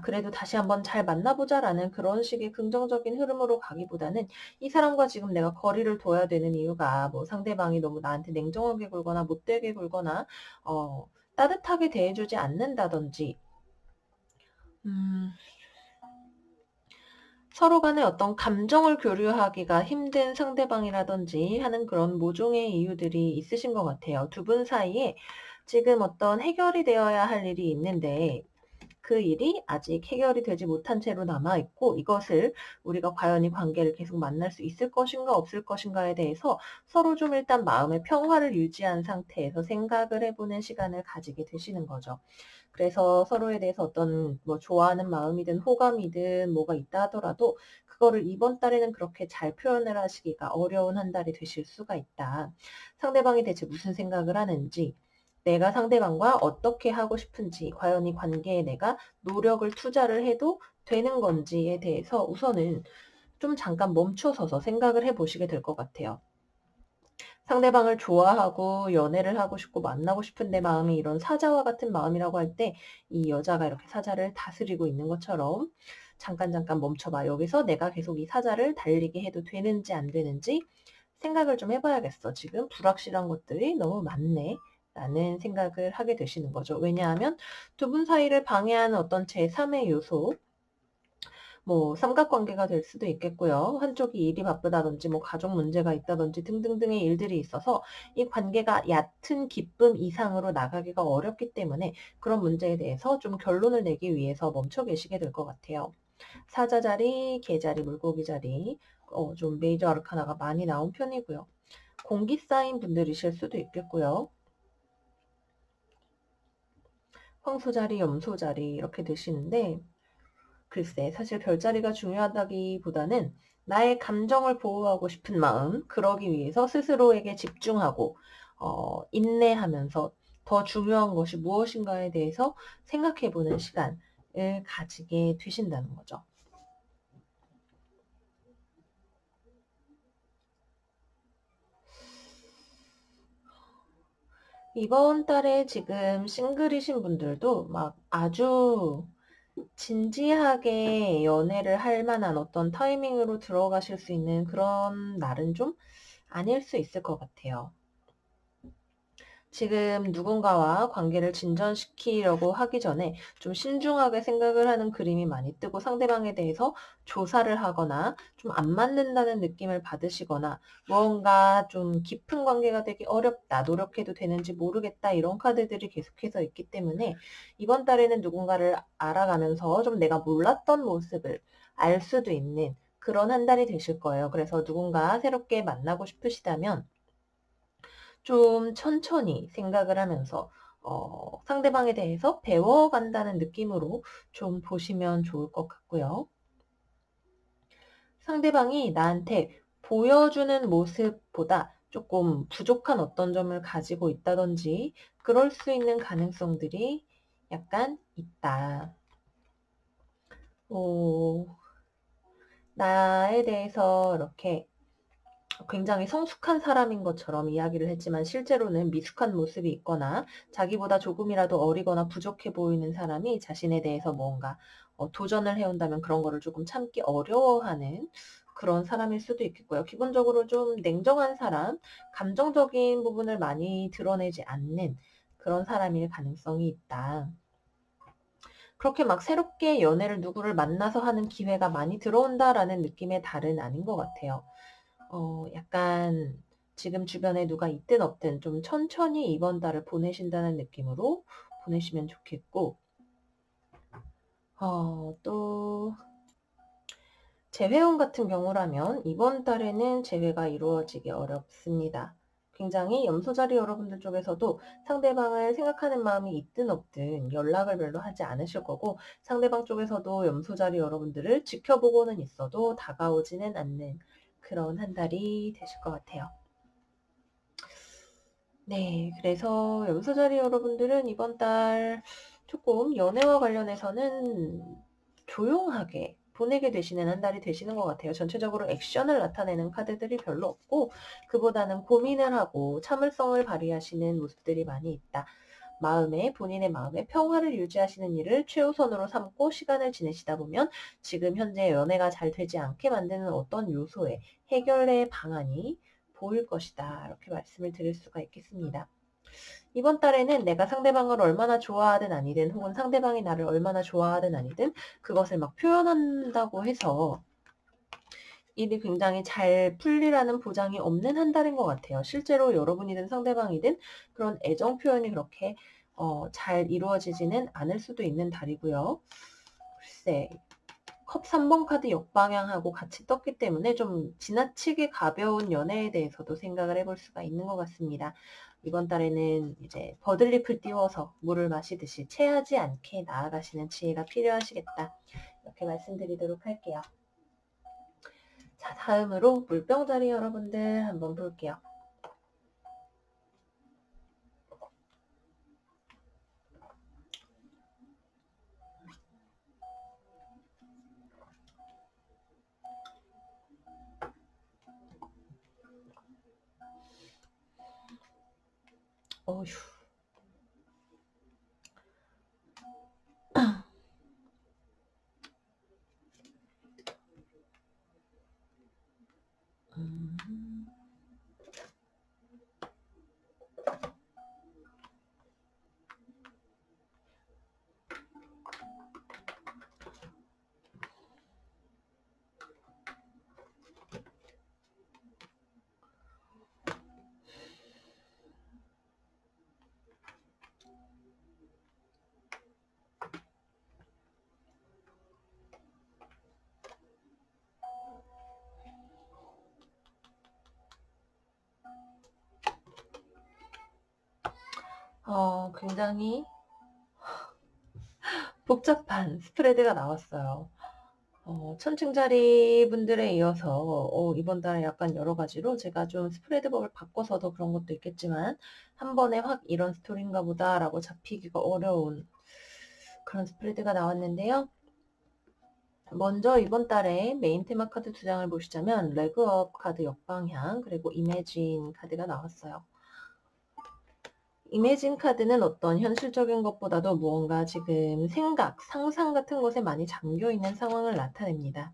Speaker 1: 그래도 다시 한번 잘 만나보자라는 그런 식의 긍정적인 흐름으로 가기보다는 이 사람과 지금 내가 거리를 둬야 되는 이유가 뭐 상대방이 너무 나한테 냉정하게 굴거나 못되게 굴거나 따뜻하게 대해주지 않는다든지 서로 간에 어떤 감정을 교류하기가 힘든 상대방이라든지 하는 그런 모종의 이유들이 있으신 것 같아요. 두 분 사이에 지금 어떤 해결이 되어야 할 일이 있는데 그 일이 아직 해결이 되지 못한 채로 남아있고 이것을 우리가 과연 이 관계를 계속 만날 수 있을 것인가 없을 것인가에 대해서 서로 좀 일단 마음의 평화를 유지한 상태에서 생각을 해보는 시간을 가지게 되시는 거죠. 그래서 서로에 대해서 어떤 뭐 좋아하는 마음이든 호감이든 뭐가 있다 하더라도 그거를 이번 달에는 그렇게 잘 표현을 하시기가 어려운 한 달이 되실 수가 있다. 상대방이 대체 무슨 생각을 하는지 내가 상대방과 어떻게 하고 싶은지 과연 이 관계에 내가 노력을 투자를 해도 되는 건지에 대해서 우선은 좀 잠깐 멈춰서서 생각을 해보시게 될 것 같아요. 상대방을 좋아하고 연애를 하고 싶고 만나고 싶은 내 마음이 이런 사자와 같은 마음이라고 할 때 이 여자가 이렇게 사자를 다스리고 있는 것처럼 잠깐 멈춰봐. 여기서 내가 계속 이 사자를 달리게 해도 되는지 안 되는지 생각을 좀 해봐야겠어. 지금 불확실한 것들이 너무 많네. 라는 생각을 하게 되시는 거죠. 왜냐하면 두 분 사이를 방해하는 어떤 제3의 요소, 뭐 삼각관계가 될 수도 있겠고요. 한쪽이 일이 바쁘다든지 뭐 가족 문제가 있다든지 등등등의 일들이 있어서 이 관계가 얕은 기쁨 이상으로 나가기가 어렵기 때문에 그런 문제에 대해서 좀 결론을 내기 위해서 멈춰 계시게 될 것 같아요. 사자 자리, 개 자리, 물고기 자리 좀 메이저 아르카나가 많이 나온 편이고요. 공기 쌓인 분들이실 수도 있겠고요. 황소 자리, 염소 자리 이렇게 되시는데 글쎄 사실 별자리가 중요하다기보다는 나의 감정을 보호하고 싶은 마음 그러기 위해서 스스로에게 집중하고 인내하면서 더 중요한 것이 무엇인가에 대해서 생각해보는 시간을 가지게 되신다는 거죠. 이번 달에 지금 싱글이신 분들도 막 아주 진지하게 연애를 할 만한 어떤 타이밍으로 들어가실 수 있는 그런 날은 좀 아닐 수 있을 것 같아요. 지금 누군가와 관계를 진전시키려고 하기 전에 좀 신중하게 생각을 하는 그림이 많이 뜨고 상대방에 대해서 조사를 하거나 좀 안 맞는다는 느낌을 받으시거나 무언가 좀 깊은 관계가 되기 어렵다, 노력해도 되는지 모르겠다 이런 카드들이 계속해서 있기 때문에 이번 달에는 누군가를 알아가면서 좀 내가 몰랐던 모습을 알 수도 있는 그런 한 달이 되실 거예요. 그래서 누군가 새롭게 만나고 싶으시다면 좀 천천히 생각을 하면서 상대방에 대해서 배워간다는 느낌으로 좀 보시면 좋을 것 같고요. 상대방이 나한테 보여주는 모습보다 조금 부족한 어떤 점을 가지고 있다든지 그럴 수 있는 가능성들이 약간 있다. 나에 대해서 이렇게 굉장히 성숙한 사람인 것처럼 이야기를 했지만 실제로는 미숙한 모습이 있거나 자기보다 조금이라도 어리거나 부족해 보이는 사람이 자신에 대해서 뭔가 도전을 해온다면 그런 거를 조금 참기 어려워하는 그런 사람일 수도 있겠고요. 기본적으로 좀 냉정한 사람, 감정적인 부분을 많이 드러내지 않는 그런 사람일 가능성이 있다. 그렇게 막 새롭게 연애를 누구를 만나서 하는 기회가 많이 들어온다라는 느낌의 달은 아닌 것 같아요. 약간 지금 주변에 누가 있든 없든 좀 천천히 이번 달을 보내신다는 느낌으로 보내시면 좋겠고, 또 재회원 같은 경우라면 이번 달에는 재회가 이루어지기 어렵습니다. 굉장히 염소자리 여러분들 쪽에서도 상대방을 생각하는 마음이 있든 없든 연락을 별로 하지 않으실 거고 상대방 쪽에서도 염소자리 여러분들을 지켜보고는 있어도 다가오지는 않는 그런 한 달이 되실 것 같아요. 네, 그래서 염소자리 여러분들은 이번 달 조금 연애와 관련해서는 조용하게 보내게 되시는 한 달이 되시는 것 같아요. 전체적으로 액션을 나타내는 카드들이 별로 없고 그보다는 고민을 하고 참을성을 발휘하시는 모습들이 많이 있다. 본인의 마음에 평화를 유지하시는 일을 최우선으로 삼고 시간을 지내시다 보면 지금 현재 연애가 잘 되지 않게 만드는 어떤 요소의 해결의 방안이 보일 것이다. 이렇게 말씀을 드릴 수가 있겠습니다. 이번 달에는 내가 상대방을 얼마나 좋아하든 아니든 혹은 상대방이 나를 얼마나 좋아하든 아니든 그것을 막 표현한다고 해서 일이 굉장히 잘 풀리라는 보장이 없는 한 달인 것 같아요. 실제로 여러분이든 상대방이든 그런 애정 표현이 그렇게 잘 이루어지지는 않을 수도 있는 달이고요. 글쎄, 컵 3번 카드 역방향하고 같이 떴기 때문에 좀 지나치게 가벼운 연애에 대해서도 생각을 해볼 수가 있는 것 같습니다. 이번 달에는 이제 버들잎을 띄워서 물을 마시듯이 체하지 않게 나아가시는 지혜가 필요하시겠다. 이렇게 말씀드리도록 할게요. 자, 다음으로 물병자리 여러분들 한번 볼게요. 어휴. 굉장히 복잡한 스프레드가 나왔어요. 천층자리 분들에 이어서 이번 달에 약간 여러 가지로 제가 좀 스프레드법을 바꿔서 더 그런 것도 있겠지만 한 번에 확 이런 스토리인가 보다라고 잡히기가 어려운 그런 스프레드가 나왔는데요. 먼저 이번 달에 메인 테마 카드 2장을 보시자면 레그업 카드 역방향 그리고 이매진 카드가 나왔어요. 이매진 카드는 어떤 현실적인 것보다도 무언가 지금 생각, 상상 같은 것에 많이 잠겨 있는 상황을 나타냅니다.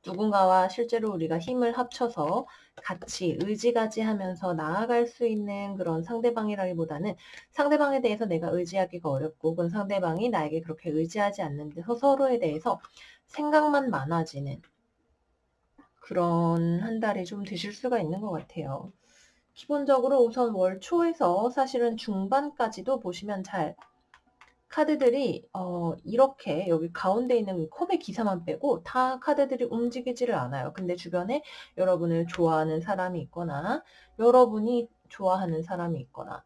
Speaker 1: 누군가와 실제로 우리가 힘을 합쳐서 같이 의지가지하면서 나아갈 수 있는 그런 상대방이라기보다는 상대방에 대해서 내가 의지하기가 어렵고 혹은 상대방이 나에게 그렇게 의지하지 않는데 서로에 대해서 생각만 많아지는 그런 한 달이 좀 되실 수가 있는 것 같아요. 기본적으로 우선 월 초에서 사실은 중반까지도 보시면 잘 카드들이 이렇게 여기 가운데 있는 컵의 기사만 빼고 다 카드들이 움직이지를 않아요. 근데 주변에 여러분을 좋아하는 사람이 있거나 여러분이 좋아하는 사람이 있거나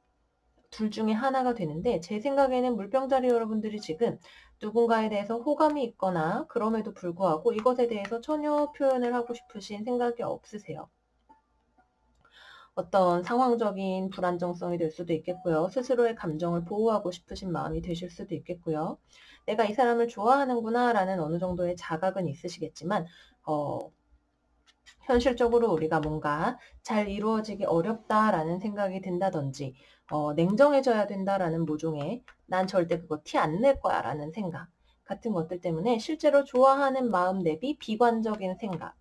Speaker 1: 둘 중에 하나가 되는데 제 생각에는 물병자리 여러분들이 지금 누군가에 대해서 호감이 있거나 그럼에도 불구하고 이것에 대해서 전혀 표현을 하고 싶으신 생각이 없으세요. 어떤 상황적인 불안정성이 될 수도 있겠고요. 스스로의 감정을 보호하고 싶으신 마음이 되실 수도 있겠고요. 내가 이 사람을 좋아하는구나 라는 어느 정도의 자각은 있으시겠지만 현실적으로 우리가 뭔가 잘 이루어지기 어렵다라는 생각이 든다든지 냉정해져야 된다라는 모종의 난 절대 그거 티 안 낼 거야 라는 생각 같은 것들 때문에 실제로 좋아하는 마음 대비 비관적인 생각,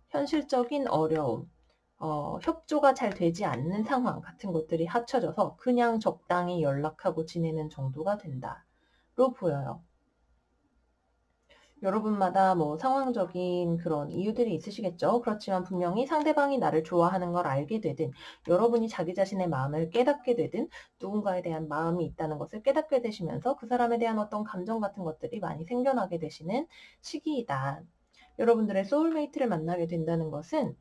Speaker 1: 현실적인 어려움, 협조가 잘 되지 않는 상황 같은 것들이 합쳐져서 그냥 적당히 연락하고 지내는 정도가 된다로 보여요. 여러분마다 뭐 상황적인 그런 이유들이 있으시겠죠. 그렇지만 분명히 상대방이 나를 좋아하는 걸 알게 되든 여러분이 자기 자신의 마음을 깨닫게 되든 누군가에 대한 마음이 있다는 것을 깨닫게 되시면서 그 사람에 대한 어떤 감정 같은 것들이 많이 생겨나게 되시는 시기이다. 여러분들의 소울메이트를 만나게 된다는 것은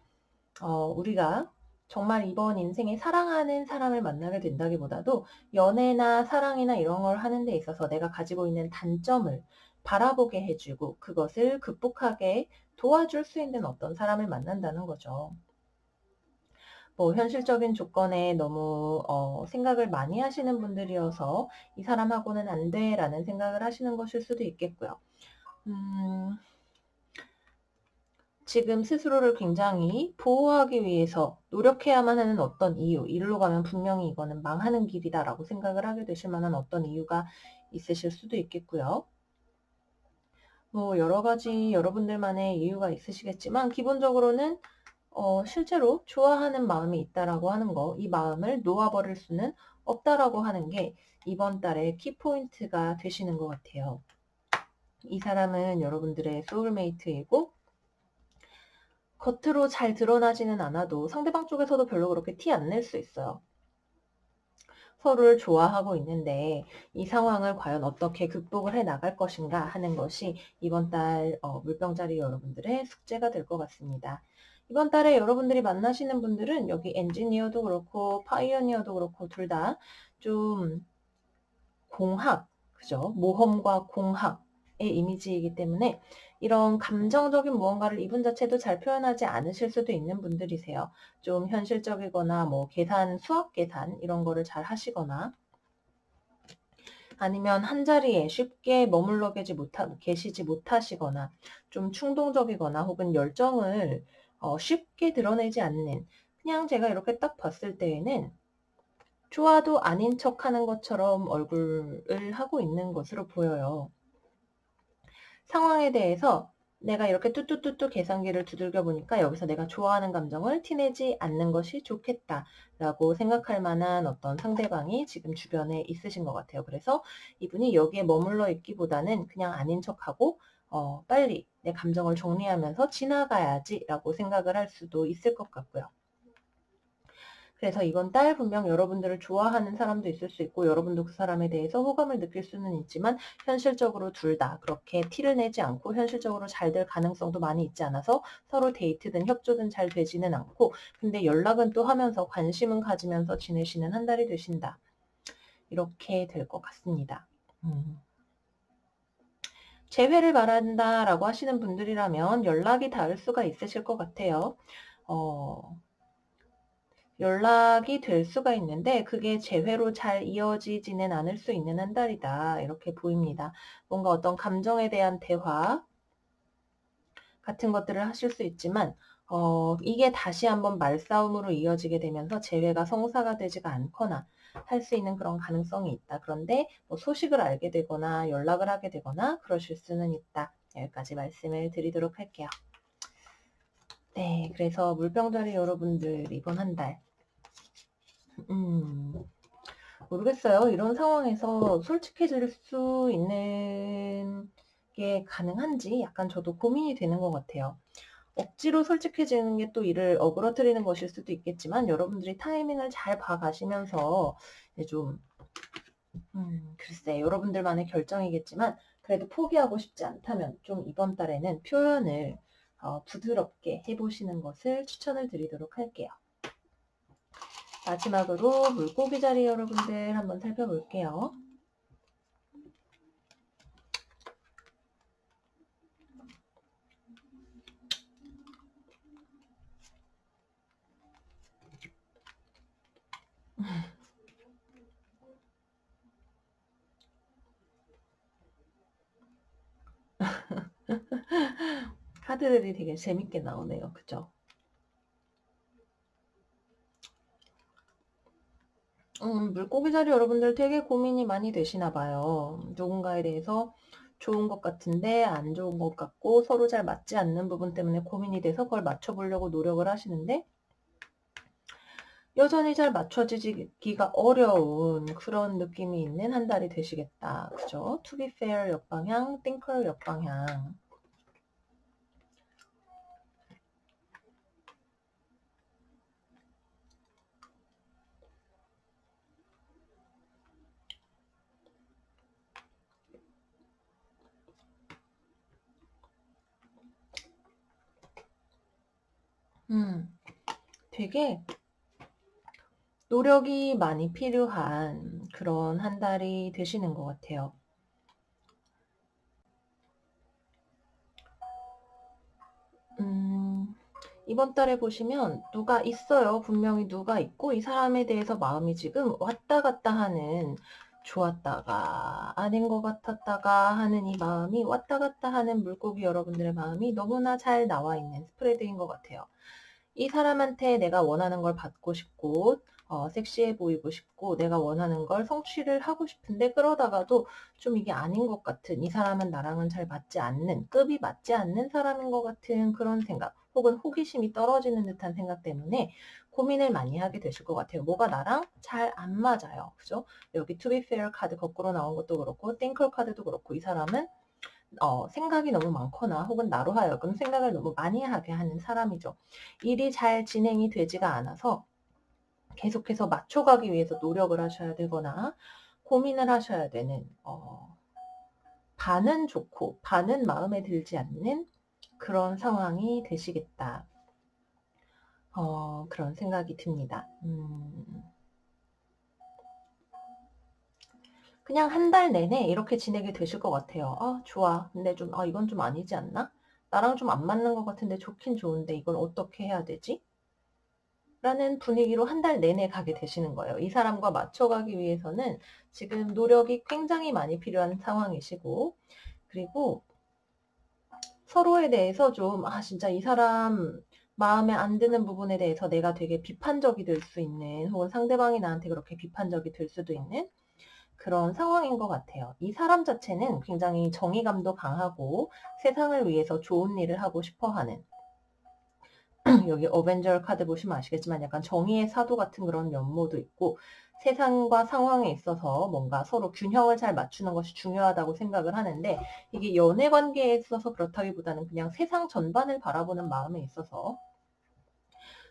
Speaker 1: 우리가 정말 이번 인생에 사랑하는 사람을 만나게 된다기보다도 연애나 사랑이나 이런 걸 하는 데 있어서 내가 가지고 있는 단점을 바라보게 해주고 그것을 극복하게 도와줄 수 있는 어떤 사람을 만난다는 거죠. 뭐 현실적인 조건에 너무 생각을 많이 하시는 분들이어서 이 사람하고는 안 돼라는 생각을 하시는 것일 수도 있겠고요. 지금 스스로를 굉장히 보호하기 위해서 노력해야만 하는 어떤 이유, 이리로 가면 분명히 이거는 망하는 길이다라고 생각을 하게 되실 만한 어떤 이유가 있으실 수도 있겠고요. 뭐 여러 가지 여러분들만의 이유가 있으시겠지만 기본적으로는 실제로 좋아하는 마음이 있다라고 하는 거, 이 마음을 놓아버릴 수는 없다라고 하는 게 이번 달의 키포인트가 되시는 것 같아요. 이 사람은 여러분들의 소울메이트이고 겉으로 잘 드러나지는 않아도 상대방 쪽에서도 별로 그렇게 티 안 낼 수 있어요. 서로를 좋아하고 있는데 이 상황을 과연 어떻게 극복을 해 나갈 것인가 하는 것이 이번 달 물병자리 여러분들의 숙제가 될 것 같습니다. 이번 달에 여러분들이 만나시는 분들은 여기 엔지니어도 그렇고 파이어니어도 그렇고 둘 다 좀 공학, 그죠? 모험과 공학의 이미지이기 때문에 이런 감정적인 무언가를 이분 자체도 잘 표현하지 않으실 수도 있는 분들이세요. 좀 현실적이거나 뭐 계산, 수학 계산 이런 거를 잘 하시거나 아니면 한자리에 쉽게 머물러 계시지 못하시거나 좀 충동적이거나 혹은 열정을 쉽게 드러내지 않는 그냥 제가 이렇게 딱 봤을 때에는 좋아도 아닌 척하는 것처럼 얼굴을 하고 있는 것으로 보여요. 상황에 대해서 내가 이렇게 뚜뚜뚜뚜 계산기를 두들겨 보니까 여기서 내가 좋아하는 감정을 티내지 않는 것이 좋겠다라고 생각할 만한 어떤 상대방이 지금 주변에 있으신 것 같아요. 그래서 이분이 여기에 머물러 있기보다는 그냥 아닌 척하고 빨리 내 감정을 정리하면서 지나가야지라고 생각을 할 수도 있을 것 같고요. 그래서 이번 달 분명 여러분들을 좋아하는 사람도 있을 수 있고 여러분도 그 사람에 대해서 호감을 느낄 수는 있지만 현실적으로 둘 다 그렇게 티를 내지 않고 현실적으로 잘 될 가능성도 많이 있지 않아서 서로 데이트든 협조든 잘 되지는 않고 근데 연락은 또 하면서 관심은 가지면서 지내시는 한 달이 되신다. 이렇게 될 것 같습니다. 재회를 바란다라고 하시는 분들이라면 연락이 닿을 수가 있으실 것 같아요. 연락이 될 수가 있는데 그게 재회로 잘 이어지지는 않을 수 있는 한 달이다. 이렇게 보입니다. 뭔가 어떤 감정에 대한 대화 같은 것들을 하실 수 있지만 이게 다시 한번 말싸움으로 이어지게 되면서 재회가 성사가 되지가 않거나 할 수 있는 그런 가능성이 있다. 그런데 뭐 소식을 알게 되거나 연락을 하게 되거나 그러실 수는 있다. 여기까지 말씀을 드리도록 할게요. 네, 그래서 물병자리 여러분들 이번 한 달. 모르겠어요. 이런 상황에서 솔직해질 수 있는 게 가능한지 약간 저도 고민이 되는 것 같아요. 억지로 솔직해지는 게 또 일을 어그러뜨리는 것일 수도 있겠지만 여러분들이 타이밍을 잘 봐가시면서 좀 글쎄 여러분들만의 결정이겠지만 그래도 포기하고 싶지 않다면 좀 이번 달에는 표현을 부드럽게 해보시는 것을 추천을 드리도록 할게요. 마지막으로 물고기 자리 여러분들 한번 살펴볼게요. 카드들이 되게 재밌게 나오네요. 그죠? 물고기 자리 여러분들 되게 고민이 많이 되시나 봐요. 누군가에 대해서 좋은 것 같은데 안 좋은 것 같고 서로 잘 맞지 않는 부분 때문에 고민이 돼서 그걸 맞춰보려고 노력을 하시는데 여전히 잘 맞춰지기가 어려운 그런 느낌이 있는 한 달이 되시겠다. 그죠? To be fair 역방향, thinker 역방향. 되게 노력이 많이 필요한 그런 한 달이 되시는 것 같아요. 이번 달에 보시면 누가 있어요. 분명히 누가 있고 이 사람에 대해서 마음이 지금 왔다 갔다 하는 좋았다가 아닌 것 같았다가 하는 이 마음이 왔다 갔다 하는 물고기 여러분들의 마음이 너무나 잘 나와 있는 스프레드인 것 같아요. 이 사람한테 내가 원하는 걸 받고 싶고 섹시해 보이고 싶고 내가 원하는 걸 성취를 하고 싶은데 그러다가도 좀 이게 아닌 것 같은 이 사람은 나랑은 잘 맞지 않는 급이 맞지 않는 사람인 것 같은 그런 생각 혹은 호기심이 떨어지는 듯한 생각 때문에 고민을 많이 하게 되실 것 같아요. 뭐가 나랑 잘 안 맞아요. 그죠? 여기 To be fair 카드 거꾸로 나온 것도 그렇고 thinker 카드도 그렇고 이 사람은 생각이 너무 많거나 혹은 나로 하여금 생각을 너무 많이 하게 하는 사람이죠. 일이 잘 진행이 되지가 않아서 계속해서 맞춰가기 위해서 노력을 하셔야 되거나 고민을 하셔야 되는 반은 좋고 반은 마음에 들지 않는 그런 상황이 되시겠다. 그런 생각이 듭니다. 그냥 한 달 내내 이렇게 지내게 되실 것 같아요. 아, 좋아. 근데 좀, 이건 좀 아니지 않나? 나랑 좀 안 맞는 것 같은데 좋긴 좋은데 이걸 어떻게 해야 되지? 라는 분위기로 한 달 내내 가게 되시는 거예요. 이 사람과 맞춰가기 위해서는 지금 노력이 굉장히 많이 필요한 상황이시고, 그리고 서로에 대해서 좀, 진짜 이 사람 마음에 안 드는 부분에 대해서 내가 되게 비판적이 될 수 있는, 혹은 상대방이 나한테 그렇게 비판적이 될 수도 있는 그런 상황인 것 같아요. 이 사람 자체는 굉장히 정의감도 강하고 세상을 위해서 좋은 일을 하고 싶어 하는 여기 어벤져 카드 보시면 아시겠지만 약간 정의의 사도 같은 그런 면모도 있고 세상과 상황에 있어서 뭔가 서로 균형을 잘 맞추는 것이 중요하다고 생각을 하는데 이게 연애 관계에 있어서 그렇다기보다는 그냥 세상 전반을 바라보는 마음에 있어서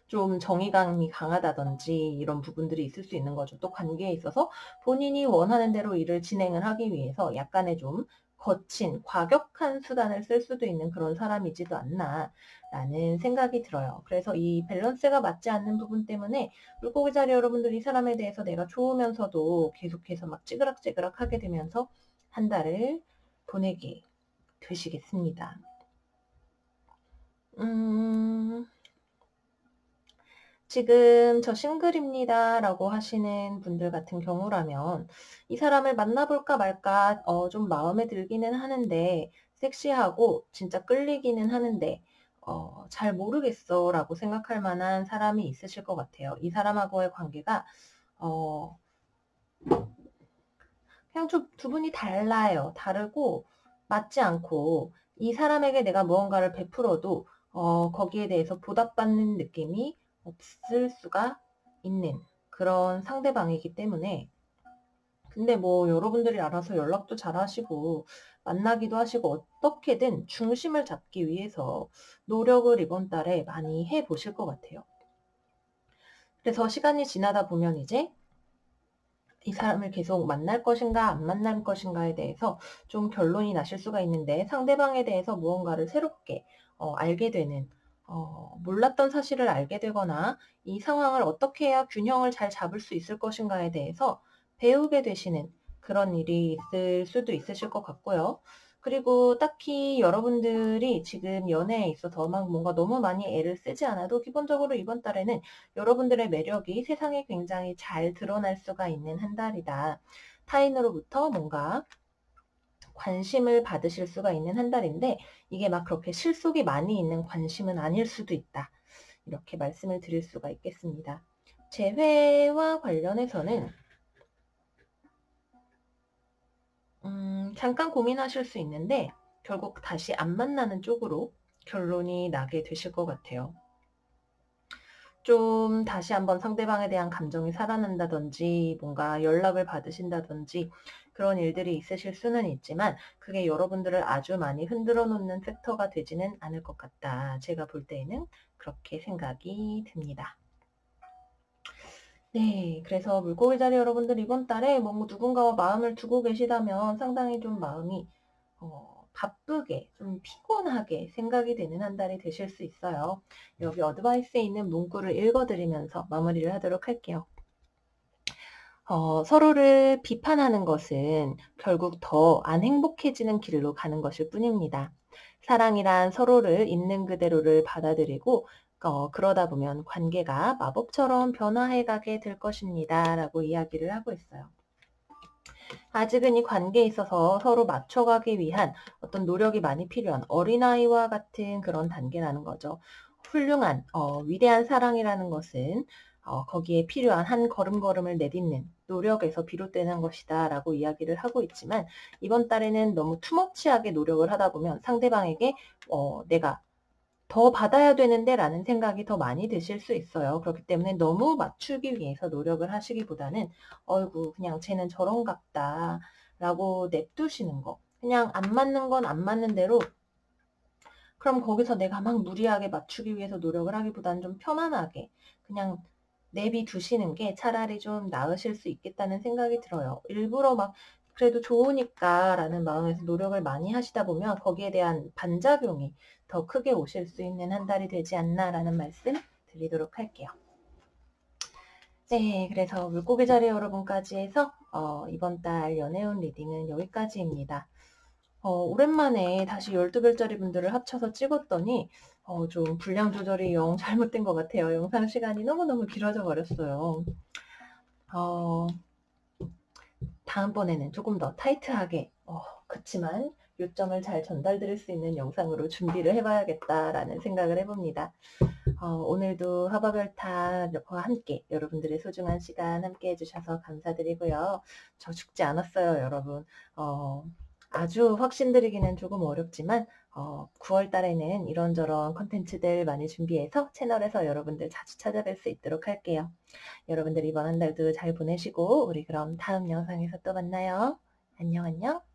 Speaker 1: 좀 정의감이 강하다든지 이런 부분들이 있을 수 있는 거죠. 또 관계에 있어서 본인이 원하는 대로 일을 진행을 하기 위해서 약간의 좀 거친, 과격한 수단을 쓸 수도 있는 그런 사람이지도 않나라는 생각이 들어요. 그래서 이 밸런스가 맞지 않는 부분 때문에 물고기 자리 여러분들 이 사람에 대해서 내가 좋으면서도 계속해서 막 찌그락찌그락 하게 되면서 한 달을 보내게 되시겠습니다. 지금 저 싱글입니다 라고 하시는 분들 같은 경우라면 이 사람을 만나볼까 말까 좀 마음에 들기는 하는데 섹시하고 진짜 끌리기는 하는데 잘 모르겠어 라고 생각할 만한 사람이 있으실 것 같아요. 이 사람하고의 관계가 그냥 좀 두 분이 달라요. 다르고 맞지 않고 이 사람에게 내가 무언가를 베풀어도 거기에 대해서 보답받는 느낌이 없을 수가 있는 그런 상대방이기 때문에 근데 뭐 여러분들이 알아서 연락도 잘 하시고 만나기도 하시고 어떻게든 중심을 잡기 위해서 노력을 이번 달에 많이 해 보실 것 같아요. 그래서 시간이 지나다 보면 이제 이 사람을 계속 만날 것인가 안 만날 것인가에 대해서 좀 결론이 나실 수가 있는데 상대방에 대해서 무언가를 새롭게 알게 되는 몰랐던 사실을 알게 되거나 이 상황을 어떻게 해야 균형을 잘 잡을 수 있을 것인가에 대해서 배우게 되시는 그런 일이 있을 수도 있으실 것 같고요. 그리고 딱히 여러분들이 지금 연애에 있어서 막 뭔가 너무 많이 애를 쓰지 않아도 기본적으로 이번 달에는 여러분들의 매력이 세상에 굉장히 잘 드러날 수가 있는 한 달이다. 타인으로부터 뭔가 관심을 받으실 수가 있는 한 달인데 이게 막 그렇게 실속이 많이 있는 관심은 아닐 수도 있다. 이렇게 말씀을 드릴 수가 있겠습니다. 재회와 관련해서는 잠깐 고민하실 수 있는데 결국 다시 안 만나는 쪽으로 결론이 나게 되실 것 같아요. 좀 다시 한번 상대방에 대한 감정이 살아난다든지 뭔가 연락을 받으신다든지 그런 일들이 있으실 수는 있지만 그게 여러분들을 아주 많이 흔들어 놓는 팩터가 되지는 않을 것 같다. 제가 볼 때에는 그렇게 생각이 듭니다. 네, 그래서 물고기 자리 여러분들 이번 달에 뭔가 누군가와 마음을 두고 계시다면 상당히 좀 마음이 바쁘게 좀 피곤하게 생각이 되는 한 달이 되실 수 있어요. 여기 어드바이스에 있는 문구를 읽어드리면서 마무리를 하도록 할게요. 서로를 비판하는 것은 결국 더 안 행복해지는 길로 가는 것일 뿐입니다. 사랑이란 서로를 있는 그대로를 받아들이고 그러다 보면 관계가 마법처럼 변화해 가게 될 것입니다. 라고 이야기를 하고 있어요. 아직은 이 관계에 있어서 서로 맞춰가기 위한 어떤 노력이 많이 필요한 어린아이와 같은 그런 단계라는 거죠. 훌륭한 위대한 사랑이라는 것은 거기에 필요한 한 걸음걸음을 내딛는 노력에서 비롯되는 것이다 라고 이야기를 하고 있지만 이번 달에는 너무 투머치하게 노력을 하다 보면 상대방에게 내가 더 받아야 되는데 라는 생각이 더 많이 드실 수 있어요. 그렇기 때문에 너무 맞추기 위해서 노력을 하시기보다는 어이구 그냥 쟤는 저런갑다 라고 냅두시는 거. 그냥 안 맞는 건 안 맞는 대로 그럼 거기서 내가 막 무리하게 맞추기 위해서 노력을 하기보다는 좀 편안하게 그냥 내비두시는 게 차라리 좀 나으실 수 있겠다는 생각이 들어요. 일부러 막 그래도 좋으니까 라는 마음에서 노력을 많이 하시다 보면 거기에 대한 반작용이 더 크게 오실 수 있는 한 달이 되지 않나라는 말씀 드리도록 할게요. 네, 그래서 물고기 자리 여러분까지 해서 이번 달 연애운 리딩은 여기까지입니다. 오랜만에 다시 12별짜리 분들을 합쳐서 찍었더니 좀 분량 조절이 영 잘못된 것 같아요. 영상 시간이 너무너무 길어져 버렸어요. 다음번에는 조금 더 타이트하게 그치만 요점을 잘 전달드릴 수 있는 영상으로 준비를 해봐야겠다라는 생각을 해봅니다. 오늘도 하바별타와 함께 여러분들의 소중한 시간 함께 해주셔서 감사드리고요. 저 죽지 않았어요, 여러분. 아주 확신드리기는 조금 어렵지만 9월 달에는 이런저런 컨텐츠들 많이 준비해서 채널에서 여러분들 자주 찾아뵐 수 있도록 할게요. 여러분들 이번 한 달도 잘 보내시고 우리 그럼 다음 영상에서 또 만나요. 안녕 안녕.